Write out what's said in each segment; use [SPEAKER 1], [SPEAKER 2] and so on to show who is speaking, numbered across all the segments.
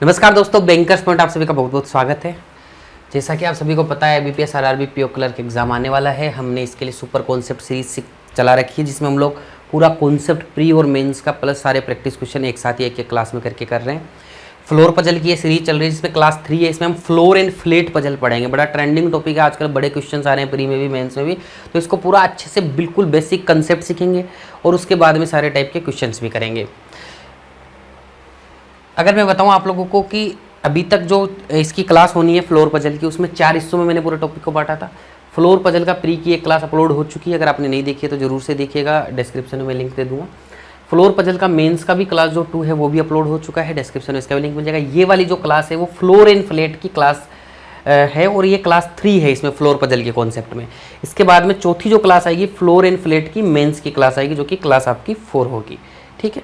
[SPEAKER 1] नमस्कार दोस्तों, bankers point आप सभी का बहुत बहुत स्वागत है। जैसा कि आप सभी को पता है, BPS RRB PO clerk exam आने वाला है। हमने इसके लिए सुपर कॉन्सेप्ट सीरीज चला रखी है, जिसमें हम लोग पूरा कॉन्सेप्ट प्री और मेंस का प्लस सारे प्रैक्टिस क्वेश्चन एक साथ ही एक क्लास में करके कर रहे हैं। फ्लोर पजल की ये सीरीज चल रही है, जिसमें क्लास 3 है। इसमें हम फ्लोर एंड फ्लेट पजल पढ़ेंगे। बड़ा ट्रेंडिंग टॉपिक है आजकल, बड़े क्वेश्चन आ रहे हैं प्री में भी मेंस में भी। तो इसको पूरा अच्छे से बिल्कुल बेसिक कंसेप्ट सीखेंगे और उसके बाद में सारे टाइप के क्वेश्चन भी करेंगे। अगर मैं बताऊं आप लोगों को कि अभी तक जो इसकी क्लास होनी है फ्लोर पजल की, उसमें 4 हिस्सों में मैंने पूरे टॉपिक को बांटा था। फ्लोर पजल का प्री की एक क्लास अपलोड हो चुकी है, अगर आपने नहीं देखी है तो जरूर से देखिएगा, डिस्क्रिप्शन में लिंक दे दूंगा। फ्लोर पजल का मेंस का भी क्लास जो 2 है वो भी अपलोड हो चुका है, डिस्क्रिप्शन में इसका भी लिंक मिल जाएगा। ये वाली जो क्लास है वो फ्लोर एंड फ्लेट की क्लास है और ये क्लास 3 है इसमें फ्लोर पजल के कॉन्सेप्ट में। इसके बाद में चौथी जो क्लास आएगी फ्लोर एंड फ्लेट की मेंस की क्लास आएगी, जो कि क्लास आपकी 4 होगी। ठीक है,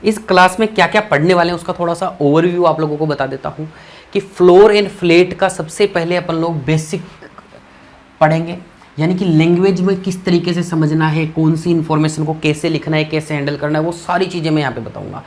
[SPEAKER 1] इस क्लास में क्या क्या पढ़ने वाले हैं उसका थोड़ा सा ओवरव्यू आप लोगों को बता देता हूं कि फ्लोर एंड फ्लेट का सबसे पहले अपन लोग बेसिक पढ़ेंगे, यानी कि लैंग्वेज में किस तरीके से समझना है, कौन सी इंफॉर्मेशन को कैसे लिखना है, कैसे हैंडल करना है, वो सारी चीज़ें मैं यहाँ पे बताऊंगा।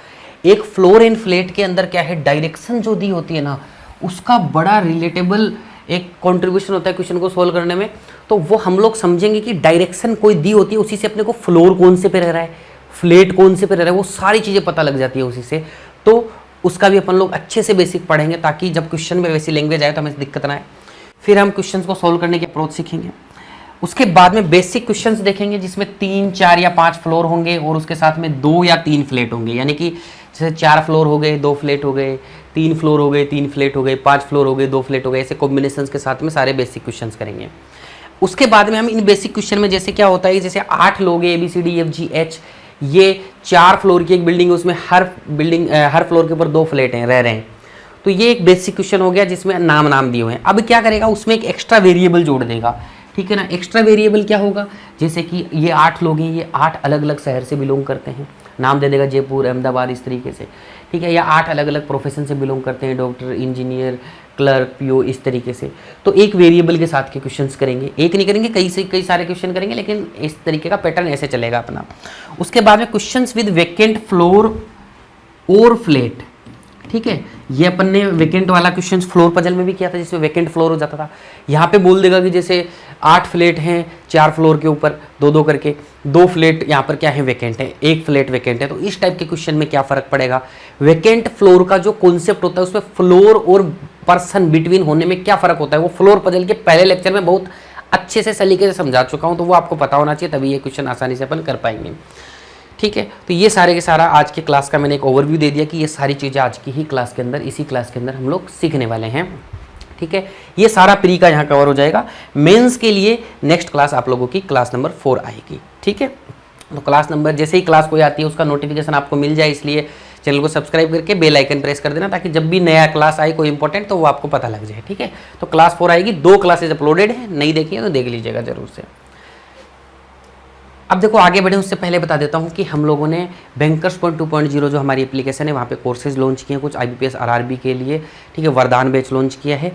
[SPEAKER 1] एक फ्लोर एंड फ्लेट के अंदर क्या है, डायरेक्शन जो दी होती है ना, उसका बड़ा रिलेटेबल एक कंट्रीब्यूशन होता है क्वेश्चन को सोल्व करने में। तो वो हम लोग समझेंगे कि डायरेक्शन कोई दी होती है, उसी से अपने को फ्लोर कौन से पे रह रहा है, फ्लेट कौन से पे रह रहा है, वो सारी चीज़ें पता लग जाती है उसी से। तो उसका भी अपन लोग अच्छे से बेसिक पढ़ेंगे, ताकि जब क्वेश्चन में वैसी लैंग्वेज आए तो हमें दिक्कत ना आए। फिर हम क्वेश्चंस को सोल्व करने की अप्रोच सीखेंगे। उसके बाद में बेसिक क्वेश्चंस देखेंगे, जिसमें 3, 4 या 5 फ्लोर होंगे और उसके साथ में 2 या 3 फ्लेट होंगे। यानी कि जैसे 4 फ्लोर हो गए, 2 फ्लेट हो गए, 3 फ्लोर हो गए, 3 फ्लेट हो गए, 5 फ्लोर हो गए, 2 फ्लेट हो गए, ऐसे कॉम्बिनेशंस के साथ में सारे बेसिक क्वेश्चंस करेंगे। उसके बाद में हम इन बेसिक क्वेश्चन में जैसे क्या होता है, जैसे 8 लोग हैं, ABCDEFGH, ये 4 फ्लोर की एक बिल्डिंग है, उसमें हर फ्लोर के ऊपर 2 फ्लैट हैं, रह रहे हैं। तो ये एक बेसिक क्वेश्चन हो गया जिसमें नाम दिए हुए हैं। अब क्या करेगा, उसमें एक एक्स्ट्रा वेरिएबल जोड़ देगा। ठीक है ना, एक्स्ट्रा वेरिएबल क्या होगा, जैसे कि ये 8 लोग हैं, ये 8 अलग अलग शहर से बिलोंग करते हैं, नाम दे देगा जयपुर, अहमदाबाद, इस तरीके से। ठीक है, या 8 अलग अलग प्रोफेशन से बिलोंग करते हैं, डॉक्टर, इंजीनियर, क्लर्क, पीओ, इस तरीके से। तो एक वेरिएबल के साथ के क्वेश्चंस करेंगे, एक नहीं करेंगे, कई सारे क्वेश्चन करेंगे, लेकिन इस तरीके का पैटर्न ऐसे चलेगा अपना। उसके बाद में क्वेश्चंस विद वैकेंट फ्लोर और फ्लेट। ठीक है, ये अपन ने वैकेंट वाला क्वेश्चन फ्लोर पजल में भी किया था, जिसमें वैकेंट फ्लोर हो जाता था। यहाँ पे बोल देगा कि जैसे 8 फ्लैट हैं 4 फ्लोर के ऊपर 2-2 करके, 2 फ्लैट यहाँ पर क्या है, वैकेंट है, 1 फ्लैट वैकेंट है। तो इस टाइप के क्वेश्चन में क्या फर्क पड़ेगा, वैकेंट फ्लोर का जो कॉन्सेप्ट होता है उसमें फ्लोर और पर्सन बिटवीन होने में क्या फर्क होता है, वो फ्लोर पजल के पहले लेक्चर में बहुत अच्छे से सलीके से समझा चुका हूँ। तो वो आपको पता होना चाहिए, तभी ये क्वेश्चन आसानी से अपन कर पाएंगे। ठीक है, तो ये सारे के सारा आज के क्लास का मैंने एक ओवरव्यू दे दिया कि ये सारी चीज़ें आज की ही क्लास के अंदर, इसी क्लास के अंदर हम लोग सीखने वाले हैं। ठीक है, ये सारा प्री का यहाँ कवर हो जाएगा। मेंस के लिए नेक्स्ट क्लास आप लोगों की क्लास नंबर 4 आएगी। ठीक है, तो क्लास नंबर जैसे ही क्लास कोई आती है उसका नोटिफिकेशन आपको मिल जाए, इसलिए चैनल को सब्सक्राइब करके बेल आइकन प्रेस कर देना, ताकि जब भी नया क्लास आए कोई इंपॉर्टेंट तो वो आपको पता लग जाए। ठीक है, तो क्लास 4 आएगी, 2 क्लासेज अपलोडेड है, नहीं देखी है तो देख लीजिएगा जरूर से। अब देखो आगे बढ़े उससे पहले बता देता हूं कि हम लोगों ने बैंकर्स पॉइंट 2.0 जो हमारी एप्लीकेशन है, वहाँ पे कोर्सेज लॉन्च किए हैं कुछ IBPS RRB के लिए। ठीक है, वरदान बैच लॉन्च किया है।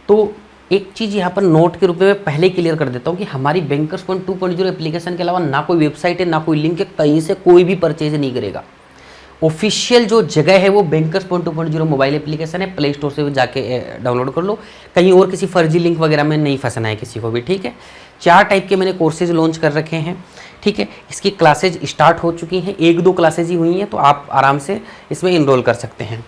[SPEAKER 1] तो एक चीज़ यहाँ पर नोट के रूप में पहले क्लियर कर देता हूँ कि हमारी बैंकर्स पॉइंट 2.0 एप्लीकेशन के अलावा ना कोई वेबसाइट है, ना कोई लिंक है, कहीं से कोई भी परचेज नहीं करेगा। ऑफिशियल जो जगह है वो बैंकर्स पॉइंट 2.0 मोबाइल एप्लीकेशन है, प्ले स्टोर से जाके डाउनलोड कर लो। कहीं और किसी फर्जी लिंक वगैरह में नहीं फंसना है किसी को भी। ठीक है, 4 टाइप के मैंने कोर्सेज लॉन्च कर रखे हैं। ठीक है, इसकी क्लासेज स्टार्ट हो चुकी हैं, 1-2 क्लासेज ही हुई हैं, तो आप आराम से इसमें इनरोल कर सकते हैं।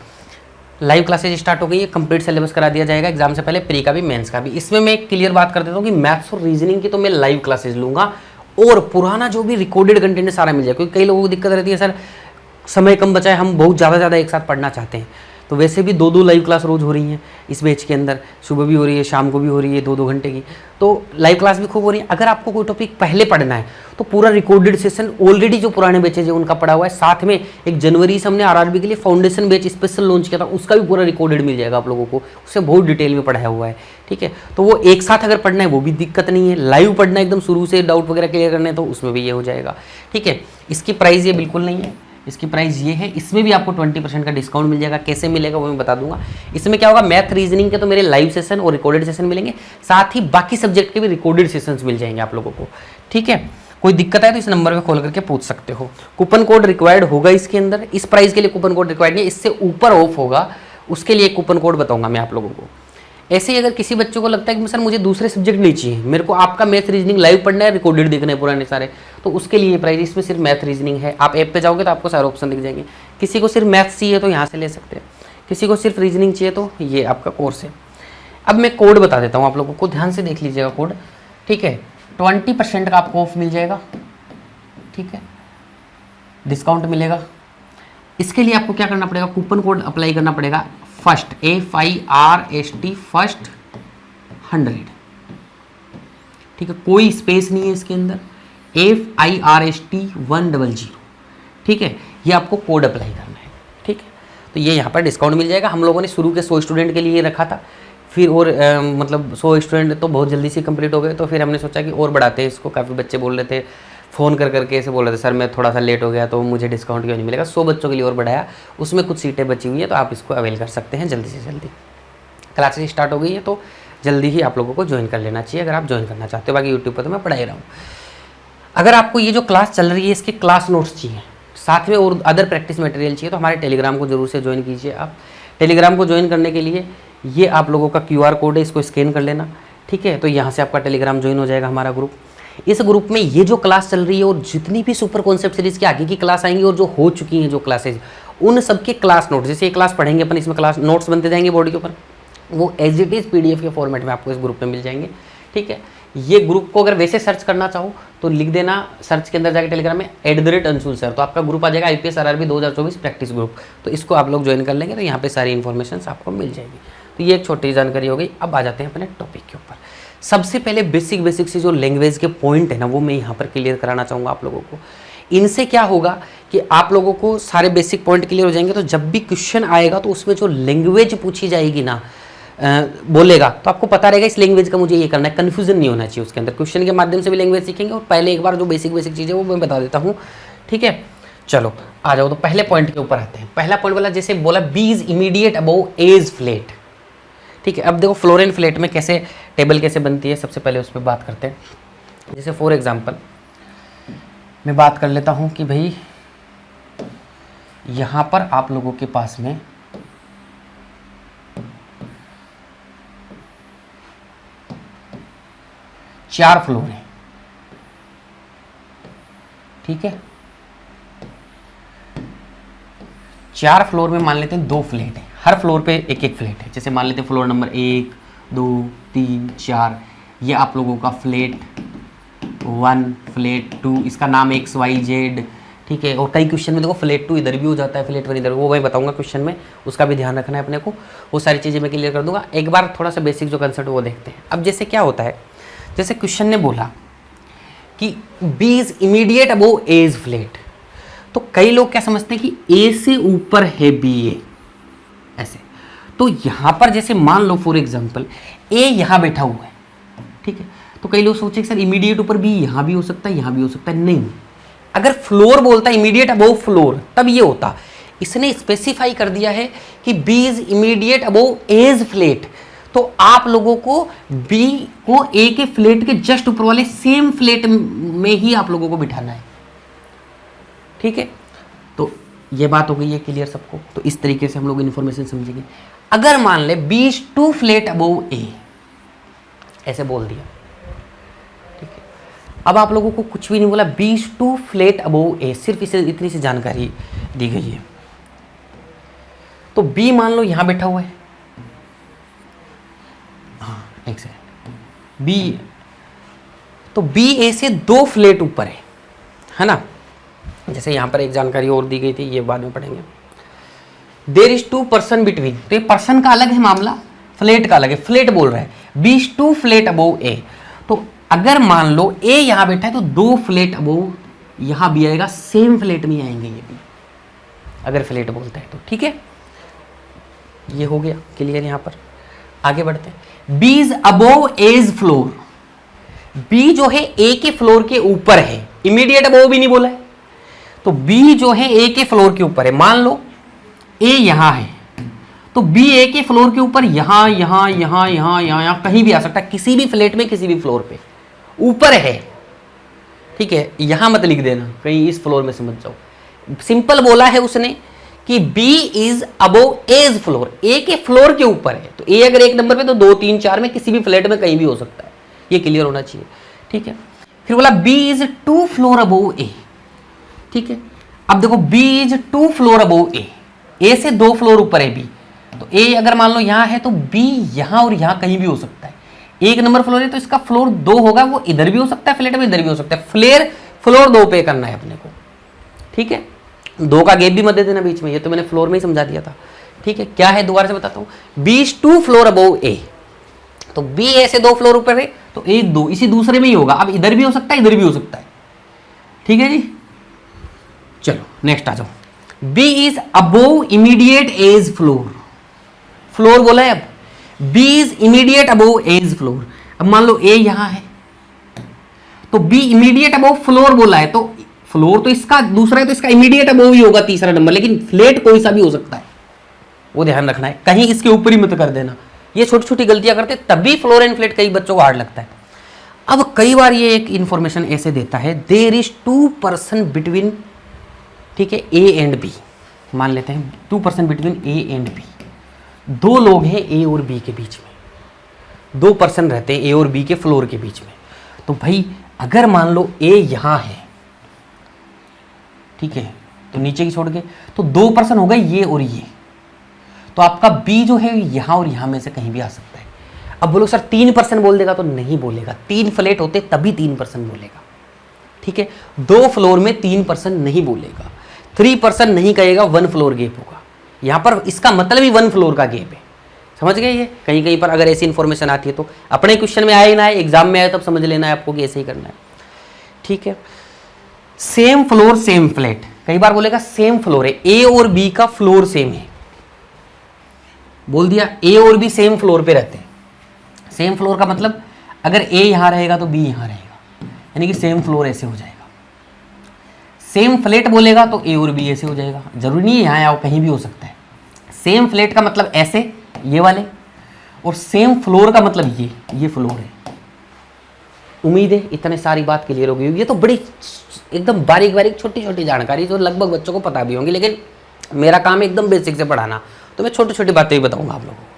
[SPEAKER 1] लाइव क्लासेज स्टार्ट हो गई है, कंप्लीट सिलेबस करा दिया जाएगा एग्जाम से पहले, प्री का भी मेंस का भी। इसमें मैं क्लियर बात कर देता हूँ कि मैथ्स और रीजनिंग की तो मैं लाइव क्लासेज लूँगा, और पुराना जो भी रिकॉर्डेड कंटेंट है सारा मिल जाए। क्योंकि कई लोगों को दिक्कत रहती है, सर समय कम बचा है, हम बहुत ज़्यादा एक साथ पढ़ना चाहते हैं। तो वैसे भी 2-2 लाइव क्लास रोज़ हो रही हैं इस बैच के अंदर, सुबह भी हो रही है, शाम को भी हो रही है, 2-2 घंटे की। तो लाइव क्लास भी खूब हो रही है। अगर आपको कोई टॉपिक पहले पढ़ना है तो पूरा रिकॉर्डेड सेशन ऑलरेडी जो पुराने बैचेज है उनका पढ़ा हुआ है। साथ में एक जनवरी से हमने RRB के लिए फाउंडेशन बैच स्पेशल लॉन्च किया था, उसका भी पूरा रिकॉर्डेड मिल जाएगा आप लोगों को, उससे बहुत डिटेल में पढ़ाया हुआ है। ठीक है, तो वो एक साथ अगर पढ़ना है वो भी दिक्कत नहीं है, लाइव पढ़ना है एकदम शुरू से डाउट वगैरह क्लियर करने तो उसमें भी ये हो जाएगा। ठीक है, इसकी प्राइस ये बिल्कुल नहीं है, इसकी प्राइस ये है। इसमें भी आपको 20% का डिस्काउंट मिल जाएगा। कैसे मिलेगा वो मैं बता दूंगा। इसमें क्या होगा, मैथ रीजनिंग के तो मेरे लाइव सेशन और रिकॉर्डेड सेशन मिलेंगे, साथ ही बाकी सब्जेक्ट के भी रिकॉर्डेड सेशंस मिल जाएंगे आप लोगों को। ठीक है, कोई दिक्कत है तो इस नंबर पे कॉल करके पूछ सकते हो। कूपन कोड रिक्वायर्ड होगा इसके अंदर, इस प्राइस के लिए कूपन कोड रिक्वायर्ड नहीं है, इससे ऊपर ऑफ होगा उसके लिए एक कूपन कोड बताऊंगा मैं आप लोगों को। ऐसे ही अगर किसी बच्चों को लगता है कि सर मुझे दूसरे सब्जेक्ट नहीं चाहिए, मेरे को आपका मैथ रीजनिंग लाइव पढ़ना है, रिकॉर्डेड देखना है पुराने सारे, तो उसके लिए प्राइस, इसमें सिर्फ मैथ रीजनिंग है। आप ऐप पे जाओगे तो आपको सारे ऑप्शन दिख जाएंगे। किसी को सिर्फ मैथ्स चाहिए तो यहाँ से ले सकते हैं, किसी को सिर्फ रीजनिंग चाहिए तो ये आपका कोर्स है। अब मैं कोड बता देता हूँ आप लोगों को, ध्यान से देख लीजिएगा कोड, ठीक है। 20% का आपको ऑफ मिल जाएगा, ठीक है, डिस्काउंट मिलेगा। इसके लिए आपको क्या करना पड़ेगा, कूपन कोड अप्लाई करना पड़ेगा फर्स्ट, FIRST फर्स्ट 100, ठीक है, कोई स्पेस नहीं है इसके अंदर, FIRST 100, ठीक है। ये आपको कोड अप्लाई करना है, ठीक है। तो ये यहाँ पर डिस्काउंट मिल जाएगा। हम लोगों ने शुरू के 100 स्टूडेंट के लिए रखा था, फिर और मतलब 100 स्टूडेंट तो बहुत जल्दी से कंप्लीट हो गए, तो फिर हमने सोचा कि और बढ़ाते हैं इसको। काफ़ी बच्चे बोल रहे थे, फ़ोन कर करके ऐसे बोल रहे थे, सर मैं थोड़ा सा लेट हो गया तो मुझे डिस्काउंट क्यों नहीं मिलेगा। 100 बच्चों के लिए और बढ़ाया, उसमें कुछ सीटें बची हुई है, तो आप इसको अवेल कर सकते हैं जल्दी से जल्दी। क्लासेस स्टार्ट हो गई है तो जल्दी ही आप लोगों को ज्वाइन कर लेना चाहिए अगर आप ज्वाइन करना चाहते हो। बाकी यूट्यूब पर तो मैं पढ़ा ही रहा हूँ। अगर आपको ये जो क्लास चल रही है इसके क्लास नोट्स चाहिए, साथ में और अदर प्रैक्टिस मटेरियल चाहिए, तो हमारे टेलीग्राम को जरूर से ज्वाइन कीजिए। आप टेलीग्राम को ज्वाइन करने के लिए ये आप लोगों का QR कोड है, इसको स्कैन कर लेना, ठीक है। तो यहाँ से आपका टेलीग्राम ज्वाइन हो जाएगा हमारा ग्रुप। इस ग्रुप में ये जो क्लास चल रही है और जितनी भी सुपर कॉन्सेप्ट सीरीज की आगे की क्लास आएंगी और जो हो चुकी हैं जो क्लासेज, उन सबके क्लास नोट्स, जैसे ये क्लास पढ़ेंगे अपन, इसमें क्लास नोट्स बनते जाएंगे बोर्ड के ऊपर, वो एज इट इज़ PDF के फॉर्मेट में आपको इस ग्रुप में मिल जाएंगे, ठीक है। ये ग्रुप को अगर वैसे सर्च करना चाहो तो लिख देना सर्च के अंदर जाकर टेलीग्राम में @अंशुल सर, तो आपका ग्रुप आ जाएगा IPS RRB 2024 प्रैक्टिस ग्रुप। तो इसको आप लोग ज्वाइन कर लेंगे तो यहाँ पे सारी इन्फॉर्मेशन आपको मिल जाएगी। तो ये एक छोटी जानकारी हो गई। अब आ जाते हैं अपने टॉपिक के ऊपर। सबसे पहले बेसिक से जो लैंग्वेज के पॉइंट है ना, वो मैं यहाँ पर क्लियर कराना चाहूँगा आप लोगों को। इनसे क्या होगा कि आप लोगों को सारे बेसिक पॉइंट क्लियर हो जाएंगे, तो जब भी क्वेश्चन आएगा तो उसमें जो लैंग्वेज पूछी जाएगी ना, बोलेगा, तो आपको पता रहेगा इस लैंग्वेज का मुझे ये करना है, कन्फ्यूजन नहीं होना चाहिए उसके अंदर। क्वेश्चन के माध्यम से भी लैंग्वेज सीखेंगे और पहले एक बार जो बेसिक चीज़ें वो मैं बता देता हूँ, ठीक है। चलो आ जाओ, तो पहले पॉइंट के ऊपर आते हैं। पहला पॉइंट वाला जैसे बोला, B is immediate above A is flat, ठीक है। अब देखो फ्लोर एंड फ्लैट में कैसे टेबल कैसे बनती है, सबसे पहले उस पर बात करते हैं। जैसे फॉर एग्जांपल मैं बात कर लेता हूँ कि भाई यहाँ पर आप लोगों के पास में चार फ्लोर है, ठीक है। 4 फ्लोर में मान लेते हैं 2 फ्लैट है, हर फ्लोर पे एक एक फ्लैट है। जैसे मान लेते हैं फ्लोर नंबर 1 2 3 4, ये आप लोगों का फ्लैट 1 फ्लैट 2, इसका नाम XYZ, ठीक है। और कई क्वेश्चन में देखो फ्लैट 2 इधर भी हो जाता है, फ्लैट 1 इधर, वो मैं बताऊंगा क्वेश्चन में, उसका भी ध्यान रखना है अपने को। वो सारी चीज़ें मैं क्लियर कर दूंगा। एक बार थोड़ा सा बेसिक जो कंसेप्ट वो देखते हैं। अब जैसे क्या होता है, जैसे क्वेश्चन ने बोला कि B is immediate above A is flat, तो कई लोग क्या समझते हैं कि A से ऊपर है BA, ऐसे। तो यहां पर जैसे मान लो फॉर एग्जांपल A यहां बैठा हुआ है, ठीक है। तो कई लोग सोचे कि सर इमीडिएट ऊपर B यहां भी हो सकता है, यहां भी हो सकता है। नहीं, अगर फ्लोर बोलता है इमीडिएट अबव फ्लोर तब ये होता। इसने स्पेसिफाई कर दिया है कि B is immediate above A is flat, तो आप लोगों को B को A के फ्लैट के जस्ट ऊपर वाले सेम फ्लैट में ही आप लोगों को बिठाना है, ठीक है। तो ये बात हो गई है क्लियर सबको। तो इस तरीके से हम लोग इन्फॉर्मेशन समझेंगे। अगर मान ले B is 2 flat above A, ऐसे बोल दिया, ठीक है। अब आप लोगों को कुछ भी नहीं बोला, B is 2 flat above A, सिर्फ इसे इतनी सी जानकारी दी गई है। तो B मान लो यहां बैठा हुआ है, एक सेकंड, B, तो B A से 2 फ्लैट ऊपर है ना। जैसे यहां पर एक जानकारी और दी गई थी, ये बाद में पढ़ेंगे। देयर इज 2 पर्सन बिटवीन, तो ये पर्सन का अलग है मामला, फ्लैट का अलग है। फ्लैट बोल रहा है B is 2 flat above A, तो अगर मान लो A यहां बैठा है तो 2 फ्लैट अबव यहां भी आएगा, सेम फ्लैट में आएंगे ये भी, अगर फ्लैट बोलता है तो, ठीक है। ये हो गया क्लियर। यहां पर आगे बढ़ते हैं। B is above A is floor, B जो है A के फ्लोर के ऊपर है, इमीडिएट अबव भी नहीं बोला है, तो B जो है A के फ्लोर के ऊपर है। मान लो A यहां है, तो B A के फ्लोर के ऊपर यहां यहां यहां यहां यहां कहीं भी आ सकता है, किसी भी फ्लैट में किसी भी फ्लोर पे ऊपर है, ठीक है। यहां मत लिख देना, कहीं इस फ्लोर में समझ जाओ। सिंपल बोला है उसने कि B is above as floor, A के फ्लोर के ऊपर है, तो ए अगर एक नंबर पे तो 2 3 4 में किसी भी फ्लैट में कहीं भी हो सकता है, ये क्लियर होना चाहिए। ठीक है, फिर बोला B इज 2 फ्लोर अबोव ए। ठीक है, अब देखो B इज 2 फ्लोर अबोव ए से 2 फ्लोर ऊपर है B, तो ए अगर मान लो यहां है तो B यहां और यहां कहीं भी हो सकता है। एक नंबर फ्लोर है तो इसका फ्लोर 2 होगा, वो इधर भी हो सकता है फ्लैट में, इधर भी हो सकता है। फ्लोर 2 पे करना है अपने को। ठीक है, 2 का गैप भी मत दे देना बीच में, ये तो मैंने फ्लोर में ही समझा दिया था। ठीक है, क्या है दोबारा से बताता हूं। B इज 2 फ्लोर अबोव ए, तो B ए से 2 फ्लोर ऊपर है तो ए 2 इसी दूसरे में ही होगा। अब इधर भी हो सकता है, इधर भी हो सकता है। ठीक है जी, चलो नेक्स्ट आ जाओ। B is above immediate as floor, floor बोला है। अब B is immediate above as floor, अब मान लो A यहां है तो B इमीडिएट अबोव फ्लोर बोला है, तो फ्लोर तो इसका दूसरा है तो इसका इमीडिएट अबोव ही होगा तीसरा नंबर, लेकिन फ्लैट कोई सा भी हो सकता है, वो ध्यान रखना है, कहीं इसके ऊपर ही मत कर देना। ये छोटी छोटी गलतियां करते तभी फ्लोर एंड फ्लैट कई बच्चों को हार्ड लगता है। अब कई बार ये एक इंफॉर्मेशन ऐसे देता है, देयर इज 2 पर्सन बिटवीन, ठीक है, ए एंड बी, मान लेते हैं 2 person between A and B, 2 लोग हैं ए और बी के बीच में, 2 पर्सन रहते हैं ए और बी के फ्लोर के बीच में। तो भाई अगर मान लो ए यहां है, ठीक है, तो नीचे की छोड़ के तो 2 पर्सन हो गए ये और ये, तो आपका बी जो है यहां और यहां में से कहीं भी आ सकता है। अब बोलो सर 3 पर्सन बोल देगा, तो नहीं बोलेगा, 3 फ्लैट होते तभी 3 पर्सन बोलेगा। ठीक है, 2 फ्लोर में 3 पर्सन नहीं बोलेगा, 3 पर्सन नहीं कहेगा, 1 फ्लोर गैप होगा। यहां पर इसका मतलब ही 1 फ्लोर का गैप है, समझ गए। ये कहीं कहीं पर अगर ऐसी इंफॉर्मेशन आती है तो अपने क्वेश्चन में आए ना आए, एग्जाम में आए तब समझ लेना है आपको कि ऐसे ही करना है। ठीक है, सेम फ्लोर सेम फ्लैट, कई बार बोलेगा सेम फ्लोर है, ए और बी का फ्लोर सेम है, बोल दिया ए और बी सेम फ्लोर पे रहते हैं। सेम फ्लोर का मतलब अगर ए यहां रहेगा तो बी यहां रहेगा, यानी कि सेम फ्लोर ऐसे हो जाएगा। सेम फ्लैट बोलेगा तो ए और बी ऐसे हो जाएगा, जरूरी नहीं है यहां आओ, कहीं भी हो सकता है। सेम फ्लैट का मतलब ऐसे ये वाले, और सेम फ्लोर का मतलब ये फ्लोर है। उम्मीद है इतने सारी बात क्लियर हो गई होगी। ये तो बड़ी एकदम बारीक बारीक छोटी छोटी जानकारी जो लगभग बच्चों को पता भी होंगी, लेकिन मेरा काम है एकदम बेसिक से पढ़ाना, तो मैं छोटी छोटी बातें ही बताऊंगा आप लोगों को।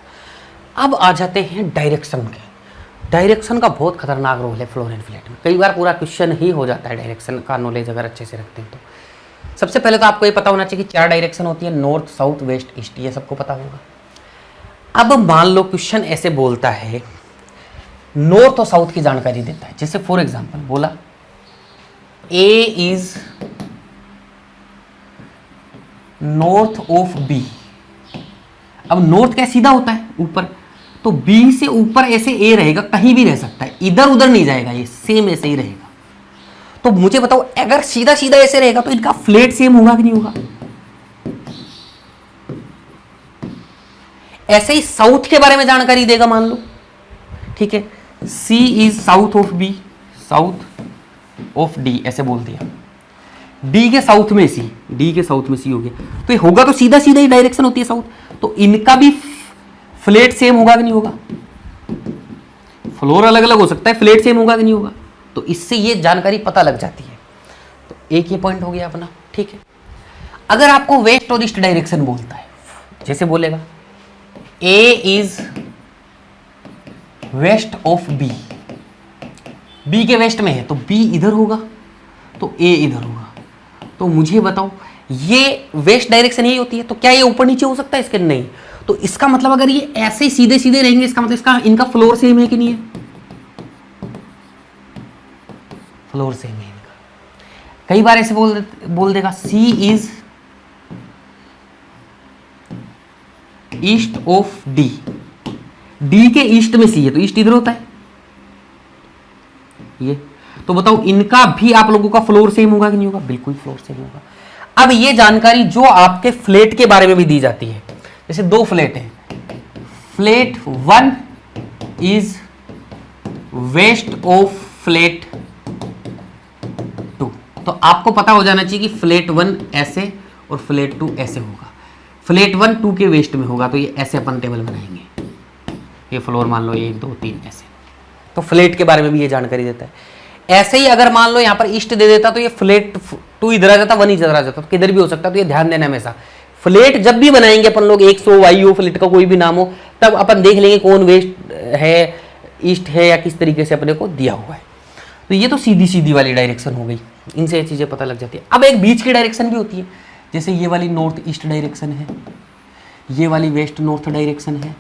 [SPEAKER 1] अब आ जाते हैं डायरेक्शन के। डायरेक्शन का बहुत खतरनाक रोल है फ्लोर एंड फ्लैट में, कई बार पूरा क्वेश्चन ही हो जाता है डायरेक्शन का नॉलेज अगर अच्छे से रखते हैं तो। सबसे पहले तो आपको ये पता होना चाहिए कि 4 डायरेक्शन होती है, नॉर्थ साउथ वेस्ट ईस्ट, ये सबको पता होगा। अब मान लो क्वेश्चन ऐसे बोलता है, नॉर्थ और साउथ की जानकारी देता है, जैसे फॉर एग्जांपल बोला A is north of B. अब नॉर्थ क्या सीधा होता है ऊपर, तो बी से ऊपर ऐसे ए रहेगा, कहीं भी रह सकता है, इधर उधर नहीं जाएगा, ये सेम ऐसे ही रहेगा। तो मुझे बताओ अगर सीधा सीधा ऐसे रहेगा तो इनका फ्लैट सेम होगा कि नहीं होगा। ऐसे ही साउथ के बारे में जानकारी देगा, मान लो, ठीक है, C is south of B, south of D, ऐसे बोल दिया। डी के साउथ में सी, डी के साउथ में सी हो गया, तो ये होगा तो सीधा सीधा ही डायरेक्शन होती है साउथ, तो इनका भी फ्लैट सेम होगा कि नहीं होगा। फ्लोर अलग अलग हो सकता है, फ्लैट सेम होगा कि नहीं होगा, तो इससे ये जानकारी पता लग जाती है। तो एक ये पॉइंट हो गया अपना। ठीक है, अगर आपको वेस्ट और ईस्ट डायरेक्शन बोलता है, जैसे बोलेगा A is west of B, B के वेस्ट में है तो बी इधर होगा तो ए इधर होगा। तो मुझे बताओ ये वेस्ट डायरेक्शन यही होती है, तो क्या ये ऊपर नीचे हो सकता है इसके, नहीं। तो इसका मतलब अगर ये ऐसे ही सीधे सीधे रहेंगे, इसका मतलब इसका इनका फ्लोर सेम है कि नहीं है, फ्लोर सेम है इनका। कई बार ऐसे बोल देगा C is east of D, D के ईस्ट में सी है तो ईस्ट इधर होता है ये। तो बताओ इनका भी आप लोगों का फ्लोर सेम होगा कि नहीं होगा, बिल्कुल फ्लोर सेम होगा। अब ये जानकारी जो आपके फ्लैट के बारे में भी दी जाती है, जैसे 2 फ्लैट है, flat 1 is west of flat 2, तो आपको पता हो जाना चाहिए कि फ्लैट 1 ऐसे और फ्लैट 2 ऐसे होगा। फ्लैट 1 2 के वेस्ट में होगा, तो ये ऐसे अपन टेबल बनाएंगे, ये फ्लोर मान लो 1 2 3 ऐसे। तो फ्लैट के बारे में भी ये जानकारी देता है। ऐसे ही अगर मान लो यहाँ पर ईस्ट दे देता तो ये फ्लैट 2 इधर आ जाता, 1 इधर आ जाता, तो किधर भी हो सकता है, तो ये ध्यान देना हमेशा। फ्लेट जब भी बनाएंगे अपन लोग, एक्स हो वाई हो, फ्लेट का कोई भी नाम हो, तब अपन देख लेंगे कौन वेस्ट है, ईस्ट है, या किस तरीके से अपने को दिया हुआ है। तो ये तो सीधी सीधी वाली डायरेक्शन हो गई, इनसे ये चीज़ें पता लग जाती है। अब एक बीच की डायरेक्शन भी होती है, जैसे ये वाली नॉर्थ ईस्ट डायरेक्शन है, ये वाली वेस्ट नॉर्थ डायरेक्शन है,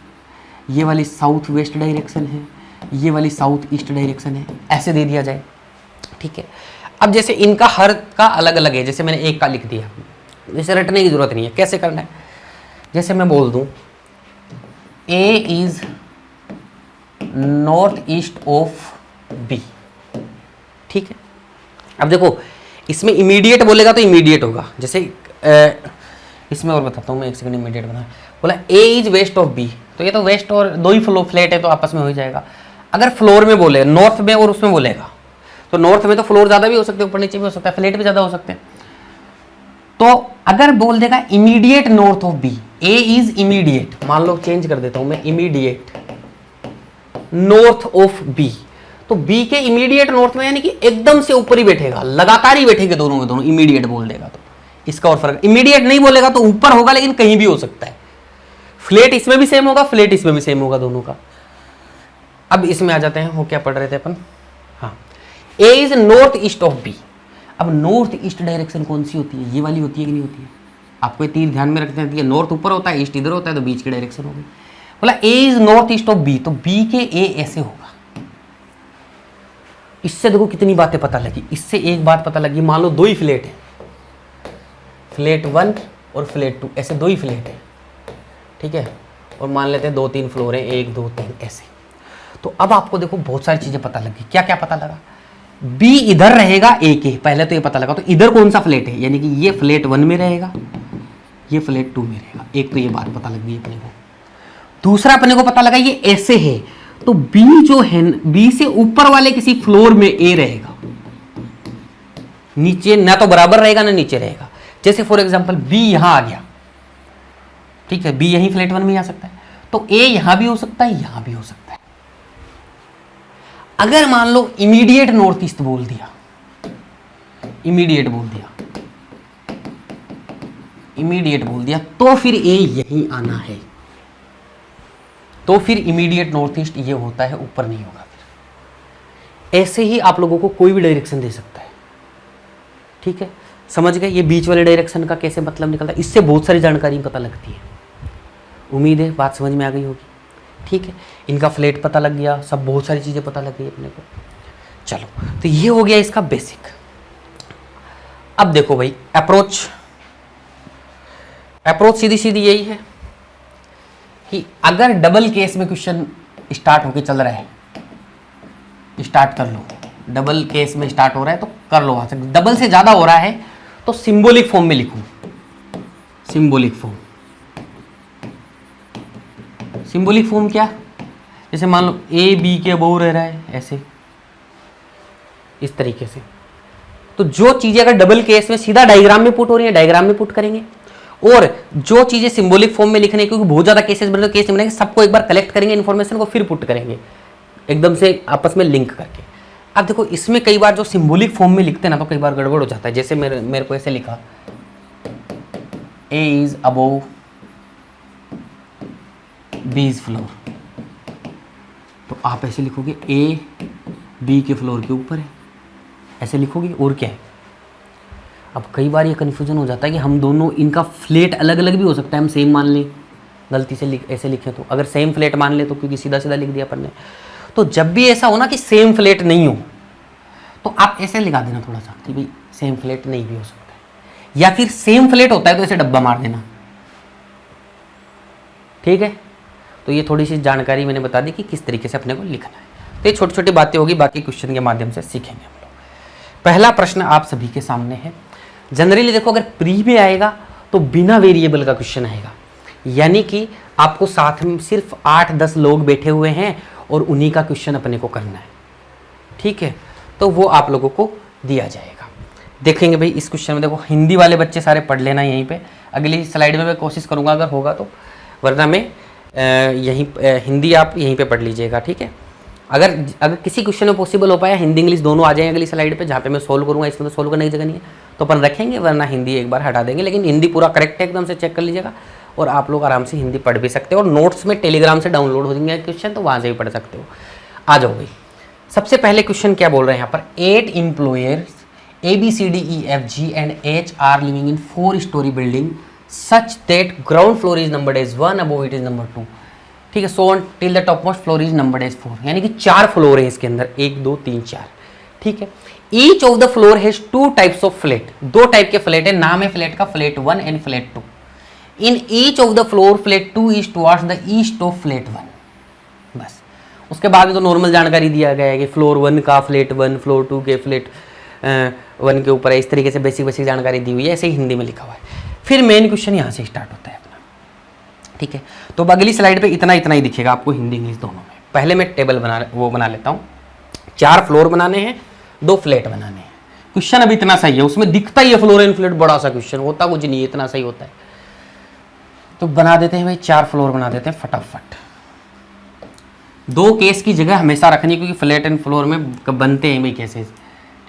[SPEAKER 1] ये वाली साउथ वेस्ट डायरेक्शन है, ये वाली साउथ ईस्ट डायरेक्शन है, ऐसे दे दिया जाए, ठीक है। अब जैसे इनका हर का अलग अलग है, जैसे मैंने एक का लिख दिया, जैसे रटने की जरूरत नहीं है, कैसे करना है, जैसे मैं बोल दूं A is north east of B, ठीक है। अब देखो इसमें इमीडिएट बोलेगा तो इमीडिएट होगा, जैसे इसमें और बताता हूँ मैं, एक सेकंड इमीडिएट बना, बोला A is west of B, तो ये तो वेस्ट और दो ही फ्लैट है तो आपस में हो ही जाएगा। अगर फ्लोर में बोले, नॉर्थ में और उसमें बोलेगा, तो नॉर्थ में तो फ्लोर ज़्यादा भी हो सकते हैं, ऊपर नीचे भी हो सकता है, फ्लैट भी ज़्यादा हो सकते हैं। तो अगर बोल देगा immediate north of B, A is immediate, मान लो चेंज कर देता हूं मैं, इमीडिएट नॉर्थ ऑफ बी, तो बी के इमीडिएट नॉर्थ में यानी कि एकदम से ऊपर ही बैठेगा, लगातार ही बैठेगा दोनों में दोनों, इमीडिएट बोल देगा तो इसका और फर्क। इमीडिएट नहीं बोलेगा तो ऊपर होगा लेकिन कहीं भी हो सकता है, फ्लैट इसमें भी सेम होगा, फ्लैट इसमें भी सेम होगा दोनों का। अब इसमें आ जाते हैं, वो क्या पढ़ रहे थे अपन, हाँ, A is north east of B. अब नॉर्थ ईस्ट डायरेक्शन कौन सी होती है, ये वाली होती है कि नहीं होती है, आपको ये तीर ध्यान में रखते हैं, नॉर्थ ऊपर होता है, ईस्ट इधर होता है, तो बीच की डायरेक्शन होगी। बोला A is north east of B, तो बी के ए ऐसे होगा। इससे देखो कितनी बातें पता लगी, इससे एक बात पता लगी, मान लो दो ही फ्लैट है, फ्लैट 1 और फ्लैट 2, ऐसे दो ही फ्लैट है, ठीक है, और मान लेते हैं 2-3 फ्लोर है, 1 2 3 ऐसे। तो अब आपको देखो बहुत सारी चीजें पता लगी, क्या क्या पता लगा, बी इधर रहेगा ए के, पहले तो ये पता लगा, तो इधर कौन सा फ्लैट है, यानी कि ये फ्लैट 1 में रहेगा, ये फ्लैट 2 में रहेगा, एक तो ये बात पता लग गई अपने को। दूसरा अपने को पता लगा ये ऐसे है, तो बी जो है, बी से ऊपर वाले किसी फ्लोर में ए रहेगा, नीचे ना तो बराबर रहेगा ना नीचे रहेगा। जैसे फॉर एग्जांपल बी यहां आ गया, ठीक है, बी यहीं फ्लैट 1 में आ सकता है, तो ए यहां भी हो सकता है, यहां भी हो सकता है। अगर मान लो इमीडिएट नॉर्थ ईस्ट बोल दिया, इमीडिएट बोल दिया, इमीडिएट बोल दिया, तो फिर ए यहीं आना है, तो फिर इमीडिएट नॉर्थ ईस्ट ये होता है, ऊपर नहीं होगा। फिर ऐसे ही आप लोगों को कोई भी डायरेक्शन दे सकता है, ठीक है, समझ गए। ये बीच वाले डायरेक्शन का कैसे मतलब निकलता है, इससे बहुत सारी जानकारी पता लगती है। उम्मीद है बात समझ में आ गई होगी, ठीक है। इनका फ्लैट पता लग गया, सब बहुत सारी चीज़ें पता लग गई अपने को। चलो, तो ये हो गया इसका बेसिक। अब देखो भाई, अप्रोच सीधी सीधी यही है कि अगर डबल केस में क्वेश्चन स्टार्ट होके चल रहा है, स्टार्ट कर लो, डबल केस में स्टार्ट हो रहा है तो कर लो, वहां से डबल से ज्यादा हो रहा है तो सिंबॉलिक फॉर्म में लिखूं, सिंबॉलिक फॉर्म। सिंबॉलिक फॉर्म क्या, जैसे मान लो ए बी के अबोव रह रहा है, ऐसे इस तरीके से। तो जो चीजें अगर डबल केस में सीधा डायग्राम में पुट हो रही है, डायग्राम में पुट करेंगे, और जो चीजें सिंबॉलिक फॉर्म में लिखने, क्योंकि बहुत ज्यादा केसेस बने, केस बनेंगे, सबको एक बार कलेक्ट करेंगे इन्फॉर्मेशन को, फिर पुट करेंगे एकदम से आपस में लिंक करके। अब देखो इसमें कई बार जो सिंबॉलिक फॉर्म में लिखते हैं ना, तो कई बार गड़बड़ हो जाता है। जैसे मेरे को ऐसे लिखा, ए इज अबोव बीज फ्लोर, तो आप ऐसे लिखोगे ए बी के फ्लोर के ऊपर है, ऐसे लिखोगे, और क्या है। अब कई बार ये कन्फ्यूजन हो जाता है कि हम दोनों, इनका फ्लैट अलग अलग भी हो सकता है, हम सेम मान लें, गलती से ऐसे लिखें तो, अगर सेम फ्लैट मान ले तो, क्योंकि सीधा सीधा लिख दिया अपन ने। तो जब भी ऐसा हो ना कि सेम फ्लैट नहीं हो, तो आप ऐसे लिखा देना थोड़ा सा कि भाई सेम फ्लैट नहीं भी हो सकता है, या फिर सेम फ्लैट होता है तो ऐसे डब्बा मार देना, ठीक है। तो ये थोड़ी सी जानकारी मैंने बता दी कि किस तरीके से अपने को लिखना है। तो ये छोटी छोटी बातें होगी, बाकी क्वेश्चन के माध्यम से सीखेंगे हम लोग। पहला प्रश्न आप सभी के सामने है। जनरली देखो, अगर प्री में आएगा तो बिना वेरिएबल का क्वेश्चन आएगा, यानी कि आपको साथ में सिर्फ 8-10 लोग बैठे हुए हैं और उन्हीं का क्वेश्चन अपने को करना है, ठीक है। तो वो आप लोगों को दिया जाएगा। देखेंगे भाई इस क्वेश्चन में, देखो हिंदी वाले बच्चे सारे पढ़ लेना यहीं पे, अगली स्लाइड में मैं कोशिश करूंगा अगर होगा तो, वरना मैं यहीं हिंदी आप यहीं पे पढ़ लीजिएगा, ठीक है। अगर किसी क्वेश्चन में पॉसिबल हो पाया हिंदी इंग्लिश दोनों आ जाएंगे अगली स्लाइड पे, जहाँ पे मैं सोल्व करूँगा, इसमें तो सोल्व करने की जगह नहीं है, तो अपन रखेंगे, वरना हिंदी एक बार हटा देंगे। लेकिन हिंदी पूरा करेक्ट है, एकदम से चेक कर लीजिएगा और आप लोग आराम से हिंदी पढ़ भी सकते हो। और नोट्स में टेलीग्राम से डाउनलोड हो जाएंगे क्वेश्चन, तो वहाँ से भी पढ़ सकते हो। आ जाओ भाई, सबसे पहले क्वेश्चन क्या बोल रहे हैं यहाँ पर, 8 employers ABCDEFG and H are living in 4-story building such that ground floor is numbered as 1, above it is number 2, ठीक है, so on till the topmost floor is numbered as 4, यानी कि 4 फ्लोर है इसके अंदर, 1 2 3 4, ठीक है। Each of the floor has 2 types of flat, 2 type के फ्लैट है, नाम है फ्लैट का flat 1 and flat 2। In each of the floor flat 2 is towards the east of flat 1। बस उसके बाद में तो नॉर्मल जानकारी दिया गया है कि फ्लोर 1 का फ्लैट 1, फ्लोर 2 के फ्लैट 1 के ऊपर है, इस तरीके से बेसिक जानकारी दी हुई है, ऐसे ही हिंदी में लिखा हुआ है। फिर मेन क्वेश्चन यहाँ से स्टार्ट होता है अपना, ठीक है। तो अब अगली स्लाइड पे इतना ही दिखेगा आपको हिंदी इंग्लिश दोनों में। पहले मैं टेबल बना लेता हूँ। 4 फ्लोर बनाने हैं, 2 फ्लैट बनाने हैं। क्वेश्चन अभी इतना सही है, उसमें दिखता ही है फ्लोर एंड फ्लैट, बड़ा सा क्वेश्चन होता कुछ नहीं है, इतना सही होता है। तो बना देते हैं भाई, 4 फ्लोर बना देते हैं फटाफट। 2 केस की जगह हमेशा रखनी, क्योंकि फ्लैट एंड फ्लोर में बनते हैं भाई केसेस,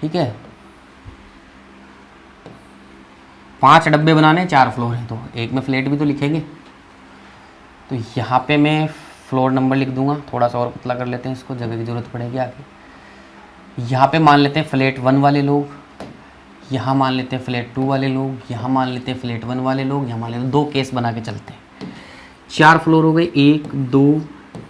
[SPEAKER 1] ठीक है। 5 डब्बे बनाने, 4 फ्लोर हैं, तो एक में फ्लैट भी तो लिखेंगे। तो यहाँ पे मैं फ्लोर नंबर लिख दूंगा, थोड़ा सा और पतला कर लेते हैं इसको, जगह की ज़रूरत पड़ेगी आगे। यहाँ पे मान लेते हैं फ्लैट 1 वाले लोग, यहाँ मान लेते हैं फ्लैट 2 वाले लोग, यहाँ मान लेते हैं फ्लैट 1 वाले लोग, यहाँ मान लेते हैं, 2 केस बना के चलते हैं। 4 फ्लोर हो गए, 1 2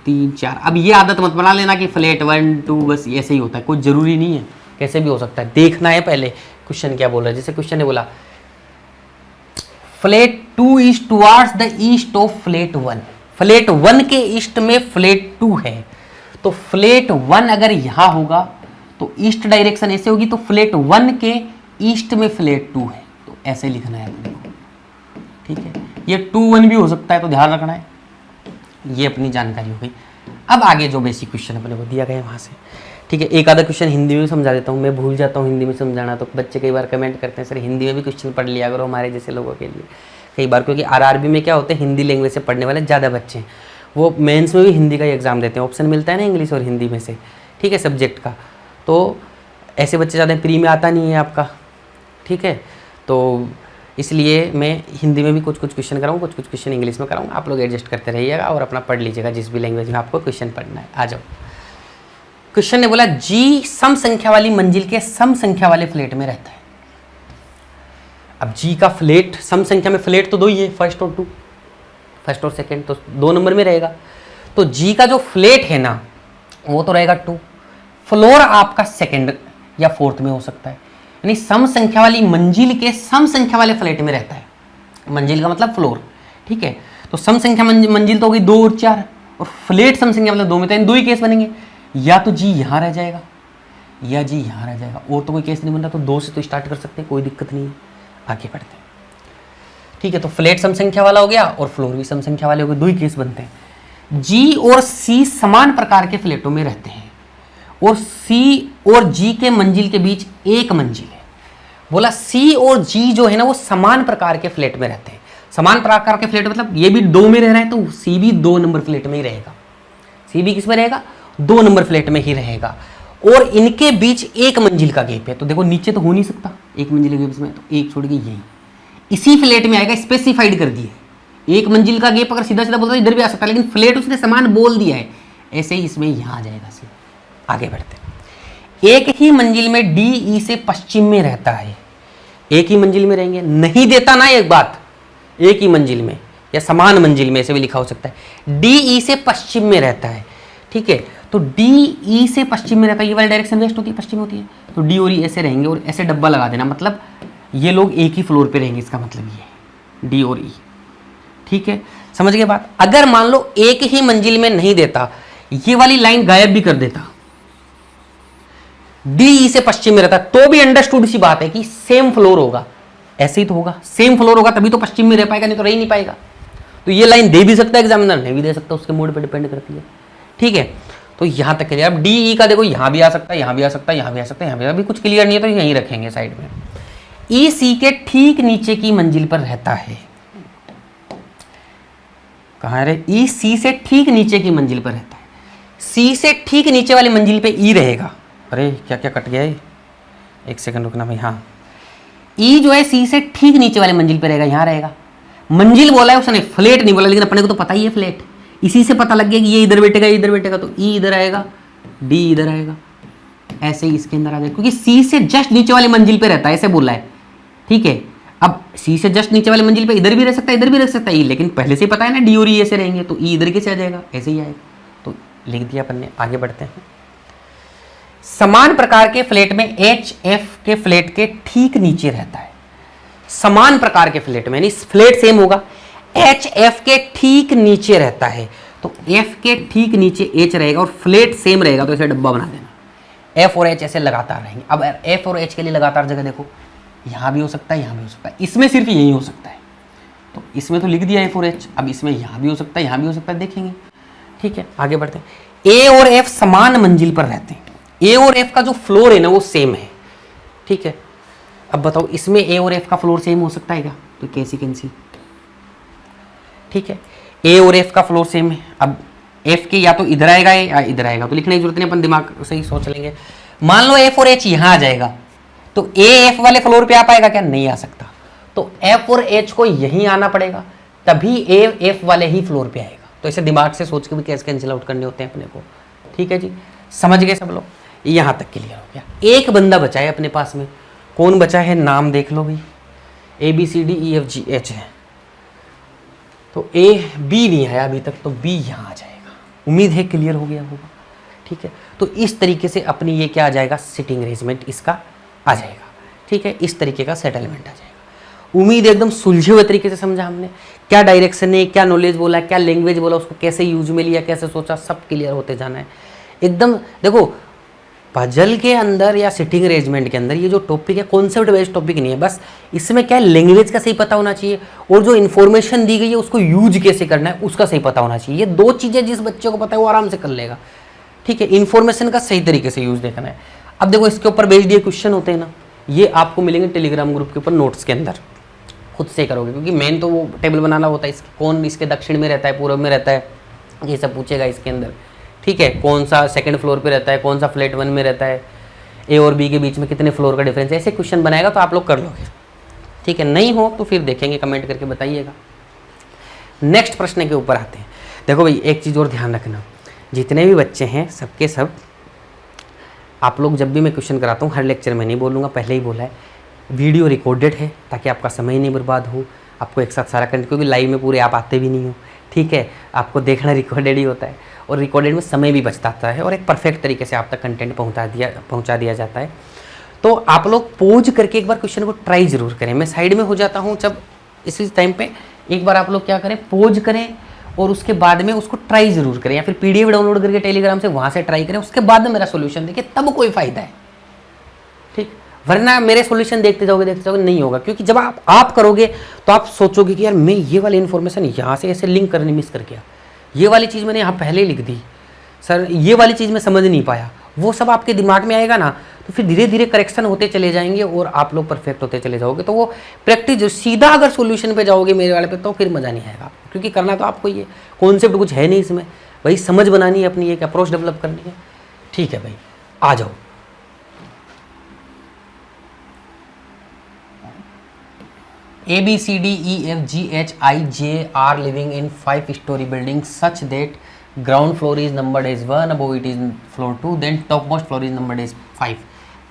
[SPEAKER 1] 3 4। अब ये आदत मत बना लेना कि फ्लैट 1 2 बस ऐसे ही होता है, कुछ ज़रूरी नहीं है, कैसे भी हो सकता है। देखना है पहले क्वेश्चन क्या बोल रहा है। जैसे क्वेश्चन ने बोला flat 2 is towards the east of flat 1, flat 1 के ईस्ट में फ्लैट 2 है। तो फ्लैट 1 अगर यहाँ होगा तो ईस्ट डायरेक्शन ऐसे होगी, तो फ्लैट 1 के ईस्ट में फ्लैट 2 है, तो ऐसे लिखना है अपने को, ठीक है। ये 2 1 भी हो सकता है, तो ध्यान रखना है। ये अपनी जानकारी हो गई। अब आगे जो बेसिक क्वेश्चन अपने को दिया गया है वहाँ से, ठीक है। एक आधा क्वेश्चन हिंदी में भी समझा देता हूँ, मैं भूल जाता हूँ हिंदी में समझाना, तो बच्चे कई बार कमेंट करते हैं सर हिंदी में भी क्वेश्चन पढ़ लिया करो हमारे जैसे लोगों के लिए। कई बार क्योंकि आरआरबी में क्या होते हैं, हिंदी लैंग्वेज से पढ़ने वाले ज़्यादा बच्चे हैं, वो मेंस में भी हिंदी का ही एग्जाम देते हैं, ऑप्शन मिलता है ना इंग्लिश और हिंदी में से, ठीक है, सब्जेक्ट का। तो ऐसे बच्चे ज़्यादा प्री में आता नहीं है आपका, ठीक है। तो इसलिए मैं हिंदी में भी कुछ क्वेश्चन कराऊँ, कुछ क्वेश्चन इंग्लिश में कराऊँ, आप लोग एडजस्ट करते रहिएगा और अपना पढ़ लीजिएगा जिस भी लैंग्वेज में आपको क्वेश्चन पढ़ना है। आ जाओ, क्वेश्चन ने बोला जी सम संख्या वाली मंजिल के सम संख्या वाले फ्लैट में रहता है। अब जी का फ्लैट, सम संख्या में फ्लैट तो 2 ही है, फर्स्ट और सेकंड, तो 2 नंबर में रहेगा। तो जी का जो फ्लैट है ना वो तो रहेगा 2, फ्लोर आपका सेकंड या फोर्थ में हो सकता है, यानी सम संख्या वाली मंजिल के सम संख्या वाले फ्लैट में रहता है। मंजिल का मतलब फ्लोर, ठीक है। तो सम संख्या मंजिल तो होगी 2 और 4, और फ्लैट सम संख्या मतलब 2 में, तो 2 ही केस बनेंगे, या तो जी यहाँ रह जाएगा या जी यहाँ रह जाएगा, और तो कोई केस नहीं बन रहा, तो 2 से तो स्टार्ट कर सकते हैं, कोई दिक्कत नहीं है। आगे बढ़ते हैं, ठीक है। तो फ्लैट सम संख्या वाला हो गया और फ्लोर भी सम संख्या वाले हो गए, 2 ही केस बनते हैं। जी और सी समान प्रकार के फ्लैटों में रहते हैं और सी और जी के मंजिल के बीच एक मंजिल है। बोला सी और जी जो है ना वो समान प्रकार के फ्लैट में रहते हैं। समान प्रकार के फ्लैट मतलब ये भी 2 में रह रहे हैं, तो सी भी 2 नंबर फ्लैट में ही रहेगा, सी भी किस में रहेगा, 2 नंबर फ्लैट में ही रहेगा। और इनके बीच एक मंजिल का गैप है, तो देखो नीचे तो हो नहीं सकता एक मंजिल के गैप में, तो एक छोड़ के यही इसी फ्लैट में आएगा, स्पेसिफाइड कर दिए। एक मंजिल का गैप अगर सीधा सीधा बोलता इधर भी आ सकता है, लेकिन फ्लैट उसने समान बोल दिया है, ऐसे ही इसमें यहाँ आ जाएगा सीधा। आगे बढ़ते हैं। एक ही मंजिल में डी ई से पश्चिम में रहता है, एक ही मंजिल में रहेंगे, नहीं देता ना एक बात, एक ही मंजिल में या समान मंजिल में ऐसे भी लिखा हो सकता है। डी ई से पश्चिम में रहता है, ठीक है। तो डी ई से पश्चिम में रहता है, ये वाली डायरेक्शन वेस्ट होती है, पश्चिम होती है, तो डी और ई ऐसे रहेंगे और ऐसे डब्बा लगा देना, मतलब ये लोग एक ही फ्लोर पे रहेंगे, इसका मतलब ये डी और ई, ठीक है। समझ गए बात। अगर मान लो एक ही मंजिल में नहीं देता, ये वाली लाइन गायब भी कर देता, डी ई से पश्चिम में रहता, तो भी अंडरस्टूड सी बात है कि सेम फ्लोर होगा, ऐसे ही तो होगा, सेम फ्लोर होगा तभी तो पश्चिम में रह पाएगा, नहीं तो रह ही नहीं पाएगा। तो ये लाइन दे भी सकता है एग्जामिनर, नहीं भी दे सकता, उसके मूड पे डिपेंड करती है, ठीक है। तो यहां तक क्लियर। अब डी ई का देखो यहां भी आ सकता है, यहां भी आ सकता है, यहां भी आ सकता है, यहां भी अभी कुछ क्लियर नहीं है, तो यहीं रखेंगे साइड में। ई सी के ठीक नीचे की मंजिल पर रहता है, कहां रे, ई सी से ठीक नीचे की मंजिल पर रहता है, सी से ठीक नीचे वाली मंजिल पे ई रहेगा। अरे क्या क्या कट गया है, एक सेकंड रुकना भाई। हाँ, ई जो है सी से ठीक नीचे वाले मंजिल पे रहेगा, यहां रहेगा। मंजिल बोला है उसने, फ्लैट नहीं बोला, लेकिन अपने को तो पता ही है फ्लैट, इसी से पता लग गया कि ये इधर बैठेगा, ये इधर बैठेगा, तो ई इधर आएगा, डी इधर आएगा, ऐसे ही इसके अंदर आ जाएगा, क्योंकि सी से जस्ट नीचे वाले मंजिल पे रहता है, ऐसे बोला है, ठीक है। अब सी से जस्ट नीचे वाले मंजिल पे इधर भी रह सकता है, इधर भी रह सकता है ई, लेकिन पहले से ही पता है ना डी और ई ऐसे रहेंगे, तो ई इधर कैसे आ जाएगा, ऐसे ही आएगा, तो लिख दिया अपन ने। आगे बढ़ते हैं। समान प्रकार के फ्लैट में एच एफ के फ्लैट के ठीक नीचे रहता है। समान प्रकार के फ्लैट में, यानी फ्लैट सेम होगा, एच एफ के ठीक नीचे रहता है, तो एफ के ठीक नीचे एच रहेगा और फ्लैट सेम रहेगा, तो इसे डब्बा बना देना। एफ और एच ऐसे लगातार रहेंगे। अब एफ और एच के लिए लगातार जगह देखो, यहां भी हो सकता है, यहां भी हो सकता है, इसमें सिर्फ यही हो सकता है, तो इसमें तो लिख दिया एफ और एच। अब इसमें यहां भी हो सकता है, यहां भी हो सकता है, देखेंगे, ठीक है। आगे बढ़ते हैं। ए और एफ समान मंजिल पर रहते हैं। ए और एफ का जो फ्लोर है ना वो सेम है, ठीक है। अब बताओ इसमें ए और एफ का फ्लोर सेम हो सकता है क्या, तो कैसी कैंसिल, ठीक है। ए और एफ का फ्लोर सेम है। अब एफ के या तो इधर आएगा या इधर आएगा, तो लिखने की जरूरत नहीं, अपन दिमाग से ही सोच लेंगे। मान लो एफ और एच यहां आ जाएगा, तो ए एफ वाले फ्लोर पे आ पाएगा क्या, नहीं आ सकता, तो एफ और एच को यहीं आना पड़ेगा, तभी ए एफ वाले ही फ्लोर पे आएगा। तो इसे दिमाग से सोच के भी कैसे कैंसिल आउट करने होते हैं अपने को, ठीक है जी। समझ गए सब लोग, यहां तक क्लियर हो गया। एक बंदा बचा है अपने पास में, कौन बचा है, नाम देख लो भाई, A B C D E F G H है, तो ए बी नहीं आया अभी तक, तो बी यहां आ जाएगा। उम्मीद है क्लियर हो गया होगा, ठीक है। तो इस तरीके से अपनी ये क्या आ जाएगा, सिटिंग अरेंजमेंट इसका आ जाएगा, ठीक है। इस तरीके का सेटलमेंट आ जाएगा। उम्मीद एकदम सुलझे हुए तरीके से समझा हमने, क्या डायरेक्शन है, क्या नॉलेज बोला, क्या लैंग्वेज बोला, उसको कैसे यूज में लिया, कैसे सोचा, सब क्लियर होते जाना है एकदम। देखो पजल के अंदर या सिटिंग अरेंजमेंट के अंदर ये जो टॉपिक है कॉन्सेप्ट बेस्ड टॉपिक नहीं है, बस इसमें क्या है, लैंग्वेज का सही पता होना चाहिए और जो इन्फॉर्मेशन दी गई है उसको यूज कैसे करना है उसका सही पता होना चाहिए। ये दो चीज़ें जिस बच्चे को पता है वो आराम से कर लेगा, ठीक है। इन्फॉर्मेशन का सही तरीके से यूज देखना है। अब देखो इसके ऊपर बेस्ड ये क्वेश्चन होते हैं ना, ये आपको मिलेंगे टेलीग्राम ग्रुप के ऊपर नोट्स के अंदर, खुद से करोगे, क्योंकि मेन तो वो टेबल बनाना होता है, कौन इसके दक्षिण में रहता है, पूर्व में रहता है, ये सब पूछेगा इसके अंदर, ठीक है। कौन सा सेकंड फ्लोर पे रहता है, कौन सा फ्लैट 1 में रहता है, ए और बी के बीच में कितने फ्लोर का डिफरेंस है, ऐसे क्वेश्चन बनाएगा तो आप लोग कर लोगे, ठीक है। नहीं हो तो फिर देखेंगे, कमेंट करके बताइएगा। नेक्स्ट प्रश्न के ऊपर आते हैं। देखो भाई एक चीज़ और ध्यान रखना, जितने भी बच्चे हैं सबके सब, आप लोग जब भी मैं क्वेश्चन कराता हूँ हर लेक्चर में नहीं बोलूँगा, पहले ही बोला है, वीडियो रिकॉर्डेड है ताकि आपका समय नहीं बर्बाद हो, आपको एक साथ सारा कंटेंट, क्योंकि लाइव में पूरे आप आते भी नहीं हो, ठीक है। आपको देखना रिकॉर्डेड ही होता है और रिकॉर्डेड में समय भी बचता है और एक परफेक्ट तरीके से आप तक कंटेंट पहुंचा दिया जाता है। तो आप लोग पोज करके एक बार क्वेश्चन को ट्राई जरूर करें। मैं साइड में हो जाता हूँ जब इसी टाइम पे, एक बार आप लोग क्या करें, पोज करें और उसके बाद में उसको ट्राई जरूर करें, या फिर पीडीएफ डाउनलोड करके टेलीग्राम से वहाँ से ट्राई करें, उसके बाद में मेरा सोल्यूशन देखिए, तब कोई फ़ायदा है, ठीक। वरना मेरे सॉल्यूशन देखते जाओगे नहीं होगा, क्योंकि जब आप करोगे तो आप सोचोगे कि यार मैं ये वाली इन्फॉर्मेशन यहाँ से ऐसे लिंक करने मिस कर गया, ये वाली चीज़ मैंने यहाँ पहले लिख दी, सर ये वाली चीज़ मैं समझ नहीं पाया, वो सब आपके दिमाग में आएगा ना, तो फिर धीरे धीरे करेक्शन होते चले जाएंगे और आप लोग परफेक्ट होते चले जाओगे। तो वो प्रैक्टिस जो सीधा अगर सॉल्यूशन पे जाओगे मेरे वाले पे, तो फिर मज़ा नहीं आएगा, क्योंकि करना तो आपको ये कॉन्सेप्ट कुछ है नहीं इसमें, भाई समझ बनानी है अपनी, एक अप्रोच डेवलप करनी है, ठीक है भाई। आ जाओ, A B C D E F G H I J are living in 5-story building such that ground floor is numbered as 1, above it is floor 2, then topmost floor is numbered as 5।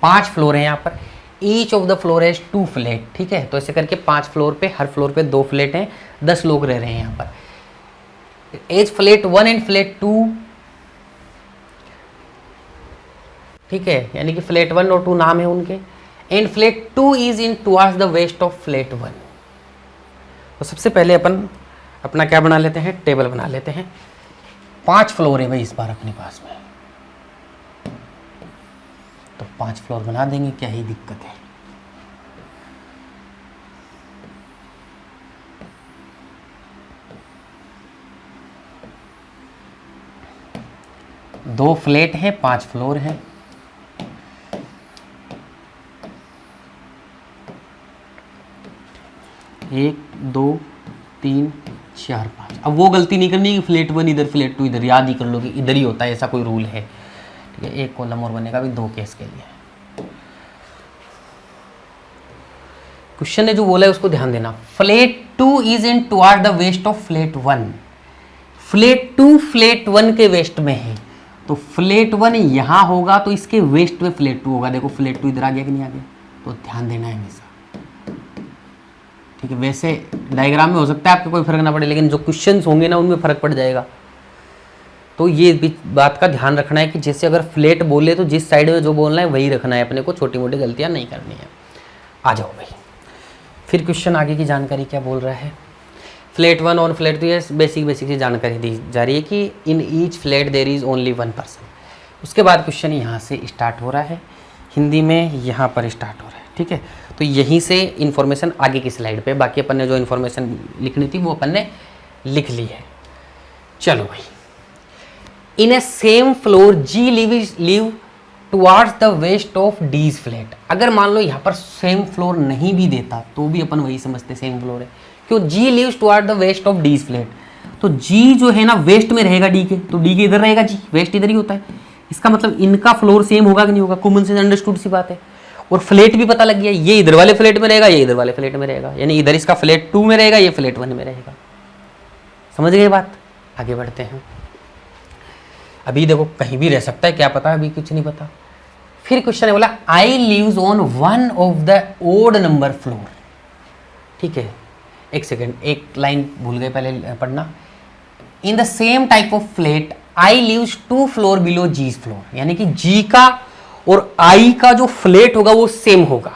[SPEAKER 1] 5 floor हैं यहाँ पर, each of the floor has 2 flat, ठीक है। तो ऐसे करके 5 floor पे, हर floor पे 2 फ्लैट हैं, 10 लोग रह रहे हैं यहाँ पर। एज फ्लैट 1 एंड फ्लैट 2, ठीक है, यानी कि फ्लैट 1 और 2 नाम है उनके, and flat 2 is in towards the west of flat 1। तो सबसे पहले अपन अपना क्या बना लेते हैं, टेबल बना लेते हैं। 5 फ्लोर है भाई इस बार अपने पास में, तो 5 फ्लोर बना देंगे, क्या ही दिक्कत है। दो फ्लैट हैं, 5 फ्लोर हैं, एक 2 3 4 5। अब वो गलती नहीं करनी कि फ्लैट 1 इधर फ्लैट 2 इधर, याद ही कर लो कि इधर ही होता है, ऐसा कोई रूल है, ठीक है। एक कॉलम और बनेगा भी 2 केस के लिए। क्वेश्चन ने जो बोला है उसको ध्यान देना। Flat 2 is in toward the west of flat 1। Flat 2 flat 1 के वेस्ट में है, तो फ्लैट 1 यहाँ होगा तो इसके वेस्ट में फ्लैट 2 होगा। देखो फ्लैट 2 इधर आ गया कि नहीं आ गया, तो ध्यान देना है हमेशा, ठीक है। वैसे डायग्राम में हो सकता है आपको कोई फर्क ना पड़े, लेकिन जो क्वेश्चंस होंगे ना उनमें फर्क पड़ जाएगा। तो ये बात का ध्यान रखना है कि जैसे अगर फ्लैट बोले तो जिस साइड में जो बोलना है वही रखना है अपने को, छोटी मोटी गलतियां नहीं करनी है। आ जाओ भाई, फिर क्वेश्चन आगे की जानकारी क्या बोल रहा है। फ्लैट 1 और फ्लैट 2 ये बेसिक सी जानकारी दी जा रही है कि in each flat there is only 1 person. उसके बाद क्वेश्चन यहाँ से स्टार्ट हो रहा है, हिंदी में यहाँ पर स्टार्ट हो रहा है, ठीक है। तो यहीं से इन्फॉर्मेशन आगे की स्लाइड पे, बाकी अपन ने जो इन्फॉर्मेशन लिखनी थी वो अपन ने लिख ली है। चलो भाई, in a same floor G live towards the west of D's flat. अगर मान लो यहाँ पर सेम फ्लोर नहीं भी देता तो भी अपन वही समझते सेम फ्लोर है, क्यों? G lives toward the west of D's flat, तो जी जो है ना वेस्ट में रहेगा डी के, तो डी के इधर रहेगा, जी वेस्ट इधर ही होता है। इसका मतलब इनका फ्लोर सेम होगा कि नहीं होगा, कॉमन सेंस अंडरस्टूड सी बात है। और फ्लैट भी पता लग गया, ये इधर वाले फ्लैट में रहेगा, ये इधर वाले फ्लैट में रहेगा, यानी इधर इसका फ्लैट 2 में रहेगा, ये फ्लैट 1 में रहेगा। समझ गए बात? आगे बढ़ते हैं। अभी देखो कहीं भी रह सकता है, क्या पता, अभी कुछ नहीं पता। फिर क्वेश्चन है, बोला I lives on one of the odd number floor. ठीक है, एक सेकेंड, एक लाइन भूल गए पहले पढ़ना। In the same type of flat I lives 2 floor below G floor, यानी कि जी का और आई का जो फ्लैट होगा वो सेम होगा,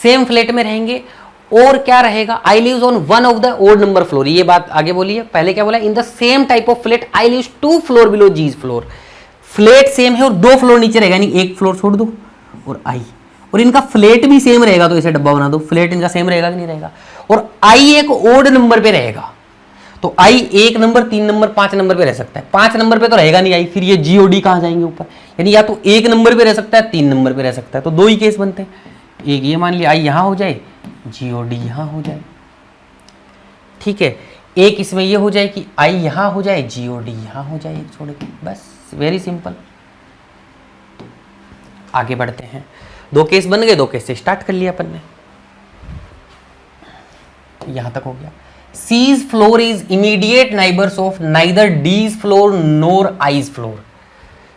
[SPEAKER 1] सेम फ्लैट में रहेंगे। और क्या रहेगा, I lives on one of the odd number floor, ये बात आगे बोली है। पहले क्या बोला, in the same type of flat I lives 2 floor below G floor. Flat same है और 2 फ्लोर नीचे रहेगा, यानी 1 फ्लोर छोड़ दो और आई, और इनका फ्लैट भी सेम रहेगा, तो इसे डब्बा बना दो। फ्लैट इनका सेम रहेगा कि नहीं रहेगा, और आई एक ओड नंबर पे रहेगा, तो आई 1 नंबर, 3 नंबर, 5 नंबर पे रह सकता है। 5 नंबर पे तो रहेगा नहीं आई, फिर ये जी और डी कहां जाएंगे ऊपर, यानी या तो 1 नंबर पे रह सकता है, 3 नंबर पे रह सकता है। तो 2 ही केस बनते हैं, एक ये मान लिया आई यहां हो जाए, जी और डी यहां हो जाए, ठीक है। एक इसमें ये हो जाए कि आई यहां हो जाए, जी और डी यहां हो जाए, एक छोड़ के, बस वेरी सिंपल। आगे बढ़ते हैं, 2 केस बन गए, 2 केस से स्टार्ट कर लिया अपन ने, यहां तक हो गया। C's floor is immediate neighbors of neither D's floor nor I's floor।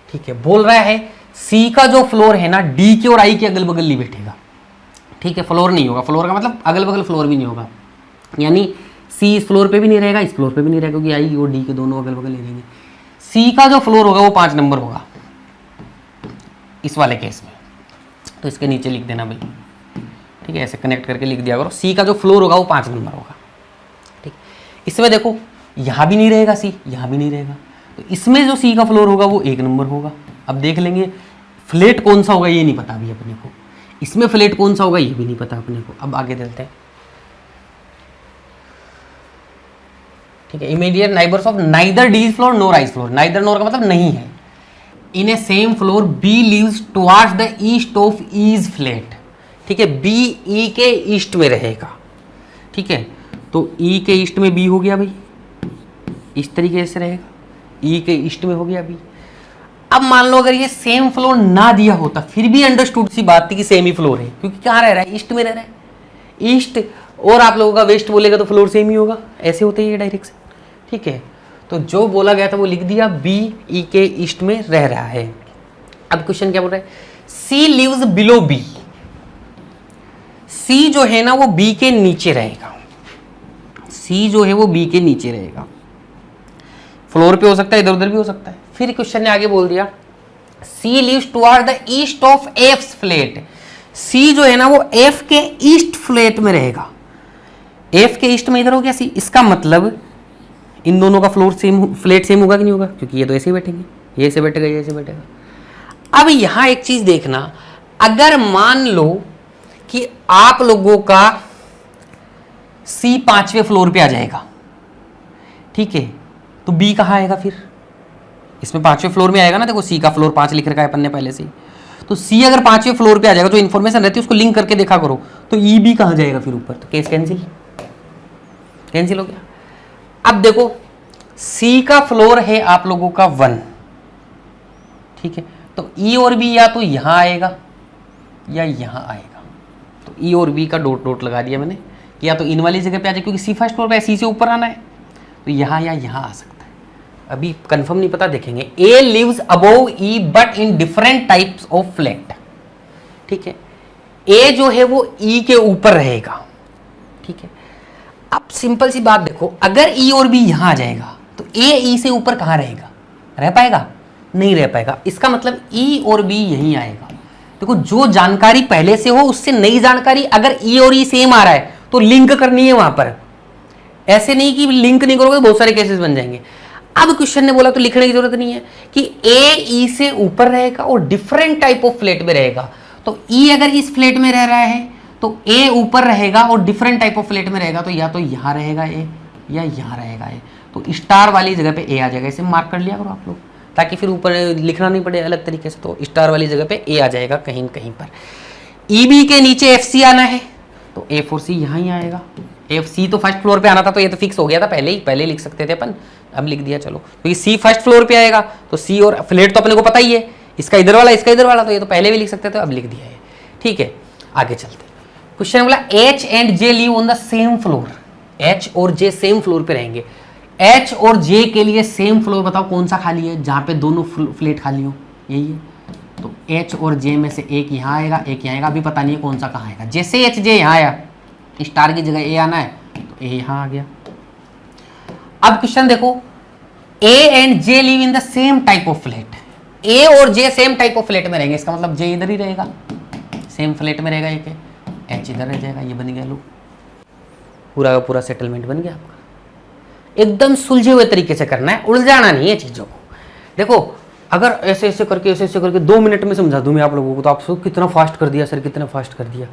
[SPEAKER 1] ठीक है, बोल रहा है C का जो फ्लोर है ना D के और I के अगल बगल नहीं बैठेगा, ठीक है। फ्लोर नहीं होगा, फ्लोर का मतलब अगल बगल फ्लोर भी नहीं होगा, यानी C इस फ्लोर पे भी नहीं रहेगा, इस फ्लोर पे भी नहीं रहेगा, क्योंकि I और D के दोनों अगल बगल नहीं रहेंगे। C का जो फ्लोर होगा वो 5 नंबर होगा इस वाले केस में, तो इसके नीचे लिख देना भाई, ठीक है, ऐसे कनेक्ट करके लिख दिया करो। C का जो फ्लोर होगा वो 5 नंबर होगा। इसमें देखो यहां भी नहीं रहेगा सी, यहां भी नहीं रहेगा, तो इसमें जो सी का फ्लोर होगा वो 1 नंबर होगा। अब देख लेंगे फ्लैट कौन सा होगा ये नहीं पता अभी अपने को, इसमें फ्लैट कौन सा होगा ये भी नहीं पता अपने को। अब आगे चलते हैं, ठीक है। Immediate neighbours of neither D floor nor I's floor, neither nor का मतलब नहीं है। In a same floor B lives towards the east of E's flat, ठीक है। बी ई के ईस्ट में रहेगा, ठीक है, तो ई के ईस्ट में बी हो गया भाई, इस तरीके से रहेगा, ई के ईस्ट में हो गया बी। अब मान लो अगर ये सेम फ्लोर ना दिया होता फिर भी अंडरस्टूड सी बात थी कि सेम ही फ्लोर है, क्योंकि कहाँ रह रहा है, ईस्ट में रह रहा है, ईस्ट, और आप लोगों का वेस्ट बोलेगा तो फ्लोर सेम ही होगा, ऐसे होते हैं ये डायरेक्शन, ठीक है। तो जो बोला गया था वो लिख दिया, बी ई के ईस्ट में रह रहा है। अब क्वेश्चन क्या बोल रहा है, सी लिव्स बिलो बी, सी जो है ना वो बी के नीचे रहेगा, सी जो है वो बी के नीचे रहेगा, फ्लोर पे हो सकता है, इधर उधर भी हो सकता है। फिर क्वेश्चन ने आगे बोल दिया, C lives toward the east of F flat, C जो है ना वो एफ के ईस्ट फ्लैट में रहेगा, एफ के ईस्ट में इधर हो गया सी। इसका मतलब इन दोनों का फ्लोर सेम, फ्लैट सेम होगा कि नहीं होगा, क्योंकि ये तो ऐसे ही बैठेंगे, ये ऐसे बैठेगा, ये ऐसे बैठेगा। अब यहां एक चीज देखना, अगर मान लो कि आप लोगों का सी 5वें फ्लोर पे आ जाएगा, ठीक है, तो बी कहाँ आएगा फिर, इसमें 5वें फ्लोर में आएगा ना। देखो सी का फ्लोर 5 लिख रखा है अपन ने पहले से ही, तो सी अगर 5वें फ्लोर पे आ जाएगा, जो इन्फॉर्मेशन रहती है उसको लिंक करके देखा करो, तो ई बी कहाँ जाएगा फिर ऊपर, तो केस कैंसिल, कैंसिल हो गया। अब देखो सी का फ्लोर है आप लोगों का 1, ठीक है, तो ई और बी या तो यहां आएगा या यहां आएगा, तो ई और बी का डॉट डॉट लगा दिया मैंने, या तो इन वाली जगह पे आ जाए क्योंकि सी फर्स्ट फ्लोर पे सी से ऊपर आना है, तो यहाँ या यहाँ आ सकता है। अभी कंफर्म नहीं पता, देखेंगे। A lives above E but in different types of flat. ठीक है, ए जो है वो ई के ऊपर रहेगा। ठीक है, अब सिंपल सी बात देखो, अगर ई और बी यहां आ जाएगा तो ए ई से ऊपर कहां रहेगा, रह पाएगा? नहीं रह पाएगा। इसका मतलब ई और बी यहीं आएगा। देखो, जो जानकारी पहले से हो उससे नई जानकारी, अगर ई और ई सेम आ रहा है तो लिंक करनी है वहां पर। ऐसे नहीं कि लिंक नहीं करोगे तो बहुत सारे केसेस बन जाएंगे। अब क्वेश्चन ने बोला तो लिखने की जरूरत नहीं है कि ए ई से ऊपर रहेगा और डिफरेंट टाइप ऑफ फ्लैट में रहेगा। तो ई अगर इस फ्लैट में रह रहा है तो ए ऊपर रहेगा और डिफरेंट टाइप ऑफ फ्लैट में रहेगा, तो या तो यहां रहेगा ए या यहां रहेगा ए। तो स्टार वाली जगह पे ए आ जाएगा। इसे मार्क कर लिया करो आप लोग, ताकि फिर ऊपर लिखना नहीं पड़े अलग तरीके से। तो स्टार वाली जगह पे ए आ जाएगा कहीं कहीं पर। ई बी के नीचे एफ सी आना है तो ए फोर सी यहाँ ही आएगा। एफ सी तो फर्स्ट फ्लोर पे आना था, तो ये तो फिक्स हो गया था पहले लिख सकते थे अपन, अब लिख दिया चलो, क्योंकि सी फर्स्ट फ्लोर पे आएगा तो सी और फ्लैट तो अपने को पता ही है, इसका इधर वाला इसका इधर वाला, तो ये तो पहले भी लिख सकते थे, अब लिख दिया है। ठीक है, आगे चलते। क्वेश्चन बोला H and J live on the same floor. H और जे सेम फ्लोर पे रहेंगे। एच और जे के लिए सेम फ्लोर बताओ कौन सा खाली है, जहां पे दोनों फ्लैट खाली हो, यही है। तो एच और जे में से एक यहाँ आएगा, एक यहाँ आएगा, अभी पता नहीं है कौन सा कहाँ आएगा। जैसे एच जे यहाँ आया, स्टार की जगह ए आना है तो ए यहाँ आ गया। अब क्वेश्चन देखो, A and J live in the same type of flat. A और J same type of flat में रहेंगे, इसका मतलब जे इधर ही रहेगा, सेम फ्लैट में रहेगा एक, एच इधर रह जाएगा। ये बन गया, लो पूरा का पूरा सेटलमेंट बन गया आपका। एकदम सुलझे हुए तरीके से करना है, उलझाना नहीं है चीजों को। देखो, अगर ऐसे ऐसे करके 2 मिनट में समझा दूं मैं आप लोगों को, तो आप सब कितना फास्ट कर दिया सर, कितना फास्ट कर दिया,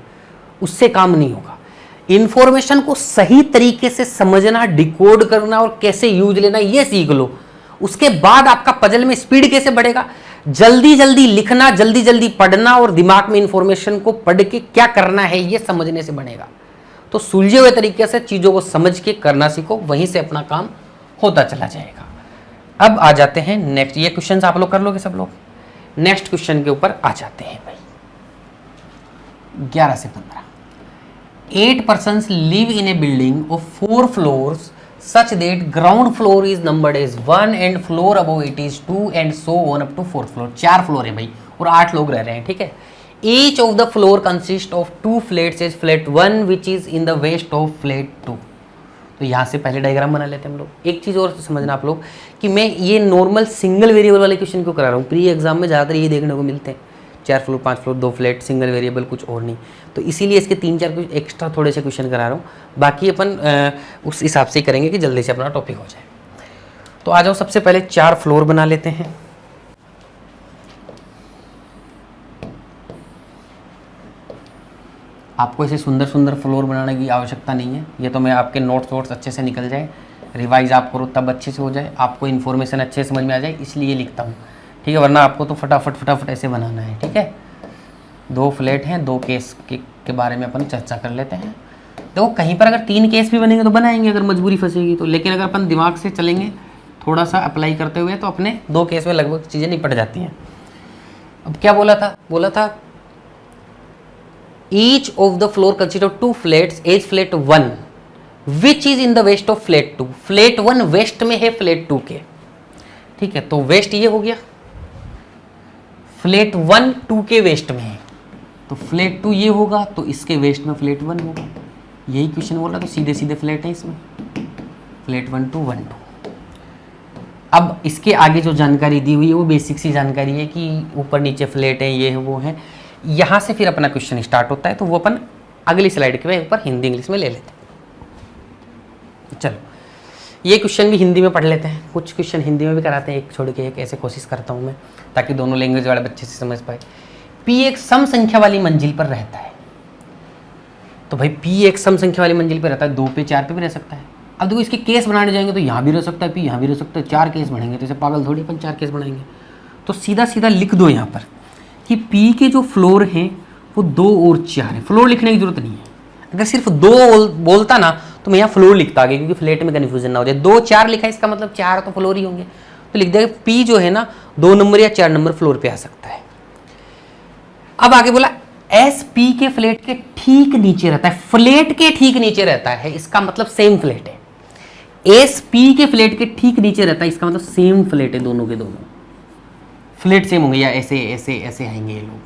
[SPEAKER 1] उससे काम नहीं होगा। इंफॉर्मेशन को सही तरीके से समझना, डिकोड करना और कैसे यूज लेना, ये सीख लो। उसके बाद आपका पजल में स्पीड कैसे बढ़ेगा, जल्दी जल्दी लिखना, जल्दी जल्दी पढ़ना और दिमाग में इंफॉर्मेशन को पढ़ के क्या करना है ये समझने से बनेगा। तो सुलझे हुए तरीके से चीजों को समझ के करना सीखो, वहीं से अपना काम होता चला जाएगा। अब आ जाते हैं नेक्स्ट, ये क्वेश्चन आप लोग कर लोगे सब लोग। नेक्स्ट क्वेश्चन के ऊपर आ जाते हैं भाई। 11 से 15। 8 persons live in a building of 4 floors such that ground floor is numbered as 1 and floor above it is 2 and so on up to 4th floor। 4 floor है भाई और 8 लोग रह रहे हैं। ठीक है, each of the floor consists of 2 flats as flat 1 which is in the west of flat 2। तो यहाँ से पहले डायग्राम बना लेते हैं हम लोग। एक चीज़ और समझना आप लोग कि मैं ये नॉर्मल सिंगल वेरिएबल वाले क्वेश्चन क्यों करा रहा हूँ। प्री एग्जाम में ज़्यादातर ये देखने को मिलते हैं, 4 floor 5 floor 2 flat single variable, कुछ और नहीं। तो इसीलिए इसके 3-4 कुछ एक्स्ट्रा थोड़े से क्वेश्चन करा रहा हूँ। बाकी अपन उस हिसाब से करेंगे कि जल्दी से अपना टॉपिक हो जाए। तो आ जाओ, सबसे पहले 4 फ्लोर बना लेते हैं। आपको ऐसे सुंदर सुंदर फ्लोर बनाने की आवश्यकता नहीं है, ये तो मैं आपके नोट्स अच्छे से निकल जाए, रिवाइज आप करो तब अच्छे से हो जाए, आपको इन्फॉर्मेशन अच्छे से समझ में आ जाए, इसलिए लिखता हूँ। ठीक है, वरना आपको तो फटाफट ऐसे बनाना है। ठीक है, 2 फ्लैट हैं, 2 केस के बारे में अपन चर्चा कर लेते हैं। देखो, कहीं पर अगर 3 केस भी बनेंगे तो बनाएंगे अगर मजबूरी फंसेगी तो, लेकिन अगर अपन दिमाग से चलेंगे थोड़ा सा अप्लाई करते हुए तो अपने 2 केस में लगभग चीज़ें निपट जाती हैं। अब क्या बोला था each of the floor consists of 2 flats as flat 1 which is in the west of flat 2। flat 1 waste में है flat 2 के। ठीक है, तो वेस्ट ये हो गया, flat 1 2 के वेस्ट में है, तो flat 2 ये होगा, तो इसके वेस्ट में flat 1 होगा। यही क्वेश्चन बोल रहा, तो सीधे सीधे फ्लैट है इसमें, flat 1 2 1 2। अब इसके आगे जो जानकारी दी हुई है वो बेसिक सी जानकारी है कि ऊपर नीचे फ्लैट है, ये है वो है। यहाँ से फिर अपना क्वेश्चन स्टार्ट होता है, तो वो अपन अगली स्लाइड के ऊपर हिंदी इंग्लिश में ले लेते हैं। चलो, ये क्वेश्चन भी हिंदी में पढ़ लेते हैं, कुछ क्वेश्चन हिंदी में भी कराते हैं, एक छोड़ के एक, ऐसे कोशिश करता हूँ मैं ताकि दोनों लैंग्वेज वाले बच्चे से समझ पाए। पी एक सम संख्या वाली मंजिल पर रहता है, तो भाई पी एक सम संख्या वाली मंजिल पर रहता है, 2 पे 4 पे भी रह सकता है। अब देखो, इसके केस बनाने जाएंगे तो यहाँ भी रह सकता है पी, यहाँ भी रह सकता है, 4 केस बढ़ेंगे, तो इसे पागल थोड़ी अपन 4 केस बनाएंगे। तो सीधा सीधा लिख दो यहाँ पर कि P के जो फ्लोर हैं वो 2 और 4 है। फ्लोर लिखने की जरूरत नहीं है, अगर सिर्फ 2 बोलता ना तो मैं यहाँ फ्लोर लिखता आगे, क्योंकि फ्लैट में कन्फ्यूजन ना हो जाए। 2 4 लिखा है, इसका मतलब 4 तो फ्लोर ही होंगे, तो लिख देगा P जो है ना 2 नंबर या 4 नंबर फ्लोर पे आ सकता है। अब आगे बोला एस पी के फ्लैट के ठीक नीचे रहता है, फ्लैट के ठीक नीचे रहता है, इसका मतलब सेम फ्लैट है। एस पी के फ्लैट के ठीक नीचे रहता है, इसका मतलब सेम फ्लैट है, दोनों के दोनों फ्लैट सेम होंगे, या ऐसे ऐसे ऐसे आएंगे ये लोग,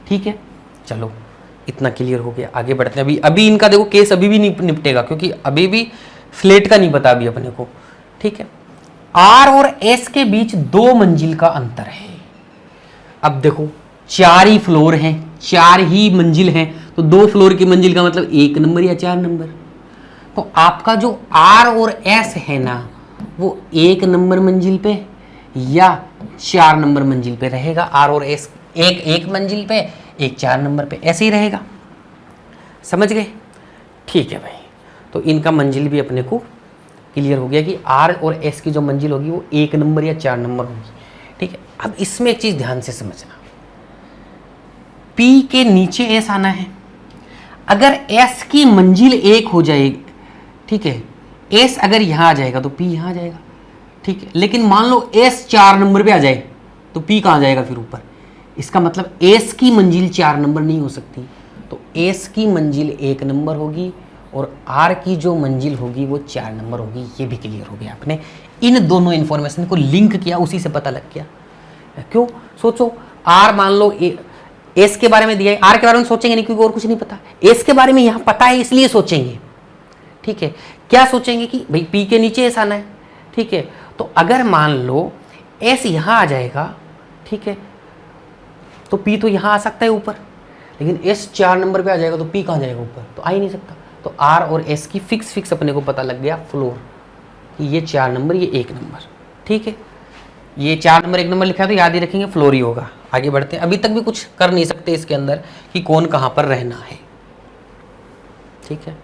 [SPEAKER 1] ठीक है। चलो इतना क्लियर हो गया, आगे बढ़ते हैं। अभी इनका देखो केस अभी भी नहीं निपटेगा, क्योंकि अभी भी फ्लैट का नहीं पता अभी अपने को, ठीक है। आर और एस के बीच 2 मंजिल का अंतर है। अब देखो 4 ही फ्लोर हैं, 4 ही मंजिल हैं, तो 2 फ्लोर की मंजिल का मतलब 1 नंबर या 4 नंबर। तो आपका जो आर और एस है ना, वो 1 नंबर मंजिल पे या 4 नंबर मंजिल पे रहेगा। आर और एस एक मंजिल पे, एक 4 नंबर पे, ऐसे ही रहेगा। समझ गए? ठीक है भाई। तो इनका मंजिल भी अपने को क्लियर हो गया कि आर और एस की जो मंजिल होगी वो 1 नंबर या 4 नंबर होगी, ठीक है। अब इसमें एक चीज ध्यान से समझना, P के नीचे S आना है। अगर S की मंजिल 1 हो जाएगी, ठीक है, S अगर यहां आ जाएगा तो P यहां आ जाएगा, ठीक है। लेकिन मान लो S 4 नंबर पे आ जाए तो P कहां जाएगा फिर ऊपर। इसका मतलब S की मंजिल 4 नंबर नहीं हो सकती, तो S की मंजिल 1 नंबर होगी और R की जो मंजिल होगी वो 4 नंबर होगी। ये भी क्लियर हो गया आपने। इन दोनों इन्फॉर्मेशन को लिंक किया, उसी से पता लग गया। क्यों? सोचो, R मान लो एस के बारे में दिया है, आर के बारे में सोचेंगे नहीं क्योंकि और कुछ नहीं पता। एस के बारे में यहां पता है इसलिए सोचेंगे, ठीक है। क्या सोचेंगे कि भाई पी के नीचे एस आना है, ठीक है। तो अगर मान लो एस यहां आ जाएगा, ठीक है, तो पी तो यहां आ सकता है ऊपर, लेकिन एस 4 नंबर पे आ जाएगा तो पी कहां जाएगा ऊपर, तो आ ही नहीं सकता। तो आर और एस की फिक्स अपने को पता लग गया फ्लोर कि ये 4 नंबर, ये 1 नंबर, ठीक है। ये 4 नंबर 1 नंबर लिखा है तो याद ही रखेंगे फ्लोर ही होगा। आगे बढ़ते हैं। अभी तक भी कुछ कर नहीं सकते इसके अंदर कि कौन कहां पर रहना है, ठीक है।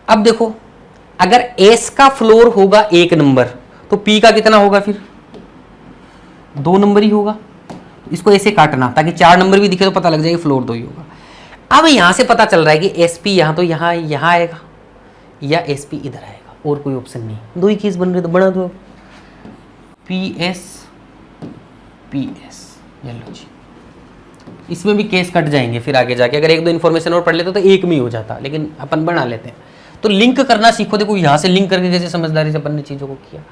[SPEAKER 1] अब देखो, अगर एस का फ्लोर होगा 1 नंबर तो पी का कितना होगा फिर 2 नंबर ही होगा। इसको ऐसे काटना ताकि 4 नंबर भी दिखे तो पता लग जाएगा फ्लोर 2 ही होगा। अब यहां से पता चल रहा है कि एस पी यहां तो यहां आएगा या एस पी इधर आएगा, और कोई ऑप्शन नहीं। 2 ही केस बन रहे तो बना दो पी एस पी एस। लो जी, इसमें भी केस कट जाएंगे फिर आगे जाके। अगर 1-2 इन्फॉर्मेशन और पढ़ लेते तो एक में ही हो जाता, लेकिन अपन बना लेते हैं। तो लिंक करना सीखो। देखो यहां से लिंक करके कैसे समझदारी से अपन ने चीजों को किया।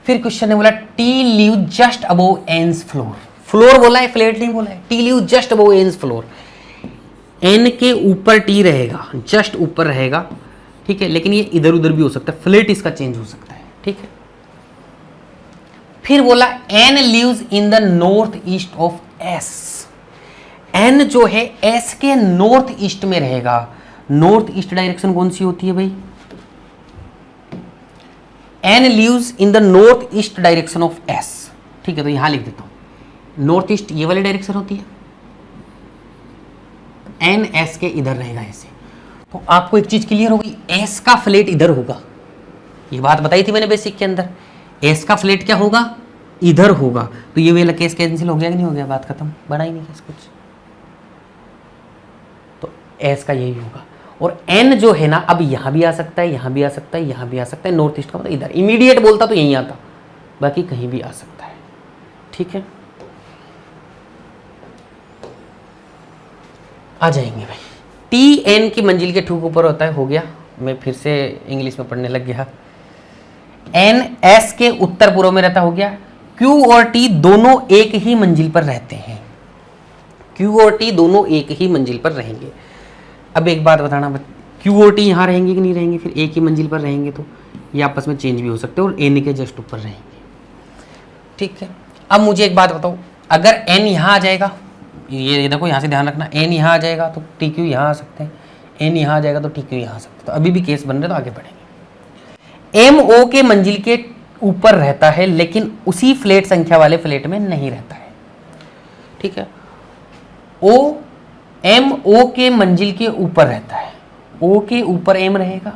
[SPEAKER 1] फिर क्वेश्चन ने बोला T live just above N's floor. Floor बोला है, फ्लैट नहीं बोला है। T live just above N's floor, N के ऊपर टी रहेगा, जस्ट ऊपर रहेगा, ठीक है। लेकिन ये इधर उधर भी हो सकता है, फ्लैट इसका चेंज हो सकता है, ठीक है। फिर बोला N lives in the north east of S. N जो है एस के नॉर्थ ईस्ट में रहेगा। नॉर्थ ईस्ट डायरेक्शन कौन सी होती है भाई? N lives in the north east direction of S, ठीक है। तो यहां लिख देता हूं, नॉर्थ ईस्ट ये वाली डायरेक्शन होती है, एन एस के इधर रहेगा ऐसे। तो आपको एक चीज क्लियर हो गई, एस का फ्लैट इधर होगा। ये बात बताई थी मैंने बेसिक के अंदर, एस का फ्लैट क्या होगा? इधर होगा। तो ये वाला केस कैंसिल हो गया कि नहीं हो गया? बात खत्म, बना ही नहीं केस कुछ। तो एस का यही होगा। और एन जो है ना, अब यहां भी आ सकता है, यहां भी आ सकता है, यहां भी आ सकता है। नॉर्थ ईस्ट का मतलब इधर। इमीडिएट बोलता तो यहीं आता, बाकी कहीं भी आ सकता है, ठीक है। आ जाएंगे भाई। टी एन की मंजिल के ठीक ऊपर होता है। हो गया, मैं फिर से इंग्लिश में पढ़ने लग गया। एन एस के उत्तर पूर्व में रहता। हो गया। क्यू और टी दोनों एक ही मंजिल पर रहते हैं। क्यू और टी दोनों एक ही मंजिल पर रहेंगे। अब एक बात बताना, क्यू और टी यहां रहेंगे कि नहीं रहेंगे? फिर एक ही मंजिल पर रहेंगे तो ये आपस में चेंज भी हो सकते हैं और एन के जस्ट ऊपर रहेंगे, ठीक है। अब मुझे एक बात बताओ, अगर एन यहां आ जाएगा, ये देखो यहां से ध्यान रखना, एन यहां आ जाएगा तो टी क्यू यहां आ सकते हैं, एन यहां आ जाएगा तो टी क्यू यहां आ सकते हैं। तो अभी भी केस बन रहे तो आगे बढ़ेंगे। एम ओ के मंजिल के ऊपर रहता है लेकिन उसी फ्लैट संख्या वाले फ्लैट में नहीं रहता है, ठीक है। ओ एम ओ के मंजिल के ऊपर रहता है, ओ के ऊपर एम रहेगा,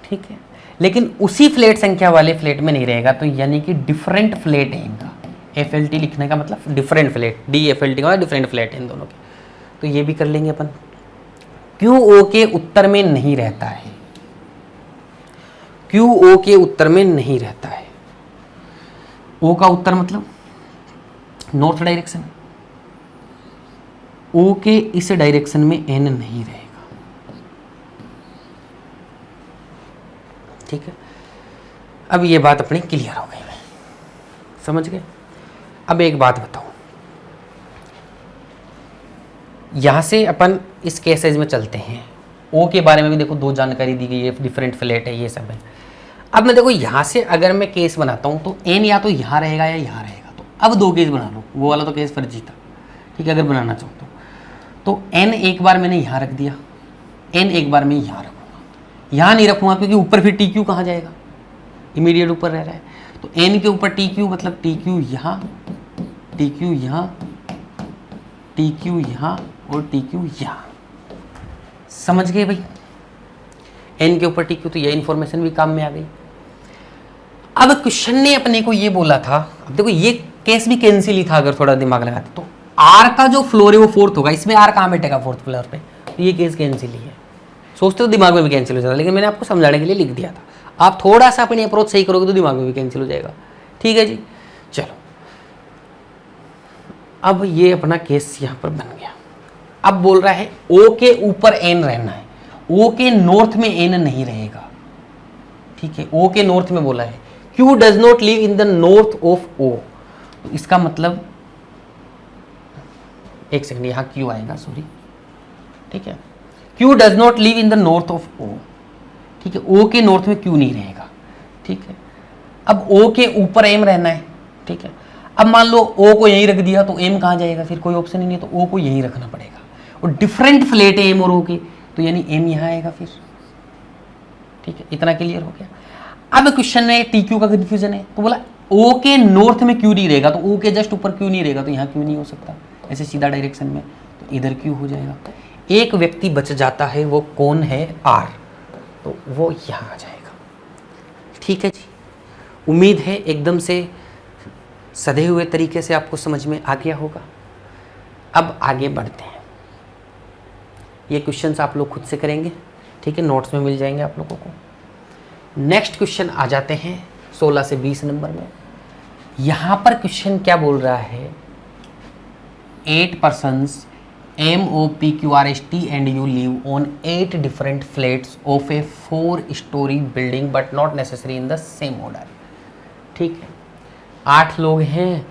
[SPEAKER 1] ठीक है, लेकिन उसी फ्लैट संख्या वाले फ्लैट में नहीं रहेगा। तो यानी कि डिफरेंट फ्लैट है इनका। FLT लिखने का मतलब डिफरेंट फ्लैट, DFLT का मतलब डिफरेंट फ्लैट है इन दोनों के। तो ये भी कर लेंगे अपन। QO के उत्तर में नहीं रहता है, QO के उत्तर में नहीं रहता है। O का उत्तर मतलब नॉर्थ डायरेक्शन, ओ के इस डायरेक्शन में एन नहीं रहेगा। ठीक है, अब ये बात अपनी क्लियर हो गई, समझ गए। अब एक बात बताओ, यहां से अपन इस केसेज में चलते हैं। ओ के बारे में भी देखो 2 जानकारी दी गई है, डिफरेंट फ्लैट है, ये सब है। अब मैं देखो यहां से अगर मैं केस बनाता हूं तो एन या तो यहां रहेगा या यहां रहेगा। तो अब 2 केस बना लो, वो वाला तो केस फर्जी था, ठीक है। अगर बनाना चाहो तो एन एक बार मैंने यहां रख दिया, एन एक बार मैं यहां रखूंगा। यहां नहीं रखूंगा क्योंकि ऊपर फिर टी क्यू कहाँ जाएगा, इमीडिएट ऊपर रह रहा है। तो एन के ऊपर टी क्यू, मतलब टी क्यू यहाँ, टी क्यू यहाँ, टी क्यू यहाँ और टी क्यू यहाँ। समझ गए भाई, एन के ऊपर टी क्यू, तो ये इंफॉर्मेशन भी काम में आ गई। अब क्वेश्चन ने अपने को ये बोला था, अब देखो ये केस भी कैंसिल ही था अगर थोड़ा दिमाग लगाते तो। आर का जो फ्लोर है वो 4th होगा, इसमें आर कहाँ बैठेगा 4th फ्लोर पे, तो ये केस कैंसिल ही है। सोचते तो दिमाग में भी कैंसिल हो जाता, लेकिन मैंने आपको समझाने के लिए लिख दिया था। आप थोड़ा सा अपनी अप्रोच सही करोगे तो दिमाग में भी कैंसिल हो जाएगा। ठीक है जी, चलो अब ये अपना केस यहां पर बन गया। अब बोल रहा है ओ के ऊपर एन रहना है, ओ के नॉर्थ में एन नहीं रहेगा। ठीक है, ओ के नॉर्थ में बोला है Q does not live in the north of O. इसका मतलब, एक सेकंड, यहां क्यू आएगा, सॉरी। ठीक है, Q does not live in the north of O. ठीक है, ओ के नॉर्थ में क्यू नहीं रहेगा। ठीक है, अब ओ के ऊपर एम रहना है। ठीक है, अब मान लो ओ को यहीं रख दिया तो एम कहाँ जाएगा, फिर कोई ऑप्शन ही नहीं है, तो ओ को यहीं रखना पड़ेगा। और डिफरेंट फ्लैट है एम और ओ के, तो यानी एम यहाँ आएगा फिर। ठीक है, इतना क्लियर हो गया। अब क्वेश्चन में टी क्यू का कंफ्यूजन है, तो बोला ओ के नॉर्थ में क्यू नहीं रहेगा, तो ओ के जस्ट ऊपर क्यू नहीं रहेगा, तो यहाँ क्यू नहीं हो सकता ऐसे सीधा डायरेक्शन में, तो इधर क्यू हो जाएगा। एक व्यक्ति बच जाता है, वो कौन है, आर, तो वो यहाँ आ जाएगा। ठीक है जी, उम्मीद है एकदम से सधे हुए तरीके से आपको समझ में आ गया होगा। अब आगे बढ़ते हैं, ये क्वेश्चंस आप लोग खुद से करेंगे। ठीक है, नोट्स में मिल जाएंगे आप लोगों को। नेक्स्ट क्वेश्चन आ जाते हैं 16 से 20 नंबर में। यहां पर क्वेश्चन क्या बोल रहा है, 8 persons MOPQRST and you live on 8 different flats of a 4-story building but not necessary in the same order। ठीक है, 8 लोग हैं,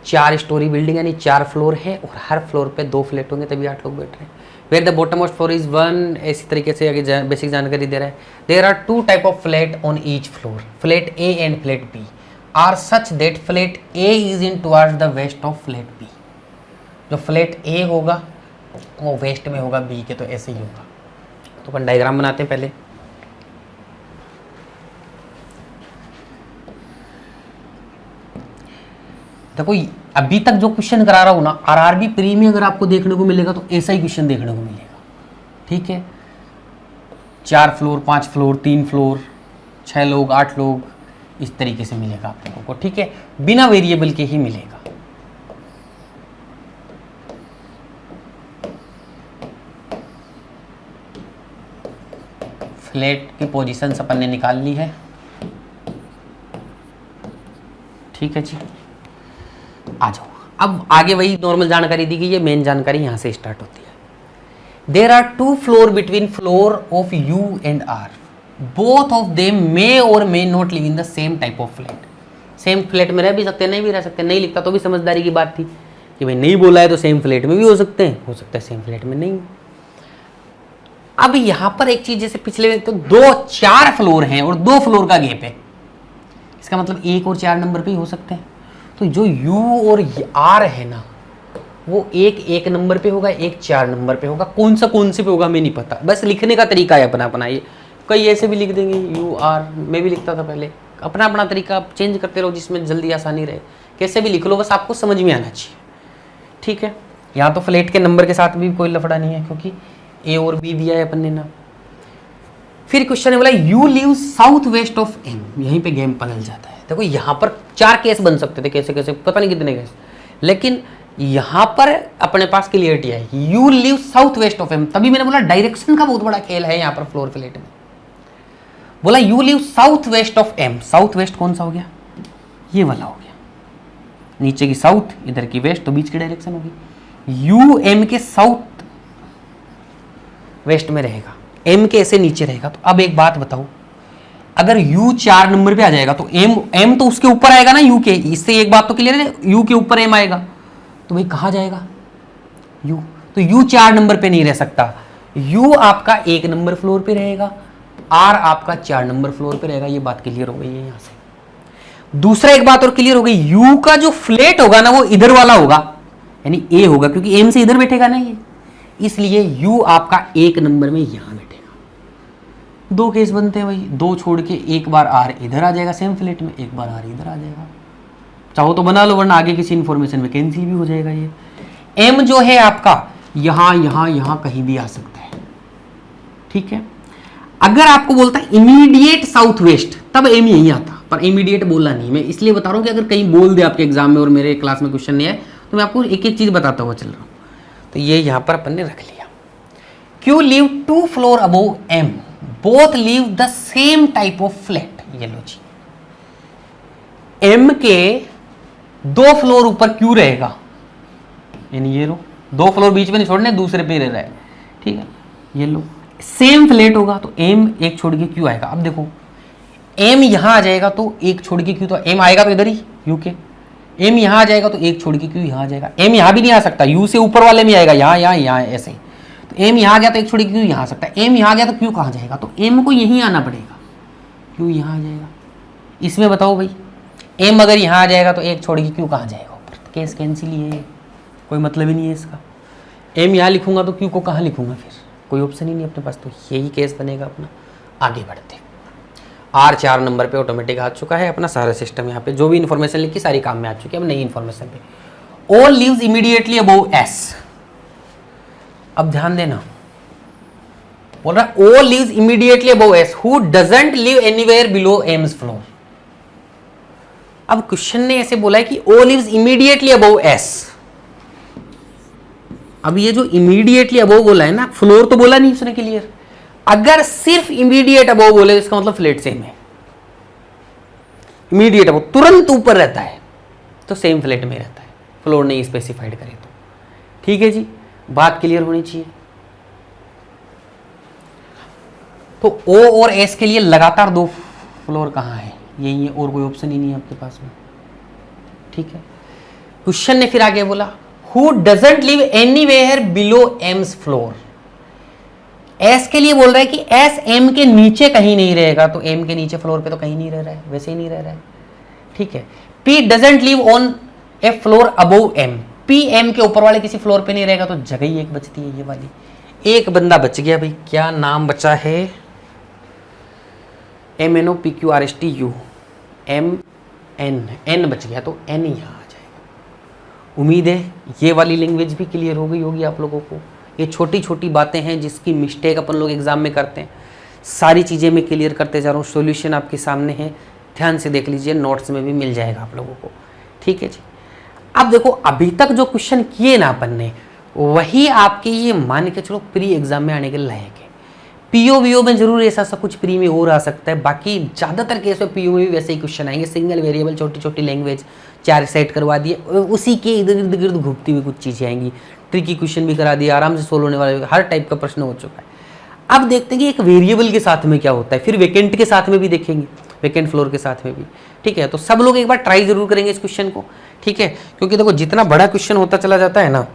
[SPEAKER 1] 4 स्टोरी बिल्डिंग यानी 4 फ्लोर है, और हर फ्लोर पे 2 फ्लैट होंगे, तभी 8 लोग बैठ रहे हैं। Where the bottom most floor is 1, इसी तरीके से आगे बेसिक जानकारी दे रहा है। There are 2 type of flat on each floor, flat A and flat B are such that flat A is in towards the west of flat B. जो flat A होगा वो वेस्ट में होगा बी के, तो ऐसे ही होगा। तो अपन डायग्राम बनाते हैं पहले। देखो अभी तक जो क्वेश्चन करा रहा हूं ना, आरआरबी प्री में अगर आपको देखने को मिलेगा तो ऐसा ही क्वेश्चन देखने को मिलेगा। ठीक है, 4 फ्लोर, 5 फ्लोर, 3 फ्लोर, 6 लोग, 8 लोग, इस तरीके से मिलेगा आप लोगों को। ठीक है, बिना वेरिएबल के ही मिलेगा। फ्लैट की पोजीशन अपन ने निकाल ली है। ठीक है जी, आ जाओ। अब आगे वही नॉर्मल जानकारी दी गई है, मेन जानकारी यहां से स्टार्ट होती है। There are 2 floor between floor of U and R, both of them may और may not live in the same type of flat. Same flat में रह भी सकते हैं, नहीं भी रह सकते। नहीं लिखता तो भी समझदारी की बात थी कि भाई नहीं बोला है तो सेम फ्लैट में भी हो सकते हैं, हो सकता है सेम फ्लैट में नहीं। अब यहां पर एक चीज, जैसे पिछले में तो 4 फ्लोर हैं और 2 फ्लोर का गैप है, इसका मतलब 1 और 4 नंबर पे ही हो सकते हैं। तो जो U और R है ना, वो एक नंबर पे होगा, एक 4 नंबर पे होगा। कौन से पे होगा हमें नहीं पता, बस लिखने का तरीका है अपना अपना। ये कई ऐसे भी लिख देंगे, UR, मैं भी लिखता था पहले, अपना अपना तरीका आप चेंज करते रहो जिसमें जल्दी आसानी रहे। कैसे भी लिख लो, बस आपको समझ में आना चाहिए। ठीक है, यहाँ तो फ्लैट के नंबर के साथ भी कोई लफड़ा नहीं है क्योंकि A और B दिया है अपन ने ना। फिर क्वेश्चन है बोला you live south west of M, यहीं पे गेम बदल जाता है। देखो यहाँ पर 4 केस बन सकते थे, कैसे कैसे पता नहीं कितने केस, लेकिन यहाँ पर अपने पास क्लियरिटी है, you live south west of M. तभी मैंने बोला डायरेक्शन का बहुत बड़ा खेल है यहाँ पर फ्लोर फ्लैट में। बोला you live south west of M, south west कौन सा हो गया, ये वाला हो गया। नीचे की साउथ, इधर की वेस्ट, तो बीच की डायरेक्शन होगी। यू एम के साउथ वेस्ट में रहेगा, एम के ऐसे नीचे रहेगा। तो अब एक बात बताओ, अगर U 4 नंबर पे आ जाएगा तो M तो उसके ऊपर आएगा ना U के, इससे एक बात तो क्लियर है, U के ऊपर M आएगा, तो भाई कहाँ जाएगा U, तो U 4 नंबर पे नहीं रह सकता, U आपका 1 नंबर फ्लोर पे रहेगा, R आपका 4 नंबर फ्लोर पे रहेगा। ये बात क्लियर हो गई है यहाँ से। दूसरा एक बात और क्लियर हो गई, U का जो फ्लैट होगा ना वो इधर वाला होगा, यानी A होगा, क्योंकि M से इधर बैठेगा ना ये, इसलिए U आपका 1 नंबर में यहां बैठेगा। दो केस बनते हैं भाई, दो छोड़ के एक बार R इधर आ जाएगा सेम फ्लैट में, एक बार R इधर आ जाएगा, चाहो तो बना लो, वरना आगे किसी इंफॉर्मेशन में कैंसिल भी हो जाएगा। ये M जो है आपका यहां यहां यहां कहीं भी आ सकता है, ठीक है। अगर आपको बोलता है इमीडिएट साउथ वेस्ट, तब M यहीं आता, पर इमीडिएट बोला नहीं, मैं इसलिए बता रहा हूं कि अगर कहीं बोल दे आपके एग्जाम में और मेरे क्लास में क्वेश्चन नहीं है तो मैं आपको एक एक चीज बताता हुआ चल रहा हूं। तो ये यहां पर अपन ने रख लिया। Q live 2 floor above M, both live the same type of flat। ये लो जी, M के 2 फ्लोर ऊपर Q रहेगा, यानी ये लो 2 फ्लोर बीच में नहीं छोड़ने, दूसरे पे रह रहा है, ठीक है। ये लो सेम फ्लैट होगा तो M एक छोड़ के Q आएगा। अब देखो M यहां आ जाएगा तो एक छोड़ के Q, तो M आएगा तो इधर ही U के, M यहां आ जाएगा तो एक छोड़ के Q यहां आ जाएगा। M यहां भी नहीं आ सकता, U से ऊपर वाले में आएगा, यहां यहां यहां ऐसे ही, तो M यहां आ गया तो एक छोड़ के Q यहां आ सकता है, M यहां आ गया तो Q कहां जाएगा, तो M को यहीं आना पड़ेगा, Q यहां आ जाएगा। इसमें बताओ भाई, M अगर यहां आ जाएगा तो एक छोड़ के Q कहां जाएगा ऊपर, तो केस कैंसिल ही है, कोई मतलब ही नहीं है इसका। M यहां लिखूंगा तो Q को कहां लिखूंगा, फिर कोई ऑप्शन ही नहीं अपने पास, तो यही केस बनेगा अपना। आगे बढ़ते, R 4 नंबर पे ऑटोमेटिक आ चुका है अपना सारा सिस्टम, यहाँ पे जो भी इन्फॉर्मेशन लिखी सारी काम में आ चुकी है। अब नई इन्फॉर्मेशन पे, O lives immediately above S। अब ध्यान देना, बोल रहा है O lives immediately above S, who doesn't live anywhere below M's floor। अब क्वेश्चन ने ऐसे बोला है कि O lives immediately above S। अब ये जो immediately above बोला है ना, फ्लोर तो बोला नहीं उसने क्लियर, अगर सिर्फ इमीडिएट अबव बोले इसका मतलब फ्लैट सेम है, इमीडिएट अबव तुरंत ऊपर रहता है तो सेम फ्लैट में रहता है, फ्लोर नहीं स्पेसिफाइड करे तो, ठीक है जी, बात क्लियर होनी चाहिए। तो O और S के लिए लगातार 2 फ्लोर कहां है, यही है, और कोई ऑप्शन ही नहीं है आपके पास में, ठीक है। क्वेश्चन ने फिर आगे बोला, who doesn't live anywhere below AIIMS floor. S के लिए बोल रहा है कि S M के नीचे कहीं नहीं रहेगा, तो M के नीचे फ्लोर पे तो कहीं नहीं रह रहा है, वैसे ही नहीं रह रहा है, ठीक है। P doesn't live on A floor above M, P M के ऊपर वाले किसी फ्लोर पे नहीं रहेगा, तो जगह ही एक बचती है ये वाली, एक बंदा बच गया भाई, क्या नाम बचा है, MNOPQRSTU, MN बच गया, तो N यहाँ आ जाएगा। उम्मीद है ये वाली लैंग्वेज भी क्लियर हो गई होगी आप लोगों को। ये छोटी छोटी बातें हैं जिसकी मिस्टेक अपन लोग एग्जाम में करते हैं, सारी चीज़ें मैं क्लियर करते जा रहा हूँ, सॉल्यूशन आपके सामने है, ध्यान से देख लीजिए, नोट्स में भी मिल जाएगा आप लोगों को, ठीक है जी। अब देखो अभी तक जो क्वेश्चन किए ना अपन ने, वही आपके ये मान के चलो प्री एग्जाम में आने के लायक है। पीओ वीओ में जरूर ऐसा सब कुछ प्री में और आ सकता है, बाकी ज़्यादातर केस में पीओ में भी वैसे ही क्वेश्चन आएंगे, सिंगल वेरिएबल छोटी छोटी लैंग्वेज 4 सेट करवा दिए, उसी के इधर गिर्द घूमती हुई कुछ चीज़ें आएंगी, ट्रिकी क्वेश्चन भी करा दिया, आराम से सोल्व होने वाले हर टाइप का प्रश्न हो चुका है। अब देखते हैं कि एक वेरिएबल के साथ में क्या होता है, फिर वेकेंट के साथ में भी देखेंगे, वेकेंट फ्लोर के साथ में भी, ठीक है। तो सब लोग एक बार ट्राई जरूर करेंगे इस क्वेश्चन को, ठीक है, क्योंकि देखो जितना बड़ा क्वेश्चन होता चला जाता है ना,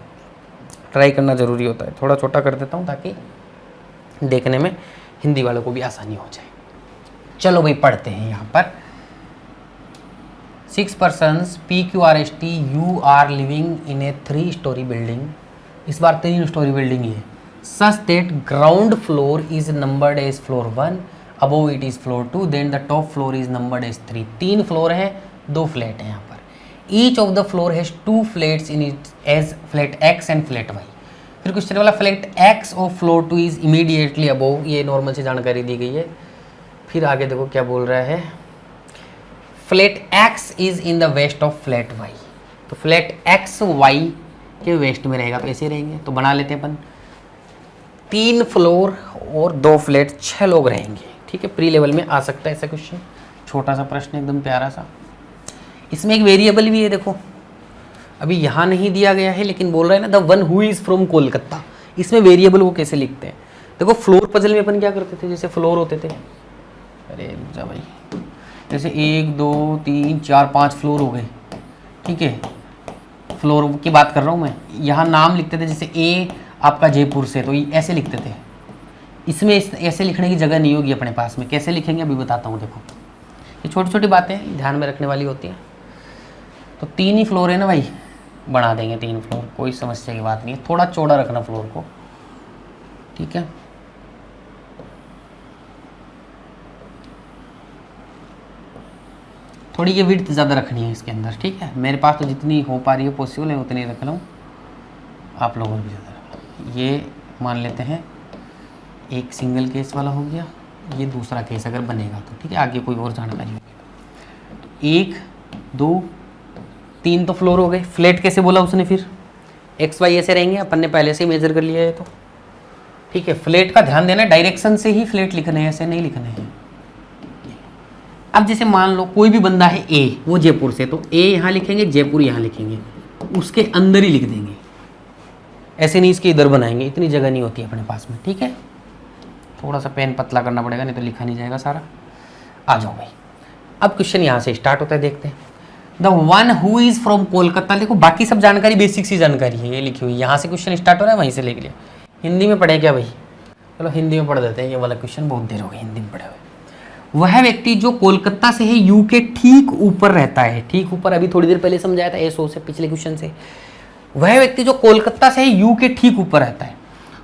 [SPEAKER 1] ट्राई करना जरूरी होता है। थोड़ा छोटा कर देता हूँ ताकि देखने में हिंदी वालों को भी आसानी हो जाए। चलो भाई पढ़ते हैं यहाँ पर, 6 persons PQRST you are living in a 3 story building, इस बार 3 स्टोरी बिल्डिंग ही है, such that ground floor is numbered as floor 1, above it is floor 2, then the top floor is numbered as 3। 3 floor है, 2 flat है यहाँ पर, each of the floor has 2 flats in it as flat X and flat Y। फिर question वाला flat X of floor 2 is immediately above, ये normal से जानकारी दी गई है। फिर आगे देखो क्या बोल रहा है, flat X is in the west of flat Y, तो फ्लैट X Y के वेस्ट में रहेगा, तो ऐसे रहेंगे, तो बना लेते हैं अपन 3 फ्लोर और 2 फ्लैट, 6 लोग रहेंगे, ठीक है। प्री लेवल में आ सकता है ऐसा क्वेश्चन, छोटा सा प्रश्न एकदम प्यारा सा। इसमें एक वेरिएबल भी है, देखो अभी यहाँ नहीं दिया गया है, लेकिन बोल रहा है ना the one who is from Kolkata, इसमें वेरिएबल वो कैसे लिखते हैं। देखो फ्लोर पजल में अपन क्या करते थे, जैसे फ्लोर होते थे, अरे जा भाई, जैसे 1 2 3 4 5 फ्लोर हो गए, ठीक है, फ्लोर की बात कर रहा हूँ मैं। यहाँ नाम लिखते थे, जैसे ए आपका जयपुर से, तो ये ऐसे लिखते थे। इसमें ऐसे लिखने की जगह नहीं होगी अपने पास में, कैसे लिखेंगे अभी बताता हूँ। देखो ये छोटी छोटी बातें ध्यान में रखने वाली होती हैं। तो 3 ही फ्लोर है ना भाई, बना देंगे 3 फ्लोर, कोई समस्या की बात नहीं है। थोड़ा चौड़ा रखना फ्लोर को, ठीक है। थोड़ी ये विड्थ ज़्यादा रखनी है इसके अंदर, ठीक है। मेरे पास तो जितनी हो पा रही है पॉसिबल है उतनी रख लूँ, आप लोगों को भी ज़्यादा रख। ये मान लेते हैं एक सिंगल केस वाला हो गया, ये दूसरा केस अगर बनेगा तो, ठीक है। आगे कोई और जानकारी होगी। 1 2 3 तो फ्लोर हो गए। फ्लैट कैसे बोला उसने फिर, एक्स वाई ऐसे रहेंगे, अपन ने पहले से ही मेजर कर लिया है, तो ठीक है। फ्लैट का ध्यान देना, डायरेक्शन से ही फ्लैट लिखने हैं, ऐसे नहीं लिखने हैं। अब जैसे मान लो कोई भी बंदा है ए, वो जयपुर से, तो ए यहाँ लिखेंगे, जयपुर यहाँ लिखेंगे, उसके अंदर ही लिख देंगे, ऐसे नहीं इसके इधर बनाएंगे, इतनी जगह नहीं होती अपने पास में, ठीक है। थोड़ा सा पेन पतला करना पड़ेगा, नहीं तो लिखा नहीं जाएगा सारा। आ जाओ भाई, अब क्वेश्चन यहाँ से स्टार्ट होता है, देखते हैं। The one who is from Kolkata, देखो बाकी सब जानकारी बेसिक सी जानकारी है, ये लिखी हुई, यहाँ से क्वेश्चन स्टार्ट हो रहा है, वहीं से लिख लिया। हिंदी में पढ़े क्या भाई, चलो हिंदी में पढ़ देते हैं, ये वाला क्वेश्चन बहुत देर हो गई हिंदी में पढ़े हुए। वह व्यक्ति जो कोलकाता से है, यू के ठीक ऊपर रहता है, ठीक ऊपर अभी थोड़ी देर पहले समझाया था एसओ से, पिछले क्वेश्चन से। वह व्यक्ति जो कोलकाता से है, यू के ठीक ऊपर रहता है,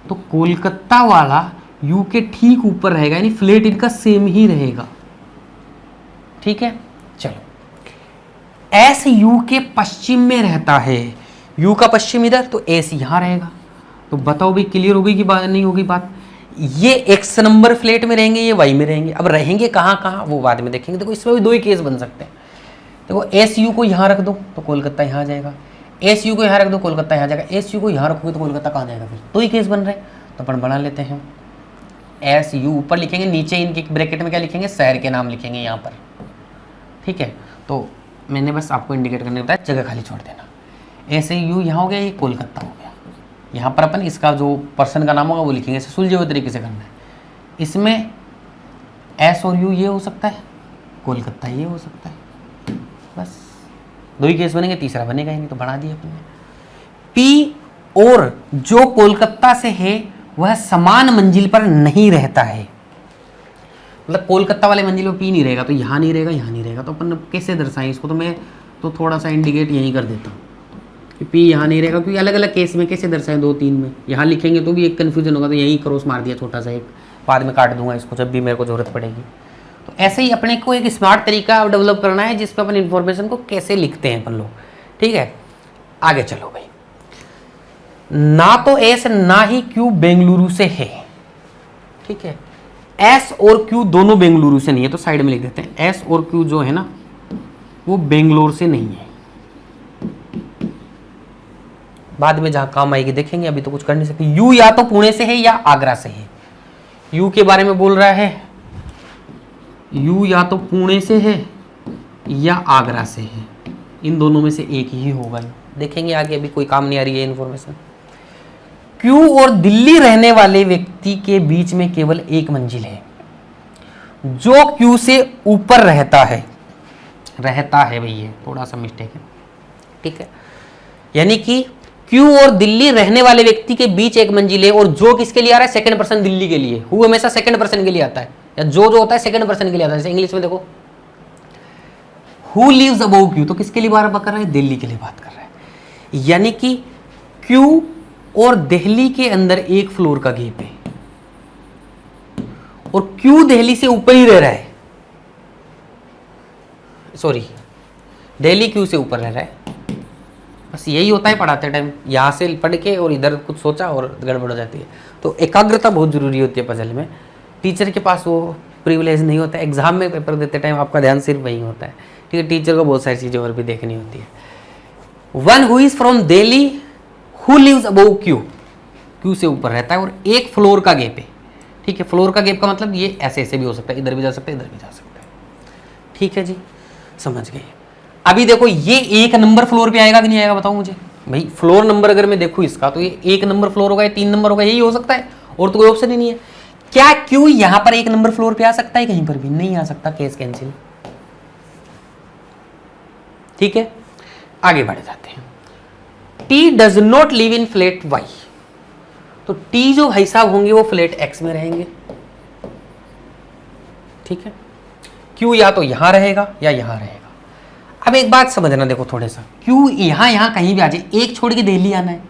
[SPEAKER 1] तो कोलकाता वाला यू के ठीक ऊपर रहेगा, यानी फ्लैट इनका सेम ही रहेगा, ठीक है। चलो एस यू के पश्चिम में रहता है, यू का पश्चिम इधर, तो एस यहां रहेगा। तो बताओ भाई क्लियर हो गई कि बात नहीं होगी बात। ये एक्स नंबर फ्लैट में रहेंगे, ये वाई में रहेंगे। अब रहेंगे कहाँ कहाँ वो बाद में देखेंगे। देखो इसमें भी 2 ही केस बन सकते हैं। देखो एस यू को यहाँ रख दो तो कोलकाता यहाँ जाएगा, एस यू को यहाँ रख दो कोलकाता यहाँ जाएगा, एस यू को यहाँ रखोगे तो कोलकाता कहाँ जाएगा, फिर 2 ही केस बन रहे हैं। तो अपन बना लेते हैं, एस यू ऊपर लिखेंगे, नीचे इनके ब्रैकेट में क्या लिखेंगे, शहर के नाम लिखेंगे यहाँ पर, ठीक है। तो मैंने बस आपको इंडिकेट करने बताया, जगह खाली छोड़ देना। एस यू यहाँ हो गया, ये कोलकाता हो गया। यहाँ पर अपन इसका जो पर्सन का नाम होगा वो लिखेंगे, ऐसे सुलझे हुए तरीके से करना है। इसमें एस और यू ये हो सकता है, कोलकाता ये हो सकता है, बस 2 ही केस बनेंगे, तीसरा बनेगा ही नहीं, तो बना दिया अपन ने। पी और जो कोलकाता से है वह समान मंजिल पर नहीं रहता है, मतलब कोलकाता वाले मंजिल में पी नहीं रहेगा, तो यहाँ नहीं रहेगा, यहाँ नहीं रहेगा, तो अपन कैसे दर्शाएं इसको। तो मैं तो थोड़ा सा इंडिकेट यहीं कर देता हूँ कि पी यहाँ नहीं रहेगा, क्योंकि अलग अलग केस में कैसे दर्शाएं, 2 3 में यहाँ लिखेंगे तो भी एक कन्फ्यूजन होगा, तो यहीं क्रॉस मार दिया छोटा सा एक, बाद में काट दूंगा इसको जब भी मेरे को जरूरत पड़ेगी। तो ऐसे ही अपने को एक स्मार्ट तरीका डेवलप करना है, जिस पर अपन इन्फॉर्मेशन को कैसे लिखते हैं अपन लोग, ठीक है। आगे चलो भाई, ना तो एस ना ही क्यू बेंगलुरु से है, ठीक है। एस और क्यू दोनों बेंगलुरु से नहीं है, तो साइड में लिख देते हैं, एस और क्यू जो है ना वो बेंगलोर से नहीं है, बाद में जहां काम आएगी देखेंगे, अभी तो कुछ कर नहीं सकते। यू या तो पुणे से है या आगरा से है, यू के बारे में बोल रहा है, यू या तो पुणे से है या आगरा से है, इन दोनों में से एक ही होगा, देखेंगे आगे, अभी कोई काम नहीं आ रही है इन्फॉर्मेशन। क्यू और दिल्ली रहने वाले व्यक्ति के बीच में केवल एक मंजिल है, जो क्यू से ऊपर रहता है भैया, थोड़ा सा मिस्टेक है, ठीक है। यानी कि क्यू और दिल्ली रहने वाले व्यक्ति के बीच एक मंजिल है, और जो किसके लिए आ रहा है, सेकंड पर्सन दिल्ली के लिए। हु हमेशा सेकंड पर्सन के लिए आता है, या जो होता है सेकंड पर्सन के लिए आता है। जैसे इंग्लिश में देखो, हु लिव्स अबव क्यू, तो किसके लिए बात कर रहा है, दिल्ली के लिए बात कर रहा है। यानी कि क्यू और दिल्ली के अंदर एक फ्लोर का गैप है, और क्यू दिल्ली से ऊपर ही रह रहा है, सॉरी दिल्ली क्यू से ऊपर रह रहा है। बस यही होता है पढ़ाते टाइम, यहाँ से पढ़ के और इधर कुछ सोचा और गड़बड़ हो जाती है। तो एकाग्रता बहुत जरूरी होती है पजल में, टीचर के पास वो प्रिविलेज नहीं होता है। एग्जाम में पेपर देते टाइम आपका ध्यान सिर्फ वही होता है, ठीक है। टीचर को बहुत सारी चीज़ें और भी देखनी होती है। One who is from Delhi who lives above Q, Q से ऊपर रहता है, और एक फ्लोर का गैप है, ठीक है। फ्लोर का गैप का मतलब ये ऐसे ऐसे भी हो सकता है, इधर भी जा सकता है, इधर भी जा सकता है, ठीक है जी, समझ गए। अभी देखो ये 1 नंबर फ्लोर पे आएगा कि नहीं आएगा, बताओ मुझे भाई। फ्लोर नंबर अगर मैं देखूं इसका, तो ये 1 नंबर फ्लोर होगा, 3 नंबर होगा, यही हो सकता है, और तो कोई ऑप्शन ही नहीं है। क्या क्यू यहां पर 1 नंबर फ्लोर पे आ सकता है? कहीं पर भी नहीं आ सकता, केस कैंसिल। ठीक है, आगे बढ़ जाते हैं। T does not live in flat Y, तो टी जो भाई साहब होंगे वो फ्लैट एक्स में रहेंगे। ठीक है, क्यू या तो यहां रहेगा या यहां रहेगा। अब एक बात समझना, देखो थोड़ा सा, क्यू यहां कहीं भी आ जाए, एक छोड़ के दिल्ली आना है,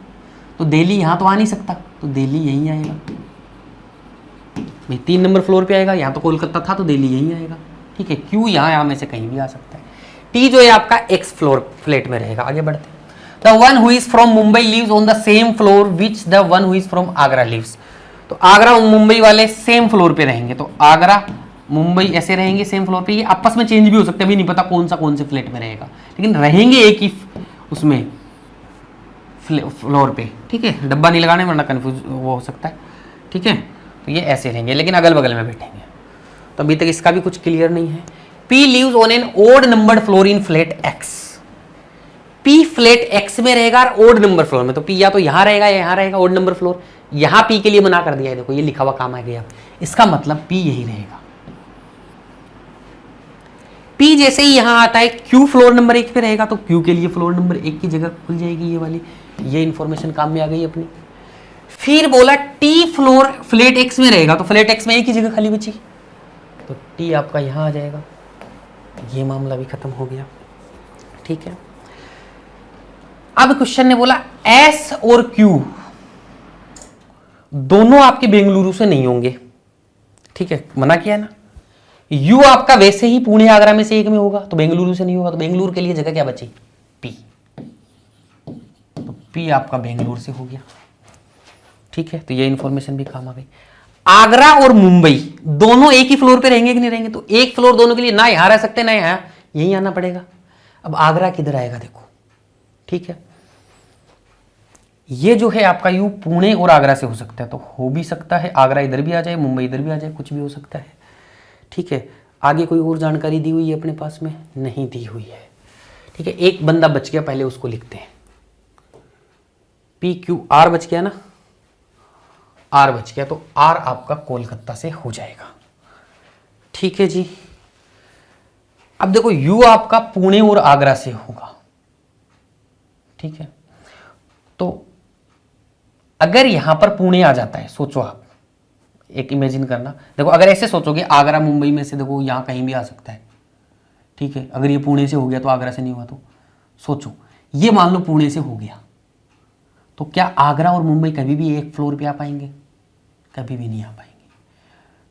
[SPEAKER 1] तो दिल्ली यहां तो आ नहीं सकता, तो दिल्ली यहीं आएगा भाई। 3 नंबर फ्लोर पे आएगा, यहां तो कोलकाता था, तो दिल्ली यहीं आएगा। ठीक है, क्यू यहां में से कहीं भी आ सकता है। टी जो है आपका एक्स फ्लोर फ्लैट में रहेगा। आगे बढ़ते हैं। The one who is from Mumbai lives on the same floor which the one who is from Agra lives, तो आगरा और मुंबई वाले सेम फ्लोर पे रहेंगे, तो आगरा मुंबई ऐसे रहेंगे सेम फ्लोर पे। ये आपस में चेंज भी हो सकते हैं, अभी नहीं पता कौन से फ्लैट में रहेगा, लेकिन रहेंगे एक ही उसमें फ्लोर पे। ठीक है, डब्बा नहीं लगाने वरना कंफ्यूज वो हो सकता है। ठीक है, तो ये ऐसे रहेंगे, लेकिन अगल बगल में बैठेंगे। तो अभी तक इसका भी कुछ क्लियर नहीं है। P lives on an odd numbered floor in flat X, P flat X में रहेगा ओड नंबर फ्लोर में, तो पी या तो यहां रहेगा या यहां रहेगा, ओड नंबर फ्लोर। यहां पी के लिए मना कर दिया है, देखो ये लिखा हुआ काम आ गया, इसका मतलब पी यही रहेगा। पी जैसे ही यहां आता है, क्यू फ्लोर नंबर 1 पे रहेगा, तो क्यू के लिए फ्लोर नंबर 1 की जगह खुल जाएगी ये वाली, ये इंफॉर्मेशन काम में आ गई अपनी। फिर बोला टी फ्लोर फ्लैट एक्स में रहेगा, तो फ्लैट एक्स में एक ही जगह खाली बची, तो टी आपका यहां आ जाएगा, ये मामला भी खत्म हो गया। ठीक है, अब क्वेश्चन ने बोला एस और क्यू दोनों आपके बेंगलुरु से नहीं होंगे। ठीक है, मना किया है ना। यू आपका वैसे ही पुणे आगरा में से एक में होगा, तो बेंगलुरु से नहीं होगा, तो बेंगलुरु के लिए जगह क्या बची? पी, तो पी आपका बेंगलुरु से हो गया। ठीक है, तो ये इंफॉर्मेशन भी काम आ गई। आगरा और मुंबई दोनों एक ही फ्लोर पे रहेंगे कि नहीं रहेंगे, तो एक फ्लोर दोनों के लिए ना यहां रह सकते ना यहां, यहीं आना पड़ेगा। अब आगरा किधर आएगा देखो। ठीक है, ये जो है आपका यू पुणे और आगरा से हो सकता है, तो हो भी सकता है आगरा इधर भी आ जाए, मुंबई इधर भी आ जाए, कुछ भी हो सकता है। ठीक है, आगे कोई और जानकारी दी हुई है अपने पास में? नहीं दी हुई है। ठीक है, एक बंदा बच गया, पहले उसको लिखते हैं। पी क्यू आर बच गया ना, आर बच गया, तो आर आपका कोलकाता से हो जाएगा। ठीक है जी, अब देखो यू आपका पुणे और आगरा से होगा। ठीक है, तो अगर यहां पर पुणे आ जाता है, सोचो आप, एक इमेजिन करना, देखो अगर ऐसे सोचोगे आगरा मुंबई में से, देखो यहां कहीं भी आ सकता है। ठीक है, अगर ये पुणे से हो गया तो आगरा से नहीं हुआ, तो सोचो ये मान लो पुणे से हो गया, तो क्या आगरा और मुंबई कभी भी एक फ्लोर पे आ पाएंगे? कभी भी नहीं आ पाएंगे।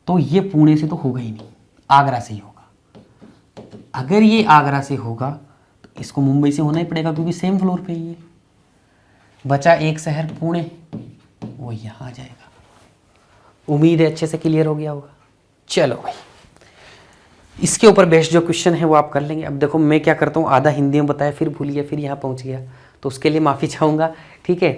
[SPEAKER 1] तो ये पुणे से तो होगा ही नहीं, आगरा से ही होगा। अगर ये आगरा से होगा तो इसको मुंबई से होना ही पड़ेगा, क्योंकि सेम फ्लोर पे ही है। बचा एक शहर पुणे, वो यहां आ जाएगा। उम्मीद है अच्छे से क्लियर हो गया होगा। चलो भाई, इसके ऊपर बेस्ड जो क्वेश्चन है वो आप कर लेंगे। अब देखो मैं क्या करता हूँ, आधा हिंदी में बताया, फिर भूल गया, फिर यहाँ पहुँच गया, तो उसके लिए माफ़ी चाहूँगा। ठीक है,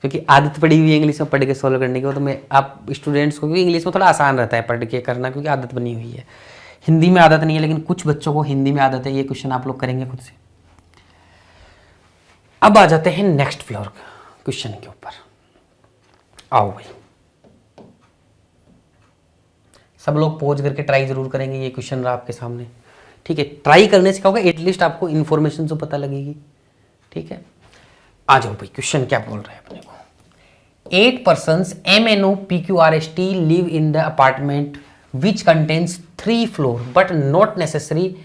[SPEAKER 1] क्योंकि आदत पड़ी हुई है इंग्लिश में पढ़ के सॉल्व करने की, तो मैं आप स्टूडेंट्स को, क्योंकि इंग्लिश में थोड़ा आसान रहता है पढ़ के करना, क्योंकि आदत बनी हुई है। हिंदी में आदत नहीं है, लेकिन कुछ बच्चों को हिंदी में आदत है। ये क्वेश्चन आप लोग करेंगे खुद से। अब आ जाते हैं नेक्स्ट फ्लोर क्वेश्चन के ऊपर। आओ भाई, सब लोग पॉज करके ट्राई जरूर करेंगे, ये क्वेश्चन रहा आपके सामने। ठीक है, ट्राई करने से क्या होगा, एटलीस्ट आपको इन्फॉर्मेशन तो पता लगेगी। ठीक है, आ जाओ भाई, क्वेश्चन क्या बोल रहे हैं अपने को। 8 persons MNOPQRST live in the apartment which contains 3 floor but not necessary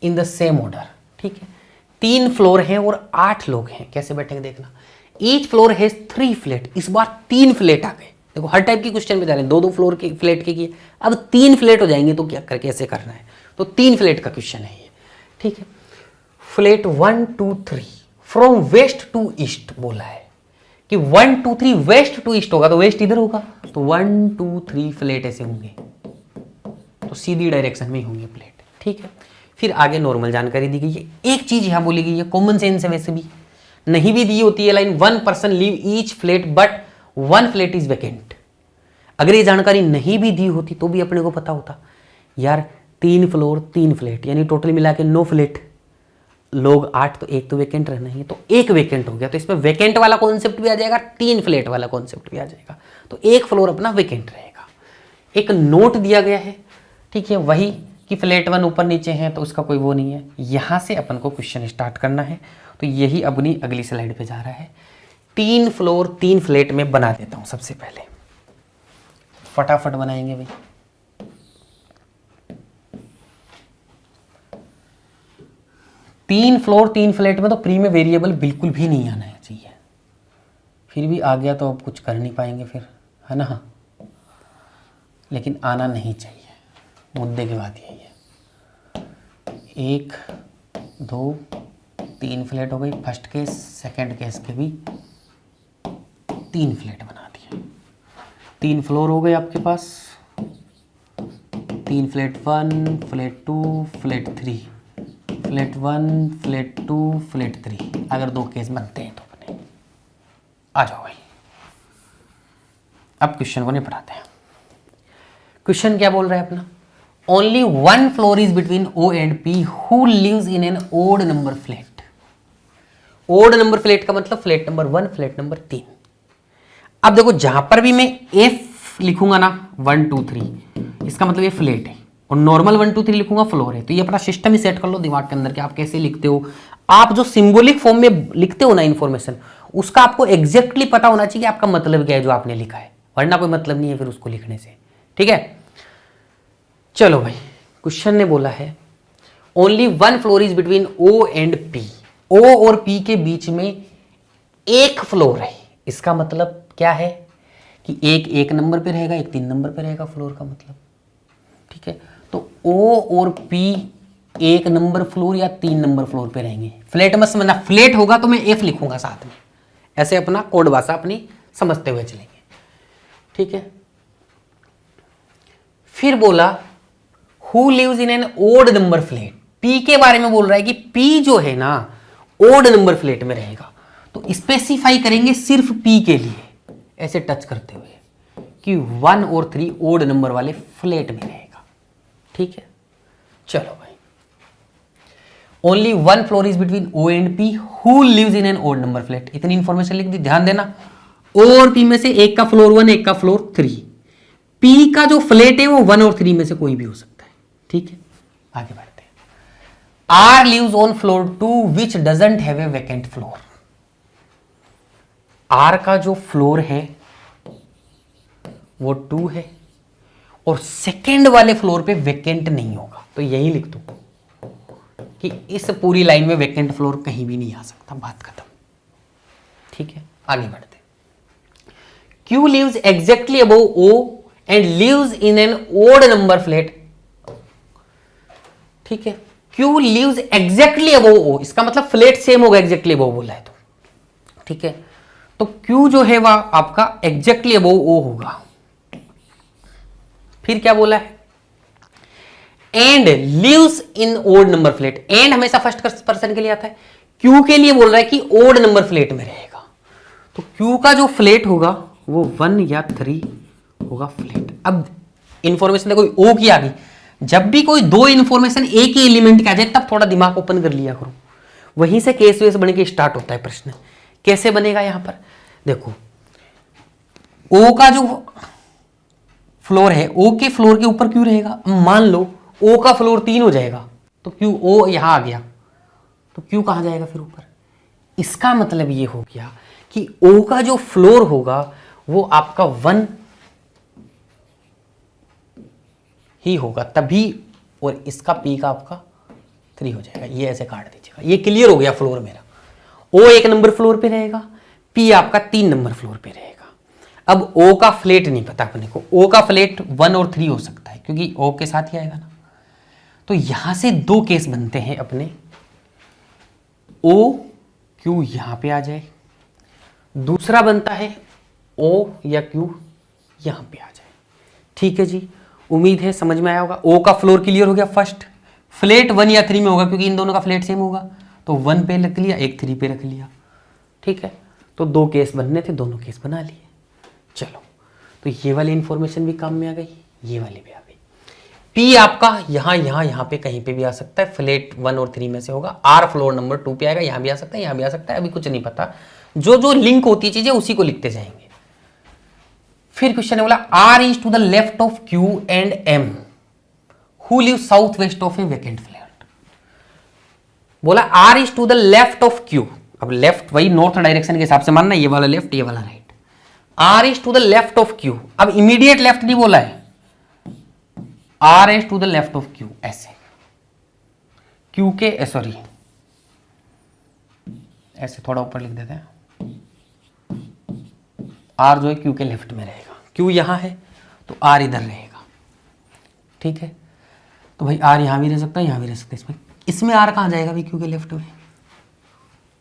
[SPEAKER 1] in the same order। ठीक है, 3 फ्लोर हैं और 8 लोग हैं, कैसे बैठेंगे देखना। ईच फ्लोर हैज 3 फ्लैट, इस बार 3 फ्लैट आ गए। देखो हर टाइप की क्वेश्चन में जा रहे हैं, 2-2 फ्लोर के फ्लैट के किए, अब 3 फ्लैट हो जाएंगे, तो क्या कर कैसे करना है, तो 3 फ्लैट का क्वेश्चन है ये। ठीक है, flat 1 2 3 from west to east बोला है कि 1 2 3 वेस्ट टू ईस्ट होगा, तो वेस्ट इधर होगा, तो 1 2 3 फ्लैट ऐसे होंगे, तो सीधी डायरेक्शन में होंगे फ्लैट। ठीक है, फिर आगे नॉर्मल जानकारी दी गई है। एक चीज यहां बोली गई है, कॉमन सेंस है, वैसे भी नहीं भी दी होती है line, 1 person live each flat but 1 flat is vacant. अगर ये जानकारी नहीं भी दी होती तो भी अपने को पता होता यार 3 फ्लोर 3 फ्लैट, यानी टोटल मिला के 9 फ्लैट, लोग 8 तो एक तो वेकेंट रहना ही है, तो एक वेकेंट हो गया, तो इसमें वेकेंट वाला कॉन्सेप्ट भी आ जाएगा, 3 फ्लैट वाला कॉन्सेप्ट भी आ जाएगा, तो एक फ्लोर अपना वेकेंट रहेगा। एक नोट दिया गया है, ठीक है, वही कि फ्लैट 1 ऊपर नीचे है, तो उसका कोई वो नहीं है। यहाँ से अपन को क्वेश्चन स्टार्ट करना है, तो यही अपनी अगली स्लाइड पे जा रहा है। 3 फ्लोर 3 फ्लैट में बना देता हूँ। सबसे पहले फटाफट बनाएंगे भाई। तीन फ्लोर 3 फ्लैट में तो प्री में वेरिएबल बिल्कुल भी नहीं आना चाहिए, फिर भी आ गया तो अब कुछ कर नहीं पाएंगे फिर, है ना, लेकिन आना नहीं चाहिए। मुद्दे की बात यही है। 1 2 3 फ्लैट हो गई, फर्स्ट केस, सेकंड केस के भी 3 फ्लैट बना दिए। 3 फ्लोर हो गए आपके पास, 3 flat 1 flat 2 flat 3, flat 1 flat 2 flat 3। अगर 2 केस बनते हैं तो अपने आ जाओ भाई। अब क्वेश्चन को निपटाते हैं। क्वेश्चन क्या बोल रहा है अपना, only 1 floor is between O and P who lives in an odd number flat. Odd number flat का मतलब फ्लैट नंबर 1 फ्लैट नंबर 3। अब देखो जहां पर भी मैं F लिखूंगा ना 1 2 3, इसका मतलब ये फ्लैट है, और नॉर्मल 1 2 3 लिखूंगा फ्लोर है। तो ये अपना सिस्टम ही सेट कर लो दिमाग के अंदर कि आप कैसे लिखते हो। आप जो सिंबॉलिक फॉर्म में लिखते हो ना इन्फॉर्मेशन, उसका आपको एग्जैक्टली पता होना चाहिए कि आपका मतलब क्या है जो आपने लिखा है, वरना कोई मतलब नहीं है फिर उसको लिखने से, ठीक है। चलो भाई, क्वेश्चन ने बोला है only 1 floor is between O and P। O और P के बीच में एक फ्लोर है। इसका मतलब क्या है कि एक 1 नंबर पे रहेगा, एक 3 नंबर पे रहेगा, फ्लोर का मतलब, ठीक है। तो O और P 1 नंबर फ्लोर या 3 नंबर फ्लोर पे रहेंगे। फ्लैट मत समझना, फ्लैट होगा तो मैं F लिखूंगा साथ में, ऐसे अपना कोड भाषा अपनी समझते हुए चलेंगे, ठीक है। फिर बोला who lives in an odd number flat. P के बारे में बोल रहा है कि P जो है ना ओड नंबर फ्लैट में रहेगा, तो स्पेसिफाई करेंगे सिर्फ P के लिए, ऐसे टच करते हुए कि 1 और 3 ओड नंबर वाले फ्लैट में रहेगा, ठीक है। चलो भाई, only 1 floor is between O and P who lives in an odd number flat. इतनी इंफॉर्मेशन लिख दी, ध्यान देना। O और P में से एक का फ्लोर 1 एक का फ्लोर 3। P का जो फ्लैट है वो 1 और 3 में से कोई भी हो सकता है, ठीक है। आगे बढ़ते हैं। R lives on floor 2 which doesn't have a vacant floor। R का जो फ्लोर है वो 2 है और सेकेंड वाले फ्लोर पे वेकेंट नहीं होगा, तो यही लिख दो कि इस पूरी लाइन में वेकेंट फ्लोर कहीं भी नहीं आ सकता, बात खत्म, ठीक है। आगे बढ़ते हैं। Q lives exactly above O and lives in an odd number flat, ठीक है। Q lives exactly above O, इसका मतलब फ्लैट सेम होगा, exactly above बोला है तो, ठीक है। तो Q जो है वह आपका exactly above O होगा। फिर क्या बोला है, and lives in odd number flat। And हमेशा फर्स्ट पर्सन के लिए आता है, Q के लिए बोल रहा है कि odd नंबर फ्लैट में रहेगा, तो Q का जो फ्लैट होगा वो 1 या 3 होगा फ्लैट। अब इंफॉर्मेशन देखो O की आ गई, जब भी कोई 2 इंफॉर्मेशन एक ही एलिमेंट की आ जाए तब थोड़ा दिमाग ओपन कर लिया करो, वहीं से केस वेस बन के स्टार्ट होता है प्रश्न। कैसे बनेगा यहां पर देखो, O का जो फ्लोर है, O के फ्लोर के ऊपर Q रहेगा। मान लो O का फ्लोर 3 हो जाएगा तो Q O यहां आ गया, तो Q कहां जाएगा फिर ऊपर। इसका मतलब ये हो गया कि O का जो फ्लोर होगा वो आपका 1 ही होगा तभी, और इसका P का आपका 3 हो जाएगा। ये ऐसे काट दीजिएगा, ये क्लियर हो गया फ्लोर मेरा। O 1 नंबर फ्लोर पे रहेगा, P आपका 3 नंबर फ्लोर पे रहेगा। अब O का फ्लैट नहीं पता अपने को, O का फ्लैट 1 और 3 हो सकता है क्योंकि O के साथ ही आएगा ना। तो यहां से 2 केस बनते हैं अपने, O Q यहां पे आ जाए, दूसरा बनता है O या Q यहां पे आ जाए, ठीक है जी। उम्मीद है समझ में आया होगा। O का फ्लोर क्लियर हो गया, फर्स्ट फ्लैट 1 या 3 में होगा क्योंकि इन दोनों का फ्लैट सेम होगा, तो 1 पे रख लिया, एक 3 पे रख लिया, ठीक है। तो 2 केस बनने थे, दोनों केस बना लिए। चलो, तो ये वाली इंफॉर्मेशन भी काम में आ गई, ये वाली भी आ गई। पी आपका यहाँ पे कहीं पे भी आ सकता है, फ्लैट 1 और 3 में से होगा। आर फ्लोर नंबर 2 पे आएगा, यहाँ भी आ सकता है, यहाँ भी आ सकता है, अभी कुछ नहीं पता, जो जो लिंक होती है चीजें उसी को लिखते जाएंगे। फिर क्वेश्चन है बोला R is to the left of Q and M who live south west of a vacant flat. बोला R is to the left of Q, अब लेफ्ट वही नॉर्थ डायरेक्शन के हिसाब से मानना, ये वाला लेफ्ट ये वाला right. R is to the left of Q, अब इमीडिएट लेफ्ट नहीं बोला है, R is to the left of Q, ऐसे क्यू के सॉरी ऐसे थोड़ा ऊपर लिख देते हैं, आर जो है क्यू के लेफ्ट में रहेगा, क्यू यहां है तो आर इधर रहेगा, ठीक है। तो भाई आर यहां भी रह सकता है, यहां भी रह सकता है, इसमें आर कहां जाएगा भाई, क्यू के लेफ्ट में,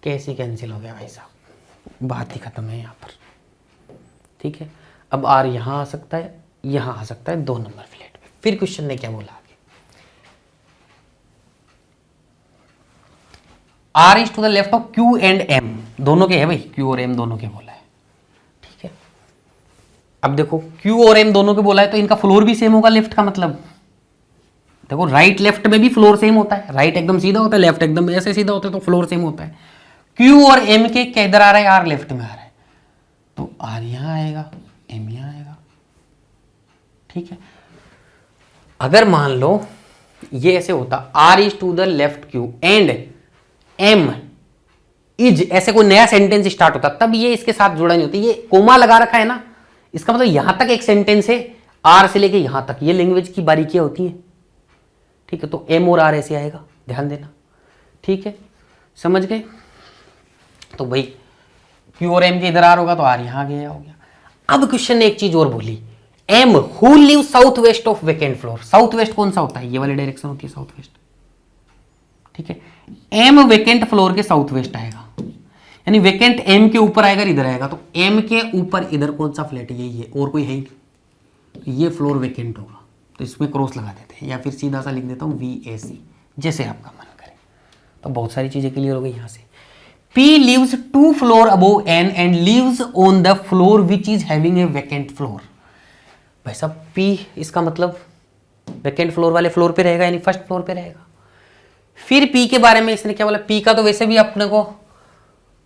[SPEAKER 1] कैसे कैंसिल हो गया भाई साहब, बात ही खत्म है यहां पर, ठीक है। अब आर यहां आ सकता है, यहां आ सकता है 2 नंबर फ्लैट में। फिर क्वेश्चन ने क्या बोला आगे, R is to the left of Q and M, दोनों के है भाई, क्यू और एम दोनों के बोला है, ठीक है। अब देखो क्यू और एम दोनों के बोला है तो इनका फ्लोर भी सेम होगा लेफ्ट का, मतलब देखो राइट लेफ्ट में भी फ्लोर सेम होता है, राइट एकदम सीधा होता है, लेफ्ट एकदम ऐसे सीधा होता है, तो फ्लोर सेम होता है। क्यू और एम के किधर आ रहा है, आर लेफ्ट में आ रहा है, तो आर यहां आएगा, एम यहां आएगा, ठीक है। अगर मान लो ये ऐसे होता, R is to the left Q and M is, ऐसे कोई नया सेंटेंस स्टार्ट होता, तब ये इसके साथ जुड़ा नहीं होता, ये कोमा लगा रखा है ना, इसका मतलब यहां तक एक सेंटेंस है, आर से लेके यहां तक, ये लैंग्वेज की बारीकियां होती हैं, ठीक है। तो एम और आर ऐसे आएगा, ध्यान देना, ठीक है, समझ गए। तो भाई क्यू और एम के इधर आर होगा तो आर यहां गया हो गया। अब क्वेश्चन ने एक चीज और बोली, M who live south west of vacant floor, south west कौन सा होता है, ये वाली डायरेक्शन होती है साउथ वेस्ट, ठीक है। एम वेकेंट फ्लोर के साउथ वेस्ट आएगा, यानी वेकेंट एम के ऊपर आएगा, इधर आएगा, तो एम के ऊपर इधर कौन सा फ्लैट है, यही है, और कोई है ही नहीं, तो ये फ्लोर वेकेंट होगा, तो इसमें क्रॉस लगा देते हैं, या फिर सीधा सा लिख देता हूं VAC, जैसे आपका मन करे। तो बहुत सारी चीजें क्लियर हो गई यहां से। P lives 2 floor above N and lives on the floor which is having a vacant floor। भाई साहब P इसका मतलब वैकेंट फ्लोर वाले फ्लोर पे रहेगा, यानी फर्स्ट फ्लोर पे रहेगा। फिर P के बारे में इसने क्या बोला, P का तो वैसे भी अपने को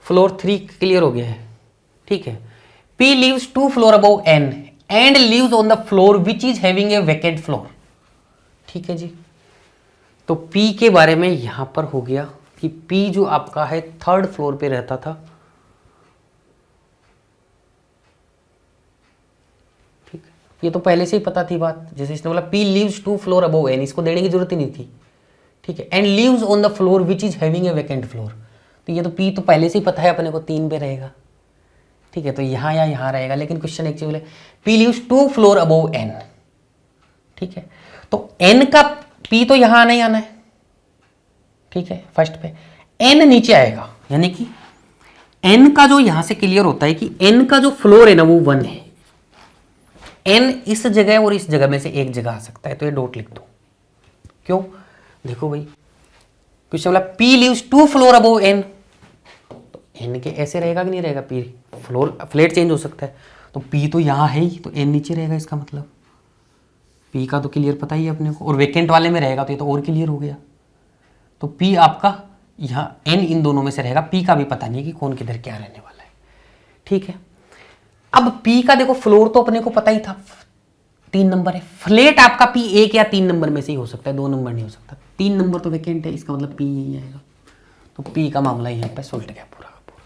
[SPEAKER 1] फ्लोर 3 क्लियर हो गया है, ठीक है। P lives 2 floor above N and lives on the floor which is having a vacant floor, ठीक है जी। तो P के बारे में यहां पर हो गया कि P जो आपका है 3rd फ्लोर पे रहता था, ठीक, ये तो पहले से ही पता थी बात, जैसे इसने बोला P lives 2 floor above N, इसको देने की जरूरत ही नहीं थी, ठीक है। And lives on the floor which is having a vacant floor, तो ये तो P तो पहले से ही पता है अपने को 3 पे रहेगा, ठीक है, तो यहां या यहां रहेगा। लेकिन क्वेश्चन एक चीज बोले P lives 2 floor above N, ठीक है, तो N का P तो यहां आना ही आना है, ठीक है, फर्स्ट पे N नीचे आएगा, यानी कि N का जो यहां से क्लियर होता है कि N का जो फ्लोर है ना वो 1 है, N इस जगह और इस जगह में से एक जगह आ सकता है, तो ये डॉट लिख दो। क्यों, देखो भाई क्वेश्चन बोला P lives 2 floor above N, तो N के ऐसे रहेगा कि नहीं रहेगा, P फ्लोर फ्लैट चेंज हो सकता है, तो P तो यहां है ही, तो N नीचे रहेगा, इसका मतलब P का तो क्लियर पता ही है अपने को, और वेकेंट वाले में रहेगा तो ये तो और क्लियर हो गया। तो P आपका यहाँ N इन दोनों में से रहेगा, P का भी पता नहीं है कि कौन किधर क्या रहने वाला है, ठीक है। अब P का देखो फ्लोर तो अपने को पता ही था 3 नंबर है, फ्लैट आपका P 1 या 3 नंबर में से ही हो सकता है, 2 नंबर नहीं हो सकता, 3 नंबर तो वेकेंट है, इसका मतलब P यही आएगा, तो P का मामला यहाँ पे सुलट गया पूरा का पूरा,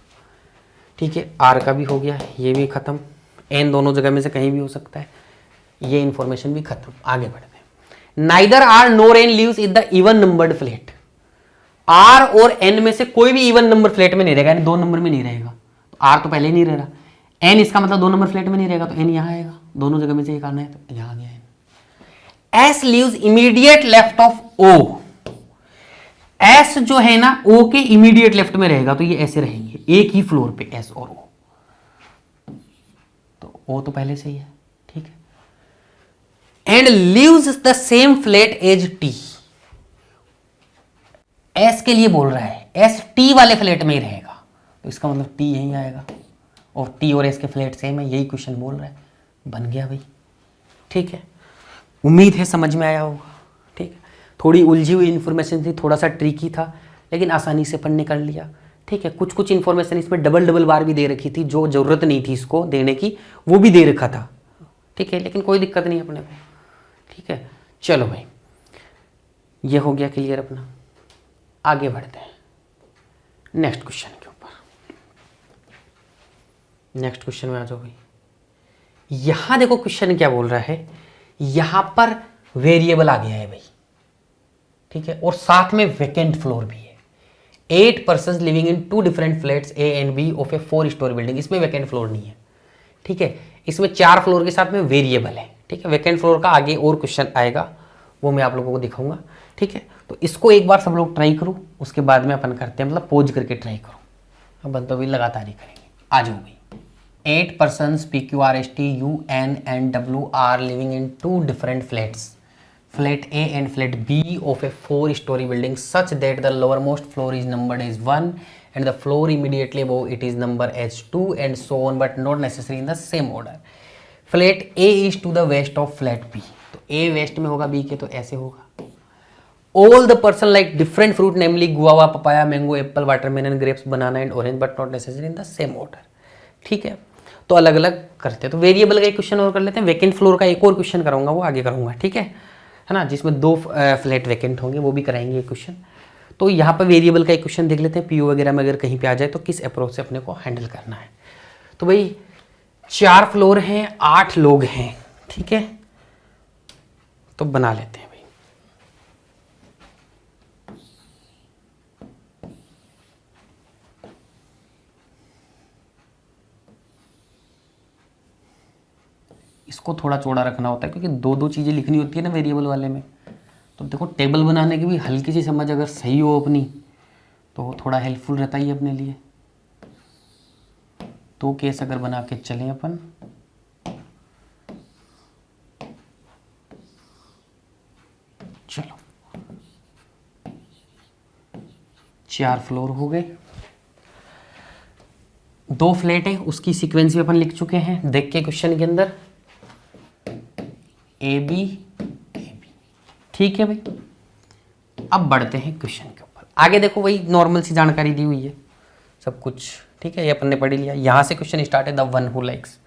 [SPEAKER 1] ठीक है। R का भी हो गया, ये भी खत्म, N दोनों जगह में से कहीं भी हो सकता है, ये इंफॉर्मेशन भी खत्म। आगे बढ़ते हैं, neither R nor N lives in the even numbered flat, R और N में से कोई भी इवन नंबर फ्लैट में नहीं रहेगा, यानी 2 नंबर में नहीं रहेगा, तो R तो पहले ही नहीं रह रहा, N इसका मतलब 2 नंबर फ्लैट में नहीं रहेगा, तो N यहाँ आएगा, दोनों जगह में से एक आना है, तो यहाँ आ गया N। S lives immediate left of O, S जो है ना O के इमीडिएट लेफ्ट में रहेगा, तो ये ऐसे रहेंगे एक ही फ्लोर पे S और O, तो O तो पहले से ही है, ठीक है। And lives the same flat as T, S के लिए बोल रहा है, S T वाले फ्लैट में ही रहेगा, तो इसका मतलब T यहीं आएगा, और T और S के फ्लैट सेम है, यही क्वेश्चन बोल रहा है, बन गया भाई, ठीक है। उम्मीद है समझ में आया होगा। थोड़ी उलझी हुई इन्फॉर्मेशन थी, थोड़ा सा ट्रिकी था, लेकिन आसानी से अपन ने कर लिया। ठीक है, कुछ कुछ इन्फॉर्मेशन इसमें डबल बार भी दे रखी थी, जो ज़रूरत नहीं थी इसको देने की, वो भी दे रखा था। ठीक है, लेकिन कोई दिक्कत नहीं अपने को। ठीक है, चलो भाई, ये हो गया क्लियर अपना। आगे बढ़ते हैं नेक्स्ट क्वेश्चन के ऊपर। नेक्स्ट क्वेश्चन में आ जाओ भाई। यहां देखो क्वेश्चन क्या बोल रहा है, यहां पर वेरिएबल आ गया है भाई। ठीक है, और साथ में वैकेंट फ्लोर भी है। 8 person living in 2 different flats A and B of a 4 story building. इसमें वैकेंट फ्लोर नहीं है। ठीक है, इसमें 4 फ्लोर के साथ में वेरिएबल है। ठीक है, वैकेंट फ्लोर का आगे और क्वेश्चन आएगा, वो मैं आप लोगों को दिखाऊंगा। ठीक है, तो इसको एक बार सब लोग ट्राई करो, उसके बाद में अपन करते हैं, मतलब पोज करके ट्राई करो। अपन तो भी लगातार ही करेंगे। आ जाओ भाई। 8 persons PQRST UN and W are living in 2 different flats, flat A and flat B of a 4-story building, such that the lowermost floor is numbered as 1 and the floor immediately above it is numbered as 2 and so on, but not necessarily in the same order. Flat A is to the west of flat B, तो A west में होगा, B के तो ऐसे होगा। All the person like different fruit, namely guava, papaya, mango, apple, watermelon, grapes, banana and orange, but not necessarily in the same order. ठीक है, तो अलग अलग करते हैं। तो वेरिएबल का एक क्वेश्चन और कर लेते हैं, वैकेंट फ्लोर का एक और क्वेश्चन कराऊंगा, वो आगे करूंगा। ठीक है ना, जिसमें 2 फ्लैट वैकेंट होंगे, वो भी कराएंगे क्वेश्चन। तो यहाँ पर वेरिएबल का एक क्वेश्चन देख लेते हैं, पीओ वगैरह में अगर कहीं पे आ जाए तो किस अप्रोच से अपने को हैंडल करना है। तो भाई 4 फ्लोर हैं, 8 लोग हैं। ठीक है, तो बना लेते हैं भाई। इसको थोड़ा चौड़ा रखना होता है, क्योंकि 2-2 चीज़ें लिखनी होती है ना वेरिएबल वाले में। तो देखो, टेबल बनाने की भी हल्की सी समझ अगर सही हो अपनी, तो थोड़ा हेल्पफुल रहता ही अपने लिए। तो केस अगर बना के चलें अपन, चलो 4 फ्लोर हो गए, 2 फ्लैट है, उसकी सीक्वेंस भी अपन लिख चुके हैं। देख के क्वेश्चन के अंदर ए बी। ठीक है भाई, अब बढ़ते हैं क्वेश्चन के ऊपर। आगे देखो, वही नॉर्मल सी जानकारी दी हुई है सब कुछ। ठीक है, ये अपन ने पढ़ लिया। यहाँ से क्वेश्चन स्टार्ट है, द वन हु लाइक्स।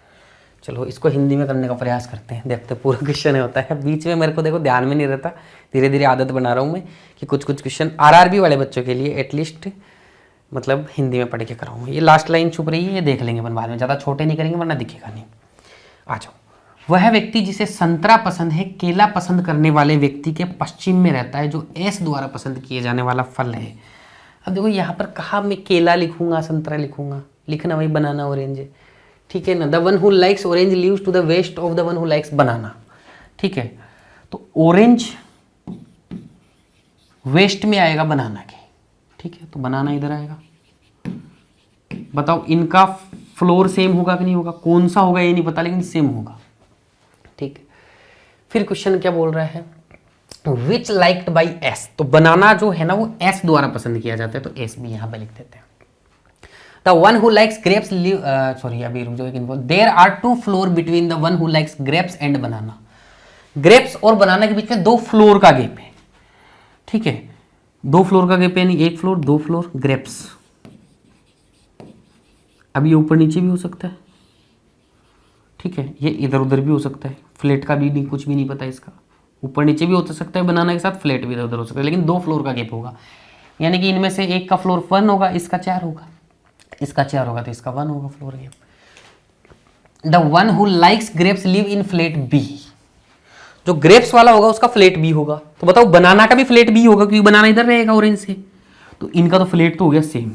[SPEAKER 1] चलो इसको हिंदी में करने का प्रयास करते हैं, देखते हैं पूरा क्वेश्चन होता है। बीच में मेरे को देखो ध्यान में नहीं रहता, धीरे धीरे आदत बना रहा हूँ मैं कि कुछ कुछ क्वेश्चन आरआरबी वाले बच्चों के लिए एटलीस्ट मतलब हिंदी में पढ़ के कराऊंगा। ये लास्ट लाइन छुप रही है, ये देख लेंगे अपन बाद में, ज़्यादा छोटे नहीं करेंगे वरना दिखेगा नहीं। आ जाओ। वह व्यक्ति जिसे संतरा पसंद है, केला पसंद करने वाले व्यक्ति के पश्चिम में रहता है, जो एस द्वारा पसंद किए जाने वाला फल है। अब देखो यहाँ पर कहा मैं केला लिखूंगा, संतरा लिखूंगा, लिखना वही बनाना ऑरेंज है। ठीक है ना, the one who likes orange lives to the west of the one who likes banana. ठीक है, तो ऑरेंज वेस्ट में आएगा बनाना के। ठीक है, तो बनाना इधर आएगा। बताओ इनका फ्लोर सेम होगा कि नहीं होगा, कौन सा होगा ये नहीं पता, लेकिन सेम होगा। ठीक है, फिर क्वेश्चन क्या बोल रहा है, विच लाइक्ड बाई एस। तो बनाना जो है ना वो एस द्वारा पसंद किया जाता है, तो एस भी यहां पे लिख देते हैं। The one who likes grapes sorry अभी रुक जाओ एक info, there are 2 floor between the one who likes grapes and banana. Grapes और बनाना के बीच में 2 फ्लोर का गैप है। ठीक है, 2 फ्लोर का गैप यानी 1 फ्लोर 2 फ्लोर ग्रेप्स। अब ये ऊपर नीचे भी हो सकता है। ठीक है, ये इधर उधर भी हो सकता है, फ्लैट का भी नहीं, कुछ भी नहीं पता इसका, ऊपर नीचे भी हो सकता है बनाना के साथ, फ्लैट भी इधर उधर हो सकता है, लेकिन 2 फ्लोर का गैप होगा। यानी कि इनमें से एक का फ्लोर 1 होगा, इसका 4 होगा, इसका 4 होगा, तो इसका 1 होगा floor gap. The one who likes grapes live in flat B. जो ग्रेप्स वाला होगा उसका फ्लैट बी होगा। तो बताओ बनाना का भी फ्लैट बी होगा, क्योंकि बनाना इधर रहेगा ऑरेंज से, तो इनका तो फ्लैट तो हो गया सेम,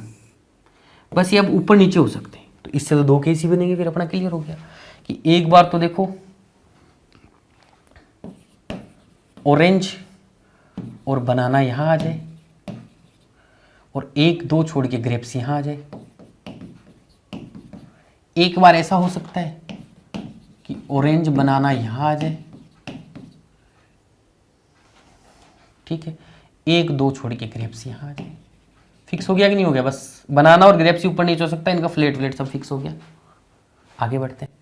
[SPEAKER 1] बस ये अब ऊपर नीचे हो सकते हैं। तो इससे तो 2 केस ही बनेंगे, फिर अपना क्लियर हो गया कि एक बार तो देखो ऑरेंज और बनाना यहां आ जाए, और 1-2 छोड़ के ग्रेप्स यहां आ जाए। एक बार ऐसा हो सकता है कि ऑरेंज बनाना यहां आ जाए। ठीक है, 1-2 छोड़ के ग्रेप्स यहां आ जाए। फिक्स हो गया कि नहीं हो गया, बस बनाना और ग्रेप्स ऊपर नीचे हो सकता है, इनका फ्लैट सब फिक्स हो गया। आगे बढ़ते हैं।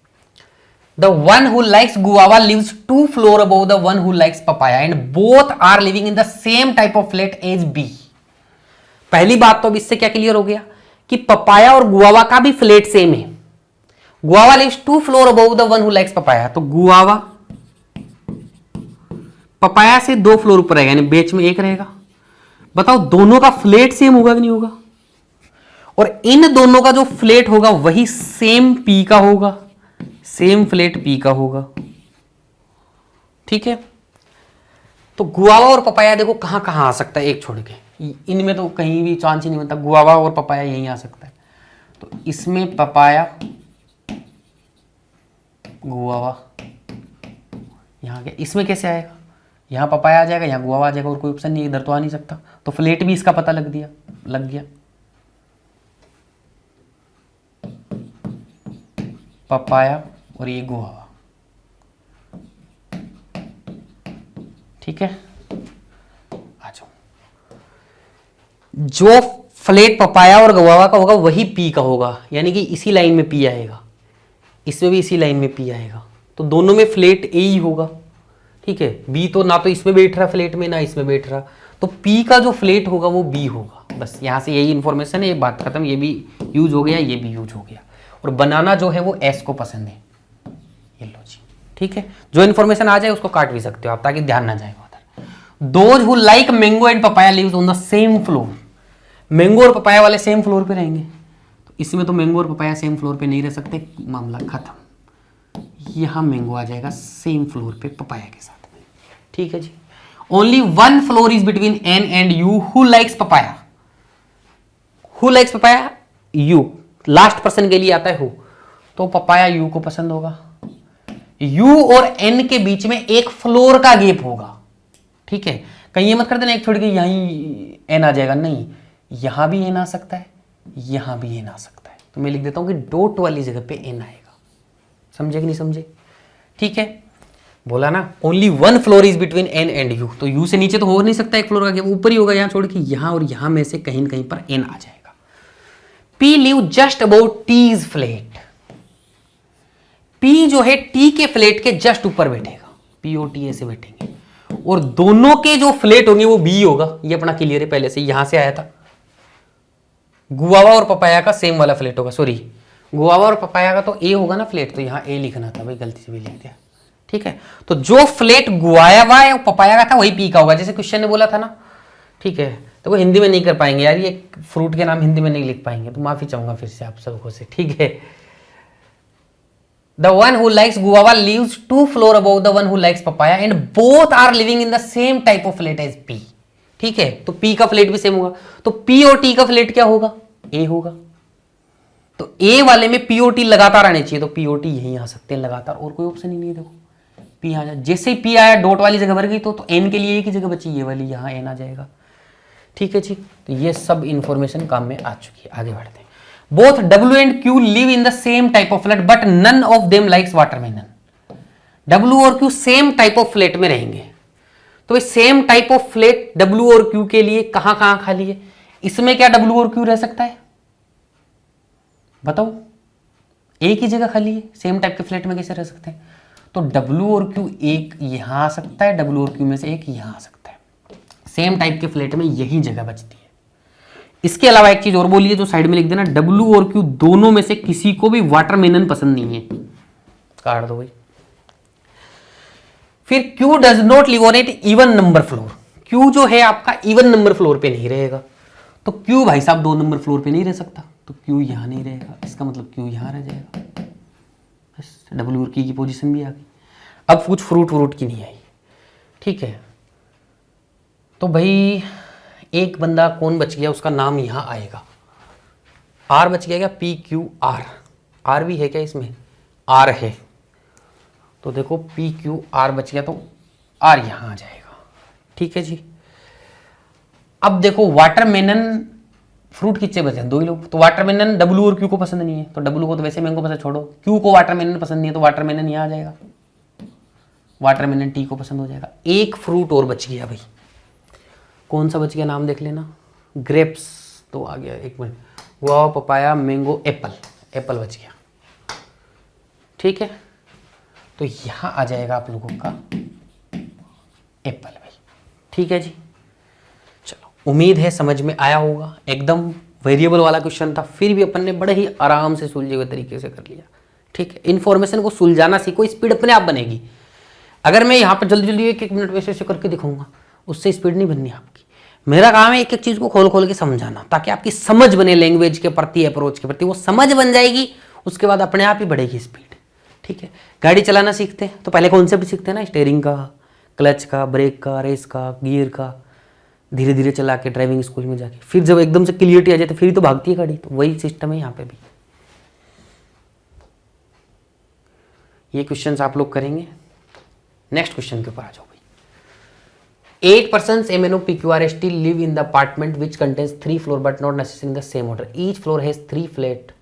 [SPEAKER 1] The one who likes guava lives 2 floor above the one who likes papaya and both are living in the same type of flat as B. पहली बात तो अब इससे क्या क्लियर हो गया कि पपाया और गुआवा का भी फ्लैट सेम है। Guava lives 2 floor above the one who likes papaya, तो गुआवा पपाया से 2 फ्लोर ऊपर रहेगा, यानी बीच में एक रहेगा। बताओ दोनों का फ्लैट सेम होगा कि नहीं होगा? और इन दोनों का जो फ्लैट होगा वही सेम पी का होगा, सेम फ्लैट पी का होगा। ठीक है, तो गुआवा और पपाया देखो कहां कहां आ सकता है एक छोड़ के, इनमें तो कहीं भी चांस ही नहीं बनता, गुआवा और पपाया यहीं आ सकता है। तो इसमें पपाया गुआवा यहां के, इसमें कैसे आएगा? यहां पपाया आ जाएगा, यहां गुआवा आ जाएगा, और कोई ऑप्शन नहीं, इधर तो आ नहीं सकता। तो फ्लैट भी इसका पता लग गया। पपाया और ये गुआवा। ठीक है, आ जाओ। जो फ्लैट पपाया और गुआवा का होगा वही पी का होगा, यानी कि इसी लाइन में पी आएगा, इसमें भी इसी लाइन में पी आएगा, तो दोनों में फ्लैट ए ही होगा। ठीक है, बी तो ना तो इसमें बैठ रहा फ्लैट में, ना इसमें बैठ रहा, तो पी का जो फ्लैट होगा वो बी होगा। बस यहां से यही इंफॉर्मेशन है, ये बात खत्म। ये भी यूज हो गया, ये भी यूज हो गया। और बनाना जो है वो एस को पसंद है, ये लो जी। ठीक है, जो इन्फॉर्मेशन आ जाए उसको काट भी सकते हो आप, ताकि ध्यान ना जाए उधर। Those who like mango and papaya lives on the same floor. Mango और पपाया वाले सेम फ्लोर पे रहेंगे, तो इसमें तो मैंगो और पपाया सेम फ्लोर पे नहीं रह सकते, मामला खत्म। यहां मैंगो आ जाएगा सेम फ्लोर पे पपाया के साथ में। ठीक है जी। Only one floor is between N and U who likes papaya. Who likes papaya? U. Last person के लिए आता है हु, तो पपाया यू को पसंद होगा। यू और एन के बीच में एक फ्लोर का गैप होगा। ठीक है, कहीं ये मत कर देना एक छोड़ के यहीं एन आ जाएगा, नहीं, यहां भी एन आ सकता है, यहां भी एन आ सकता है। तो मैं लिख देता हूं कि डॉट वाली जगह पे एन आएगा। समझे कि नहीं समझे? ठीक है, बोला ना only one floor is between N and U, तो यू से नीचे तो हो नहीं सकता एक फ्लोर का गैप, ऊपर ही होगा, यहां छोड़ के यहां और यहां में से कहीं न कहीं पर एन आ जाएगा। P live just about T's flat. P जो है T के फ्लैट के जस्ट ऊपर बैठेगा, P और T ऐसे बैठेंगे, और दोनों के जो फ्लैट होंगे वो B होगा। ये अपना क्लियर है पहले से, यहां से आया था। गुआवा और पपाया का सेम वाला फ्लैट होगा, सॉरी गुआवा और पपाया का तो A होगा ना फ्लैट, तो यहां A लिखना था भाई, गलती से भी लिख दिया। ठीक है, तो जो फ्लैट गुआवा और पपाया का था वही P का होगा, जैसे क्वेश्चन ने बोला था ना। ठीक है, तो वो हिंदी में नहीं कर पाएंगे यार, ये फ्रूट के नाम हिंदी में नहीं लिख पाएंगे, तो माफी चाहूंगा फिर से आप सबको से। ठीक है, the one who likes guava lives 2 floor above the one who likes papaya and both are living in the same type of flat as P. ठीक है, तो पी का फ्लैट भी सेम होगा, तो पी और टी का फ्लैट क्या होगा? ए होगा। तो ए वाले में पी और टी लगातार आने चाहिए, तो पी और टी यहीं आ सकते हैं लगातार, और कोई ऑप्शन ही नहीं है। देखो पी आ जाए, जैसे ही पी आया डॉट वाली जगह भर गई, तो एन के लिए एक ही जगह बची, ये वाली, यहां एन आ जाएगा। ठीक है जी, तो ये सब इंफॉर्मेशन काम में आ चुकी है। आगे बढ़ते हैं। Both W and Q live in the same type of flat but none of them likes watermelon. W और Q same type of flat में रहेंगे, तो same type of flat W और Q के लिए कहां कहां खाली है? इसमें क्या W और Q रह सकता है? बताओ, एक ही जगह खाली है, सेम टाइप के फ्लैट में कैसे रह सकते हैं? तो W और Q एक यहां आ सकता है, W और Q में से एक यहां आ सकता है। सेम टाइप के फ्लैट में यही जगह बचती है। इसके अलावा एक चीज और बोलिए, जो साइड में लिख देना, W और Q दोनों में से किसी को भी वाटरमेलन पसंद नहीं है, काट दो भाई। फिर Q does not live on at even number floor. Q जो है आपका इवन नंबर फ्लोर पे नहीं रहेगा, तो Q भाई साहब 2 नंबर फ्लोर पे नहीं रह सकता, तो Q यहां नहीं रहेगा, इसका मतलब Q यहां रह जाएगा। बस W और Q की पोजीशन भी आ गई। अब कुछ फ्रूट की नहीं आई। ठीक है, तो भाई एक बंदा कौन बच गया, उसका नाम यहां आएगा। आर बच गया क्या? P Q R. आर भी है क्या इसमें? आर है, तो देखो पी क्यू आर बच गया, तो आर यहां आ जाएगा। ठीक है जी। अब देखो वाटरमेलन फ्रूट कितने बचे हैं? 2 ही लोग, तो वाटरमेलन W और Q को पसंद नहीं है, तो W को तो वैसे मैंगो पसंद, छोड़ो। Q को वाटरमेलन पसंद नहीं है, तो वाटरमेलन यहां आ जाएगा। वाटरमेलन T को पसंद हो जाएगा। एक फ्रूट और बच गया भाई, कौन सा बच गया नाम देख लेना। ग्रेप्स तो आ गया, एक minute, guava, papaya, mango, Apple. Apple बच गया। ठीक है, तो यहाँ आ जाएगा आप लोगों का एप्पल भाई। ठीक है जी, चलो उम्मीद है समझ में आया होगा। एकदम वेरिएबल वाला क्वेश्चन था, फिर भी अपन ने बड़े ही आराम से सुलझे हुए तरीके से कर लिया। ठीक है, इन्फॉर्मेशन को सुलझाना सीखो, स्पीड अपने आप बनेगी। अगर मैं यहाँ पर जल्दी जल्दी एक एक मिनट वैसे ऐसे करके दिखाऊंगा, उससे स्पीड नहीं बननी आपकी। मेरा काम है एक एक चीज़ को खोल खोल के समझाना, ताकि आपकी समझ बने लैंग्वेज के प्रति, अप्रोच के प्रति। वो समझ बन जाएगी, उसके बाद अपने आप ही बढ़ेगी स्पीड। ठीक है, गाड़ी चलाना सीखते हैं तो पहले कॉन्सेप्ट सीखते हैं ना, स्टीयरिंग का, क्लच का, ब्रेक का, रेस का, गियर का, धीरे धीरे चला के ड्राइविंग स्कूल में जाके फिर जब एकदम से क्लियरिटी आ जाए तो फिर तो भागती है गाड़ी। तो वही सिस्टम है यहाँ पे भी। ये क्वेश्चंस आप लोग करेंगे। नेक्स्ट क्वेश्चन के ऊपर आ जाओ भाई। 8 persons MNOPQRST live in the apartment which contains 3 floors but not necessarily in the same order. Each floor has 3 flat.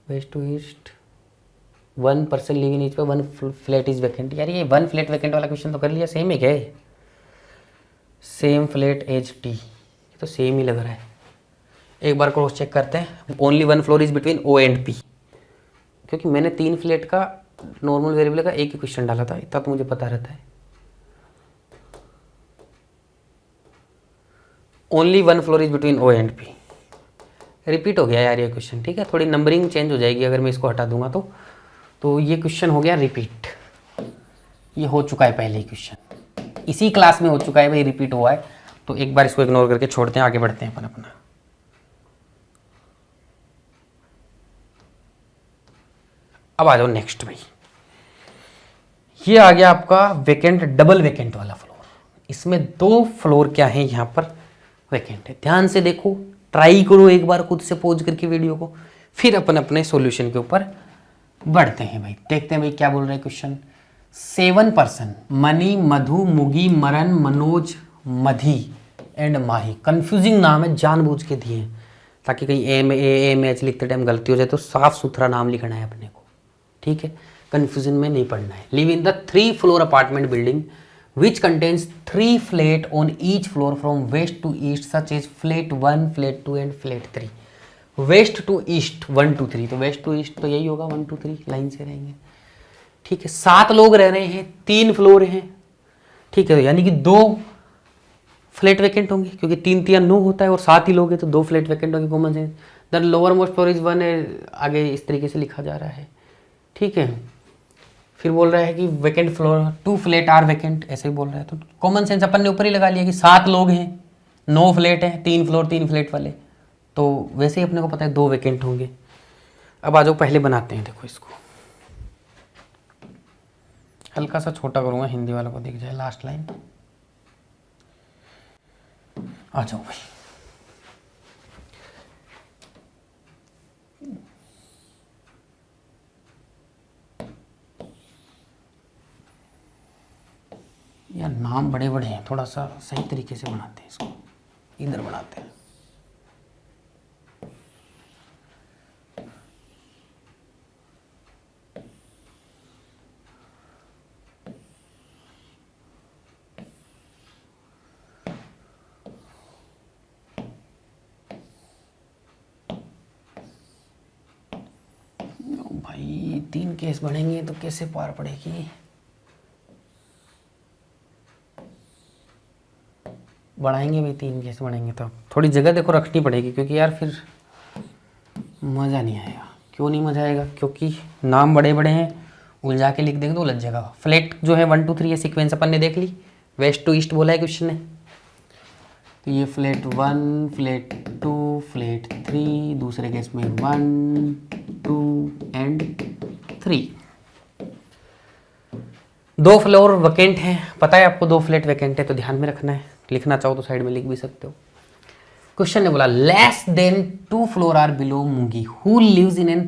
[SPEAKER 1] West to east. 1 person live in each पे 1 flat is vacant. यार ये 1 flat vacant वाला question तो कर लिया, same है क्या है? सेम फ्लैट एज टी, ये तो सेम ही लग रहा है। एक बार क्रॉस चेक करते हैं। Only 1 floor is between O and P, क्योंकि मैंने 3 फ्लैट का नॉर्मल वेरिएबल का एक ही क्वेश्चन डाला था, इतना तो मुझे पता रहता है। Only 1 floor is between O and P। Repeat हो गया यार ये क्वेश्चन। ठीक है, थोड़ी नंबरिंग चेंज हो जाएगी अगर मैं इसको हटा दूंगा तो ये क्वेश्चन हो गया रिपीट। ये हो चुका है पहले ही क्वेश्चन, इसी क्लास में हो चुका है भाई, रिपीट हुआ है। तो एक बार इसको इग्नोर करके छोड़ते हैं, आगे बढ़ते हैं अपन अपना। अब आ जाओ नेक्स्ट भाई। ये आ गया आपका वेकेंट, डबल वेकेंट वाला फ्लोर। इसमें 2 फ्लोर क्या है यहाँ पर वेकेंट है। ध्यान से देखो, ट्राई करो एक बार खुद से पॉज करके वीडियो को, फिर अपन अपने सॉल्यूशन के ऊपर बढ़ते हैं भाई। देखते हैं भाई क्या बोल रहे हैं क्वेश्चन। 7 पर्सन मनी, मधु, मुगी, मरन, मनोज, मधी एंड माही। कंफ्यूजिंग नाम है, जानबूझ के दिए हैं ताकि कहीं एम एच लिखते टाइम गलती हो जाए तो साफ सुथरा नाम लिखना है अपने को। ठीक है, कंफ्यूजन में नहीं पढ़ना है। Live in the 3 floor apartment building which contains 3 flat on each floor from west to east such as flat 1, flat 2 and flat 3। West to east 1 2 3, तो वेस्ट टू ईस्ट तो यही होगा 1 2 3 लाइन से रहेंगे। ठीक है, 7 लोग रह रहे हैं, 3 फ्लोर हैं। ठीक है, यानी कि 2 फ्लैट वैकेंट होंगे, क्योंकि 3 3 9 होता है और 7 ही लोग हैं तो 2 फ्लैट वैकेंट होंगे। Common sense. The lower most floor is 1 है, आगे इस तरीके से लिखा जा रहा है। ठीक है, फिर बोल रहा है कि vacant floor 2 flat are vacant, ऐसे ही बोल रहा है। तो कॉमन सेंस अपन ने ऊपर ही लगा लिया कि 7 लोग हैं, 9 फ्लैट हैं, 3 फ्लोर 3 फ्लैट वाले, तो वैसे ही अपने को पता है 2 वैकेंट होंगे। अब आ जाओ पहले बनाते हैं, देखो इसको हल्का सा छोटा करूंगा, हिंदी वालों को दिख जाए लास्ट लाइन। आ जाओ भाई। यार नाम बड़े बड़े हैं, थोड़ा सा सही तरीके से बनाते हैं इसको, इधर बनाते हैं। भाई 3 केस बढ़ेंगे तो कैसे पार पड़ेगी। बढ़ाएंगे भी 3 केस बढ़ेंगे तो थोड़ी जगह देखो रखनी पड़ेगी, क्योंकि यार फिर मज़ा नहीं आएगा। क्यों नहीं मज़ा आएगा? क्योंकि नाम बड़े बड़े हैं, उलझा के लिख देंगे तो उलझ जाएगा। फ्लैट जो है 1 2 3 ये सीक्वेंस अपन ने देख ली, वेस्ट टू ईस्ट बोला है क्वेश्चन ने, तो ये फ्लैट 1, फ्लैट 2, फ्लैट 3, दूसरे केस में 1 2 एंड 3। 2 फ्लोर वैकेंट हैं, पता है आपको 2 फ्लैट वैकेंट है, तो ध्यान में रखना है। लिखना चाहो तो साइड में लिख भी सकते हो। क्वेश्चन ने बोला less than 2 floor are below Moongi who lives in an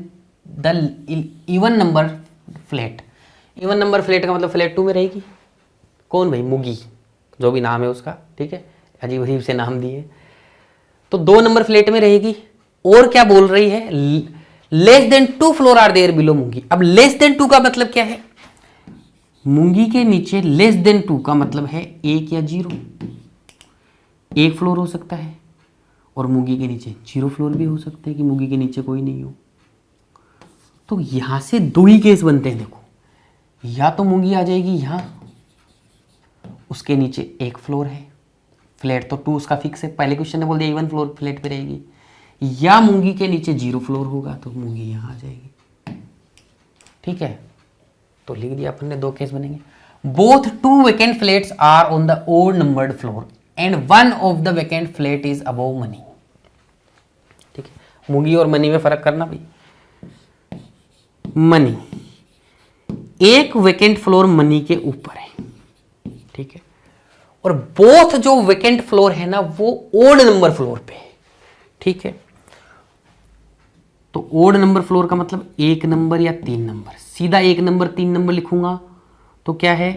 [SPEAKER 1] the even number flat. Even number flat का मतलब फ्लैट 2 में रहेगी। कौन भाई? मुगी, जो भी नाम है उसका। ठीक है, अजीब अजीब से नाम दिए। तो 2 नंबर फ्लैट में रहेगी। और क्या बोल रही है? Less than 2 floor are there below मुंगी। अब लेस देन 2 का मतलब क्या है? मुंगी के नीचे लेस देन 2 का मतलब है 1 या 0। 1 फ्लोर हो सकता है, और मुंगी के नीचे 0 फ्लोर भी हो सकते हैं कि मुंगी के नीचे कोई नहीं हो। तो यहां से 2 ही केस बनते हैं। देखो, या तो मूंगी आ जाएगी यहाँ, उसके नीचे एक फ्लोर है, फ्लैट तो 2 उसका फिक्स है, पहले क्वेश्चन ने बोल दिया इवन फ्लोर फ्लैट पे रहेगी, या मूंगी के नीचे 0 फ्लोर होगा तो मूंगी यहाँ आ जाएगी। ठीक है, तो लिख दिया अपन ने, 2 केस बनेंगे। Both 2 vacant flats are on the odd numbered floor and one of the vacant flat is above Mani. ठीक है, मूंगी और मनी में फर्क करना भाई। मनी, एक वैकेंट फ्लोर मनी के ऊपर है, ठीक है, और बोथ जो वैकेंट फ्लोर है ना वो ओड नंबर फ्लोर पे है। ठीक है, तो ओड नंबर फ्लोर का मतलब 1 नंबर या 3 नंबर, सीधा 1 नंबर 3 नंबर लिखूंगा तो क्या है,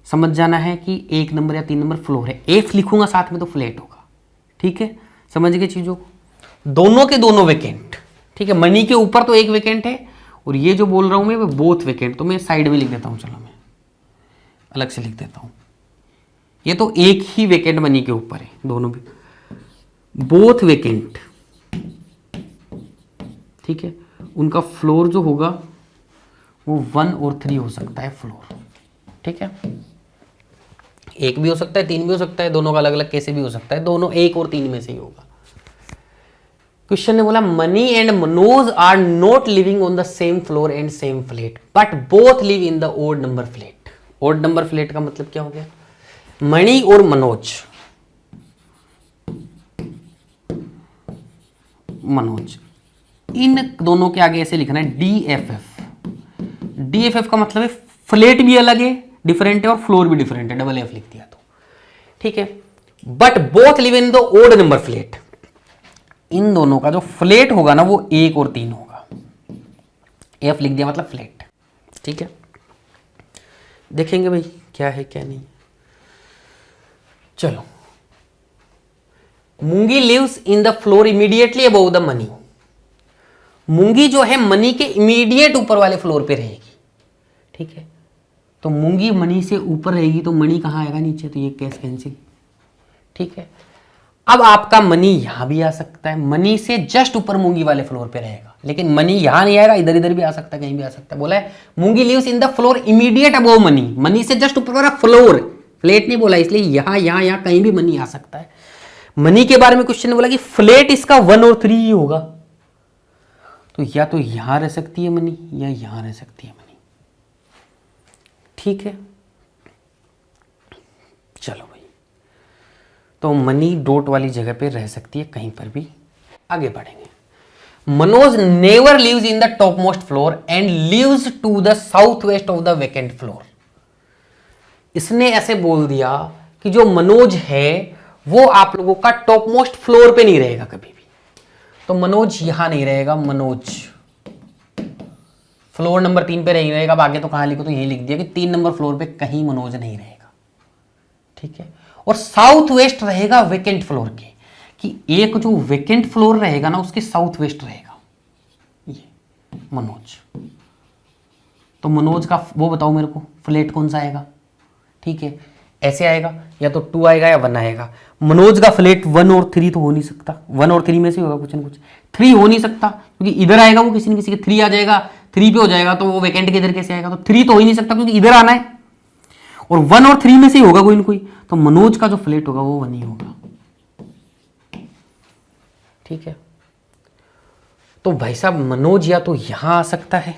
[SPEAKER 1] समझ जाना है कि 1 नंबर या 3 नंबर फ्लोर है, एफ लिखूंगा साथ में तो फ्लैट होगा। ठीक है, समझ गए चीजों को, दोनों के दोनों वैकेंट। ठीक है, मनी के ऊपर तो एक वैकेंट है और ये जो बोल रहा हूं मैं वो बोथ वैकेंट, तो मैं साइड में लिख देता हूं, चलो मैं अलग से लिख देता हूं, ये तो एक ही वैकेंट मनी के ऊपर है, दोनों भी बोथ वैकेंट। ठीक है, उनका फ्लोर जो होगा वो 1 और 3 हो सकता है फ्लोर। ठीक है, 1 भी हो सकता है, 3 भी हो सकता है, दोनों का अलग अलग कैसे भी हो सकता है, दोनों 1 और 3 में से ही होगा। क्वेश्चन ने बोला Mani and Manoj are not living on the same floor and same flat but both live in the odd number flat. Odd number flat का मतलब क्या हो गया, मणि और मनोज, इन दोनों के आगे ऐसे लिखना है DFF। DFF का मतलब है फ्लैट भी अलग है, डिफरेंट है, और फ्लोर भी डिफरेंट है, डबल F लिख दिया तो। ठीक है, but both live in the odd number flat, इन दोनों का जो फ्लैट होगा ना वो 1 और 3 होगा, F लिख दिया मतलब फ्लैट। ठीक है, देखेंगे भाई क्या है क्या नहीं। चलो, Moongi lives in the floor immediately above the Mani, Moongi जो है मनी के इमीडिएट ऊपर वाले फ्लोर पे रहेगी। ठीक है, तो मूंगी मनी से ऊपर रहेगी तो मनी कहां आएगा, नीचे, तो ये केस कैंसिल। ठीक है, अब आपका मनी यहां भी आ सकता है, मनी से जस्ट ऊपर मूंगी वाले फ्लोर पे रहेगा, लेकिन मनी यहां नहीं आएगा, इधर इधर भी आ सकता है, कहीं भी आ सकता है। बोला है Moongi lives in the floor immediate above Mani, Mani से जस्ट ऊपर वाला फ्लोर, फ्लैट नहीं बोला, इसलिए यहां यहां यहां कहीं भी मनी आ सकता है। मनी के बारे में क्वेश्चन ने बोला कि फ्लैट इसका 1 और 3 ही होगा, तो या तो यहां रह सकती है मनी या यहां रह सकती है मनी। ठीक है, चलो भाई, तो मनी डॉट वाली जगह पे रह सकती है कहीं पर भी। आगे बढ़ेंगे। Manoj never lives in the top most floor and lives to the south west of the vacant floor. इसने ऐसे बोल दिया कि जो मनोज है वो आप लोगों का टॉप मोस्ट फ्लोर पे नहीं रहेगा कभी भी, तो मनोज यहां नहीं रहेगा, मनोज फ्लोर नंबर 3 पे नहीं रहेगा। अब आगे तो कहां लिखो, तो यही लिख दिया कि 3 नंबर फ्लोर पे कहीं मनोज नहीं रहेगा। ठीक है, और साउथ वेस्ट रहेगा वैकेंट फ्लोर के, कि एक जो वैकेंट फ्लोर रहेगा ना उसके साउथ वेस्ट रहेगा ये मनोज। तो मनोज का वो बताओ मेरे को, फ्लैट कौन सा आएगा। ठीक है, ऐसे आएगा, या तो 2 आएगा या 1 आएगा। मनोज का फ्लैट 1 और 3 तो हो नहीं सकता, 1 और 3 में से होगा कुछ ना कुछ, 3 हो नहीं सकता, क्योंकि इधर आएगा वो किसी न किसी के 3 आ जाएगा, 3 पे हो जाएगा, तो वो वैकेंट के इधर कैसे आएगा, तो 3 तो हो ही नहीं सकता क्योंकि इधर आना है, और 1 और 3 में से ही होगा कोई ना कोई, तो मनोज का जो फ्लैट होगा वो 1 ही होगा। ठीक है, तो भाई साहब मनोज या तो यहां आ सकता है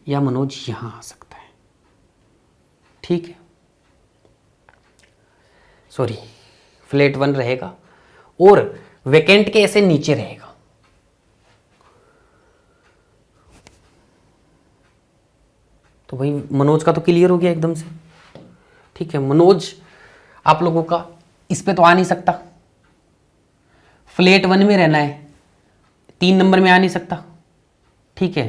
[SPEAKER 1] या मनोज यहां आ सकता है। ठीक है, सॉरी, फ्लैट 1 रहेगा और वैकेंट के ऐसे नीचे रहेगा। तो भाई मनोज का तो क्लियर हो गया एकदम से। ठीक है, मनोज आप लोगों का इस पे तो आ नहीं सकता, फ्लैट 1 में रहना है, 3 नंबर में आ नहीं सकता। ठीक है,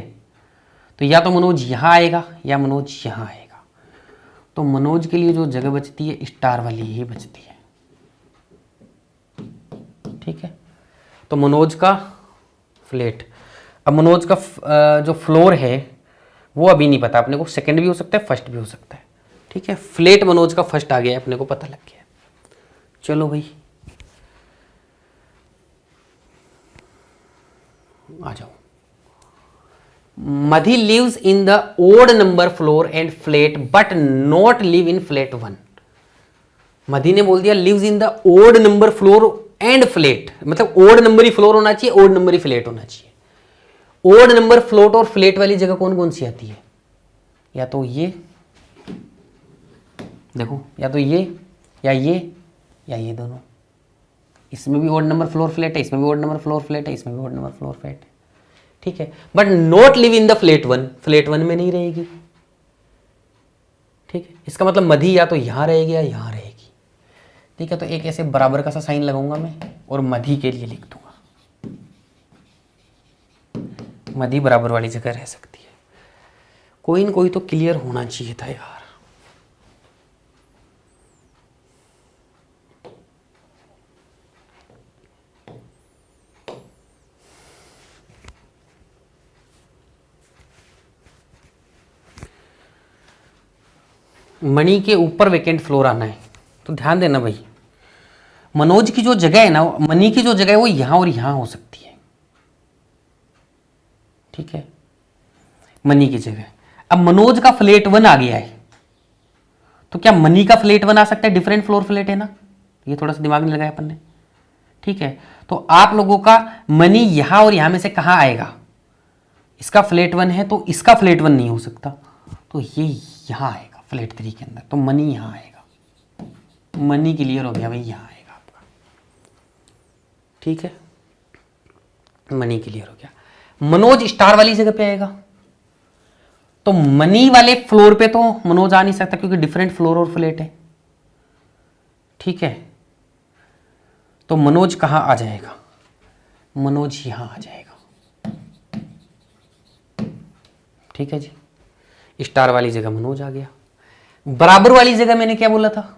[SPEAKER 1] तो या तो मनोज यहां आएगा या मनोज यहां आएगा। तो मनोज के लिए जो जगह बचती है स्टार वाली ही बचती है। ठीक है, तो मनोज का फ्लैट, अब मनोज का जो फ्लोर है वो अभी नहीं पता अपने को, सेकंड भी हो सकता है, फर्स्ट भी हो सकता है। ठीक है, फ्लैट मनोज का फर्स्ट आ गया, अपने को पता लग गया। चलो भाई आ जाओ। Madhi lives in the odd number floor and flat but not live in flat 1। Madhi ने बोल दिया lives in the odd number floor and flat, मतलब ओड नंबर ही फ्लोर होना चाहिए, ओड नंबर ही फ्लैट होना चाहिए। ओड नंबर फ्लोट और फ्लैट वाली जगह कौन कौन सी आती है? या तो ये देखो, या तो ये या ये दोनों। इसमें भी ओड नंबर फ्लोर फ्लैट है, इसमें भी ओड नंबर फ्लोर फ्लैट है, इसमें भी ओड नंबर फ्लोर फ्लैट है, ठीक है। But not live in the flat 1, flat 1 में नहीं रहेगी, ठीक है। इसका मतलब मधी या तो यहां रहेगी या यहां रहेगी, ठीक है। तो एक ऐसे बराबर का सा साइन लगाऊंगा मैं और मधी के लिए लिख दूंगा, मधी बराबर वाली जगह रह सकती है। कोई न कोई तो क्लियर होना चाहिए था यार। मणि के ऊपर वेकेंट फ्लोर आना है, तो ध्यान देना भाई, मनोज की जो जगह है ना, मणि की जो जगह है वो यहां और यहां हो सकती है, ठीक है, मणि की जगह। अब मनोज का फ्लैट 1 आ गया है, तो क्या मणि का फ्लैट 1 आ सकता है? डिफरेंट फ्लोर फ्लैट है ना, ये थोड़ा सा दिमाग में लगाया अपन ने, ठीक है। तो आप लोगों का मणि यहां और यहां में से कहां आएगा? इसका फ्लैट 1 है तो इसका फ्लैट 1 नहीं हो सकता, तो ये यहां आएगा फ्लैट 3 के अंदर, तो मणि यहां आएगा। मणि क्लियर हो गया भाई, यहां आएगा आपका, ठीक है, मणि क्लियर हो गया। मनोज स्टार वाली जगह पे आएगा, तो मनी वाले फ्लोर पे तो मनोज आ नहीं सकता क्योंकि डिफरेंट फ्लोर और फ्लैट है, ठीक है। तो मनोज कहां आ जाएगा? मनोज यहां आ जाएगा, ठीक है जी। स्टार वाली जगह मनोज आ गया। बराबर वाली जगह मैंने क्या बोला था?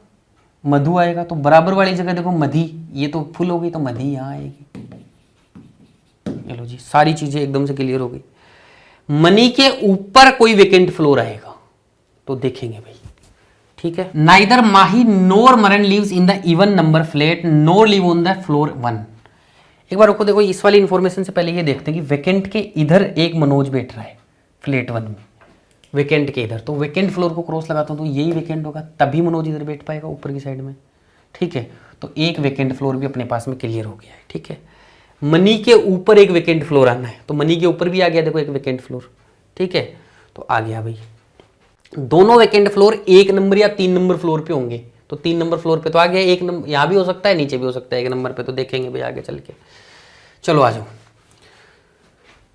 [SPEAKER 1] मधु आएगा, तो बराबर वाली जगह देखो मधी, ये तो फुल हो गई तो मधी यहां आएगी। चलो जी, सारी चीजें एकदम से क्लियर हो गई। मनी के ऊपर कोई वेकेंट फ्लोर आएगा तो देखेंगे भाई, ठीक है। Neither Mahi nor Maran lives in the even number flat nor live on the floor 1। एक बार रुको, देखो इस वाली इंफॉर्मेशन से पहले ये देखते हैं कि वेकेंट के इधर एक मनोज बैठ रहा है फ्लैट 1 में, वेकेंट के इधर, तो वेकेंट फ्लोर को क्रॉस लगाता हूं तो यही वेकेंट होगा, तभी मनोज इधर बैठ पाएगा ऊपर की साइड में, ठीक है। तो एक वेकेंट फ्लोर भी अपने पास में क्लियर हो गया है, ठीक है। मनी के ऊपर एक वेकेंट फ्लोर आना है, तो मनी के ऊपर भी आ गया देखो एक वेकेंट फ्लोर, ठीक है। तो आ गया भाई, दोनों वेकेंट फ्लोर 1 नंबर या 3 नंबर फ्लोर पे होंगे, तो 3 नंबर फ्लोर पे तो आ गया, 1 नंबर यहां भी हो सकता है, नीचे भी हो सकता है 1 नंबर पे, तो देखेंगे भाई आगे चल के। चलो आ जाओ,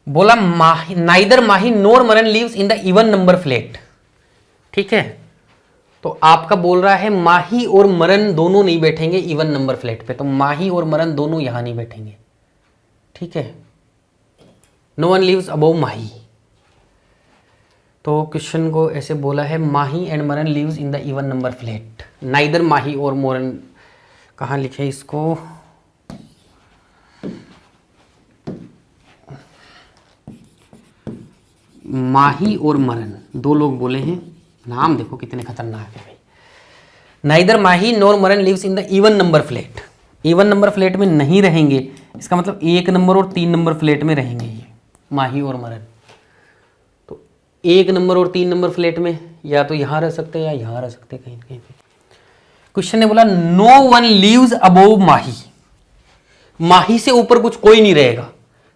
[SPEAKER 1] बोला neither Mahi nor Maran lives in the even number flat, ठीक है। तो आपका बोल रहा है माही और मरन दोनों नहीं बैठेंगे इवन नंबर फ्लैट पे, तो माही और मरन दोनों यहां नहीं बैठेंगे, ठीक है। No one lives above Mahi, तो क्वेश्चन को ऐसे बोला है Mahi and Maran lives in the even number flat. Neither Mahi और मोरन, कहाँ लिखे इसको? माही और मरन दो लोग बोले हैं, नाम देखो कितने खतरनाक है भाई। Neither Mahi nor Maran lives in the even number flat, even number flat में नहीं रहेंगे, इसका मतलब 1 नंबर और 3 नंबर फ्लैट में रहेंगे ये माही और मरन। तो 1 नंबर और 3 नंबर फ्लैट में या तो यहां रह सकते हैं या यहां रह सकते हैं, कहीं कहीं पे। क्वेश्चन ने बोला नो वन लीव्स अबोव माही, माही से ऊपर कुछ कोई नहीं रहेगा,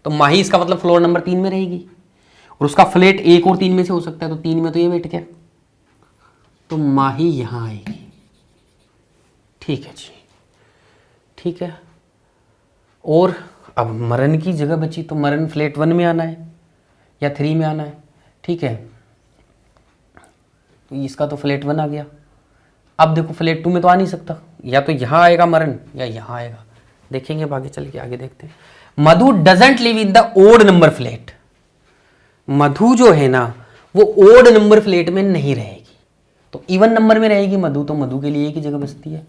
[SPEAKER 1] तो माही इसका मतलब फ्लोर नंबर 3 में रहेगी, और उसका फ्लैट 1 और 3 में से हो सकता है, तो 3 में तो ये बैठ गया, तो माही यहां आएगी, ठीक है जी, ठीक है। और अब मरन की जगह बची, तो मरन फ्लैट 1 में आना है या 3 में आना है, ठीक है। तो इसका तो फ्लैट 1 आ गया। अब देखो फ्लैट 2 में तो आ नहीं सकता, या तो यहां आएगा मरन या यहां आएगा, देखेंगे आगे चल के, आगे देखते हैं। Madhu doesn't live in the odd number flat, Madhu जो है ना वो ओड नंबर फ्लैट में नहीं रहेगी, तो इवन नंबर में रहेगी मधु, तो मधु के लिए एक ही जगह बचती है,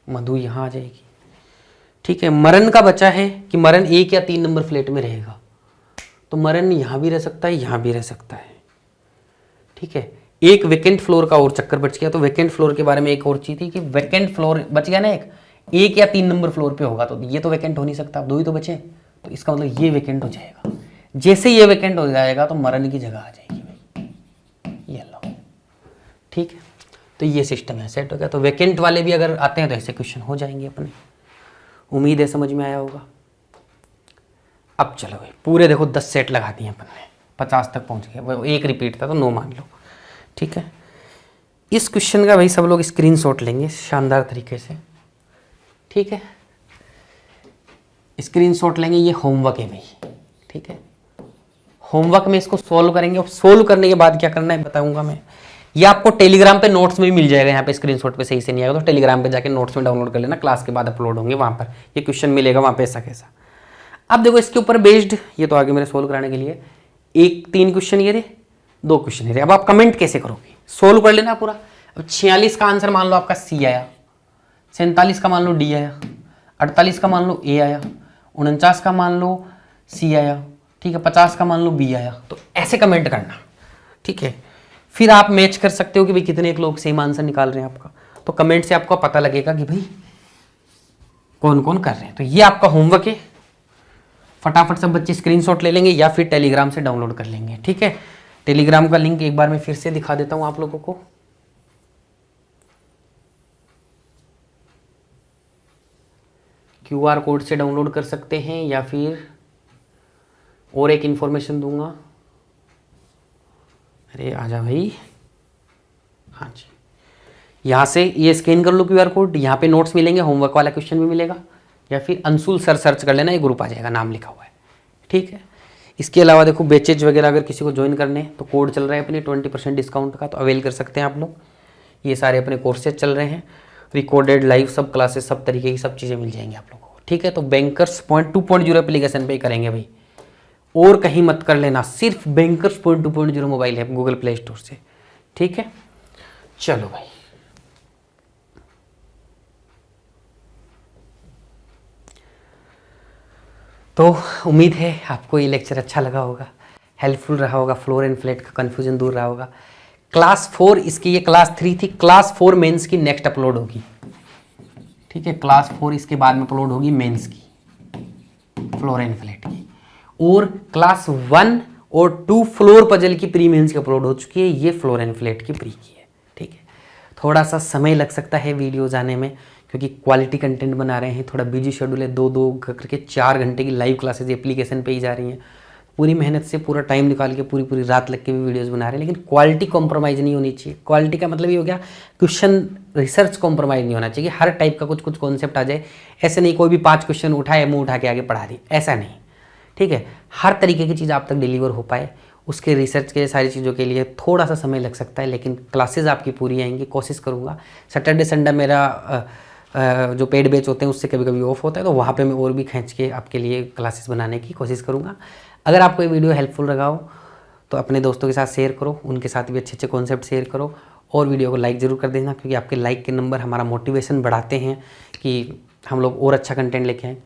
[SPEAKER 1] मधु यहां आ जाएगी, ठीक है। मरन का बचा है कि मरन 1 या 3 नंबर फ्लैट में रहेगा, तो मरन यहां भी रह सकता है, यहां भी रह सकता है, ठीक है। एक वेकेंट फ्लोर का और चक्कर बच गया। तो वेकेंट फ्लोर के बारे में एक और चीज थी कि वेकेंट फ्लोर बच गया ना, एक या 3 नंबर फ्लोर पे होगा, तो ये तो वेकेंट हो नहीं सकता, 2 ही तो बचे, तो इसका मतलब ये वेकेंट हो जाएगा। जैसे ये वैकेंट हो जाएगा तो मरण की जगह आ जाएगी भाई, ये लो, ठीक है। तो ये सिस्टम है, सेट हो गया। तो वैकेंट वाले भी अगर आते हैं तो ऐसे क्वेश्चन हो जाएंगे अपने। उम्मीद है समझ में आया होगा। अब चलो भाई पूरे देखो 10 सेट लगा दिए अपन ने, 50 तक पहुंच गए। वो एक रिपीट था तो 9 मान लो, ठीक है। इस क्वेश्चन का भाई सब लोग स्क्रीनशॉट लेंगे शानदार तरीके से, ठीक है। स्क्रीनशॉट लेंगे, ये होमवर्क है भाई, ठीक है। होमवर्क में इसको सोल्व करेंगे और सोल्व करने के बाद क्या करना है बताऊंगा मैं। ये आपको टेलीग्राम पे नोट्स में भी मिल जाएगा, यहाँ पे स्क्रीनशॉट पे सही से नहीं आएगा तो टेलीग्राम पे जाके नोट्स में डाउनलोड कर लेना, क्लास के बाद अपलोड होंगे वहाँ पर, ये क्वेश्चन मिलेगा वहाँ पे ऐसा कैसा। अब देखो इसके ऊपर बेस्ड, ये तो आगे मेरे सोल्व कराने के लिए 3 क्वेश्चन ये रहे, 2 क्वेश्चन ये रहे। अब आप कमेंट कैसे करोगे, सोल्व कर लेना पूरा। अब 46 का आंसर मान लो आपका सी आया, 47 का मान लो डी आया, 48 का मान लो ए आया, 49 का मान लो सी आया, ठीक है, 50 का मान लो बी आया। तो ऐसे कमेंट करना, ठीक है। फिर आप मैच कर सकते हो कि भाई कितने एक लोग सेम आंसर निकाल रहे हैं आपका, तो कमेंट से आपको पता लगेगा कि भाई कौन कौन कर रहे हैं। तो ये आपका होमवर्क है, फटाफट सब बच्चे स्क्रीनशॉट ले लेंगे या फिर टेलीग्राम से डाउनलोड कर लेंगे, ठीक है। टेलीग्राम का लिंक एक बार मैं फिर से दिखा देता हूं आप लोगों को। QR कोड से डाउनलोड कर सकते हैं या फिर और एक इंफॉर्मेशन दूंगा। अरे आजा भाई, हाँ जी, यहाँ से ये स्कैन कर लो QR कोड, यहाँ पे नोट्स मिलेंगे, होमवर्क वाला क्वेश्चन भी मिलेगा, या फिर अंशुल सर सर्च कर लेना, ये ग्रुप आ जाएगा, नाम लिखा हुआ है, ठीक है। इसके अलावा देखो बैचेज वगैरह अगर किसी को ज्वाइन करने हैं तो कोड चल रहा है अपने 20% डिस्काउंट का, तो अवेल कर सकते हैं आप लोग। ये सारे अपने कोर्सेज चल रहे हैं, रिकॉर्डेड लाइव सब क्लासेस, सब तरीके की सब चीज़ें मिल जाएंगी आप लोगों को, ठीक है। तो बैंकर्स पॉइंट 2.0 एप्लीकेशन पे ही करेंगे भाई, और कहीं मत कर लेना, सिर्फ bankers point 2.0 mobile app Google play store से, ठीक है। चलो भाई, तो उम्मीद है आपको ये लेक्चर अच्छा लगा होगा, हेल्पफुल रहा होगा, फ्लोर एंड फ्लैट का कन्फ्यूजन दूर रहा होगा। क्लास 4 इसकी, ये क्लास 3 थी, क्लास 4 मेंस की नेक्स्ट अपलोड होगी, ठीक है। क्लास 4 इसके बाद में अपलोड होगी मेंस की, फ्लोर एंड फ्लैट की, और क्लास 1 और 2 फ्लोर पजल की प्री मेंस की अपलोड हो चुकी है, ये फ्लोर एंड फ्लैट की प्री की है, ठीक है। थोड़ा सा समय लग सकता है वीडियोज आने में, क्योंकि क्वालिटी कंटेंट बना रहे हैं, थोड़ा बिजी शेड्यूल है, 2-2 करके 4 घंटे की लाइव क्लासेज एप्लीकेशन पे ही जा रही हैं, पूरी मेहनत से पूरा टाइम निकाल के पूरी रात लग के भी वीडियोस बना रहे हैं, लेकिन क्वालिटी कॉम्प्रोमाइज़ नहीं होनी चाहिए। क्वालिटी का मतलब ये हो गया क्वेश्चन रिसर्च कॉम्प्रोमाइज़ नहीं होना चाहिए, हर टाइप का कुछ कॉन्सेप्ट आ जाए, ऐसे नहीं कोई भी 5 क्वेश्चन उठाए मुँह उठा के आगे पढ़ा दी, ऐसा नहीं, ठीक है। हर तरीके की चीज़ आप तक डिलीवर हो पाए, उसके रिसर्च के सारी चीज़ों के लिए थोड़ा सा समय लग सकता है, लेकिन क्लासेस आपकी पूरी आएंगी, कोशिश करूँगा। सैटरडे संडे मेरा जो पेड बैच होते हैं उससे कभी कभी ऑफ होता है, तो वहाँ पे मैं और भी खींच के आपके लिए क्लासेस बनाने की कोशिश करूँगा। अगर आपको ये वीडियो हेल्पफुल लगा हो तो अपने दोस्तों के साथ शेयर करो, उनके साथ भी अच्छे कॉन्सेप्ट शेयर करो, और वीडियो को लाइक ज़रूर कर देना, क्योंकि आपके लाइक के नंबर हमारा मोटिवेशन बढ़ाते हैं कि हम लोग और अच्छा कंटेंट लेके आएँ।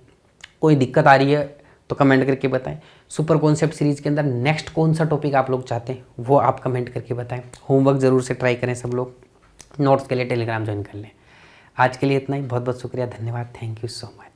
[SPEAKER 1] कोई दिक्कत आ रही है तो कमेंट करके बताएं। सुपर कॉन्सेप्ट सीरीज़ के अंदर नेक्स्ट कौन सा टॉपिक आप लोग चाहते हैं वो आप कमेंट करके बताएं। होमवर्क ज़रूर से ट्राई करें सब लोग, नोट्स के लिए टेलीग्राम ज्वाइन कर लें। आज के लिए इतना ही, बहुत बहुत शुक्रिया, धन्यवाद, थैंक यू सो मच।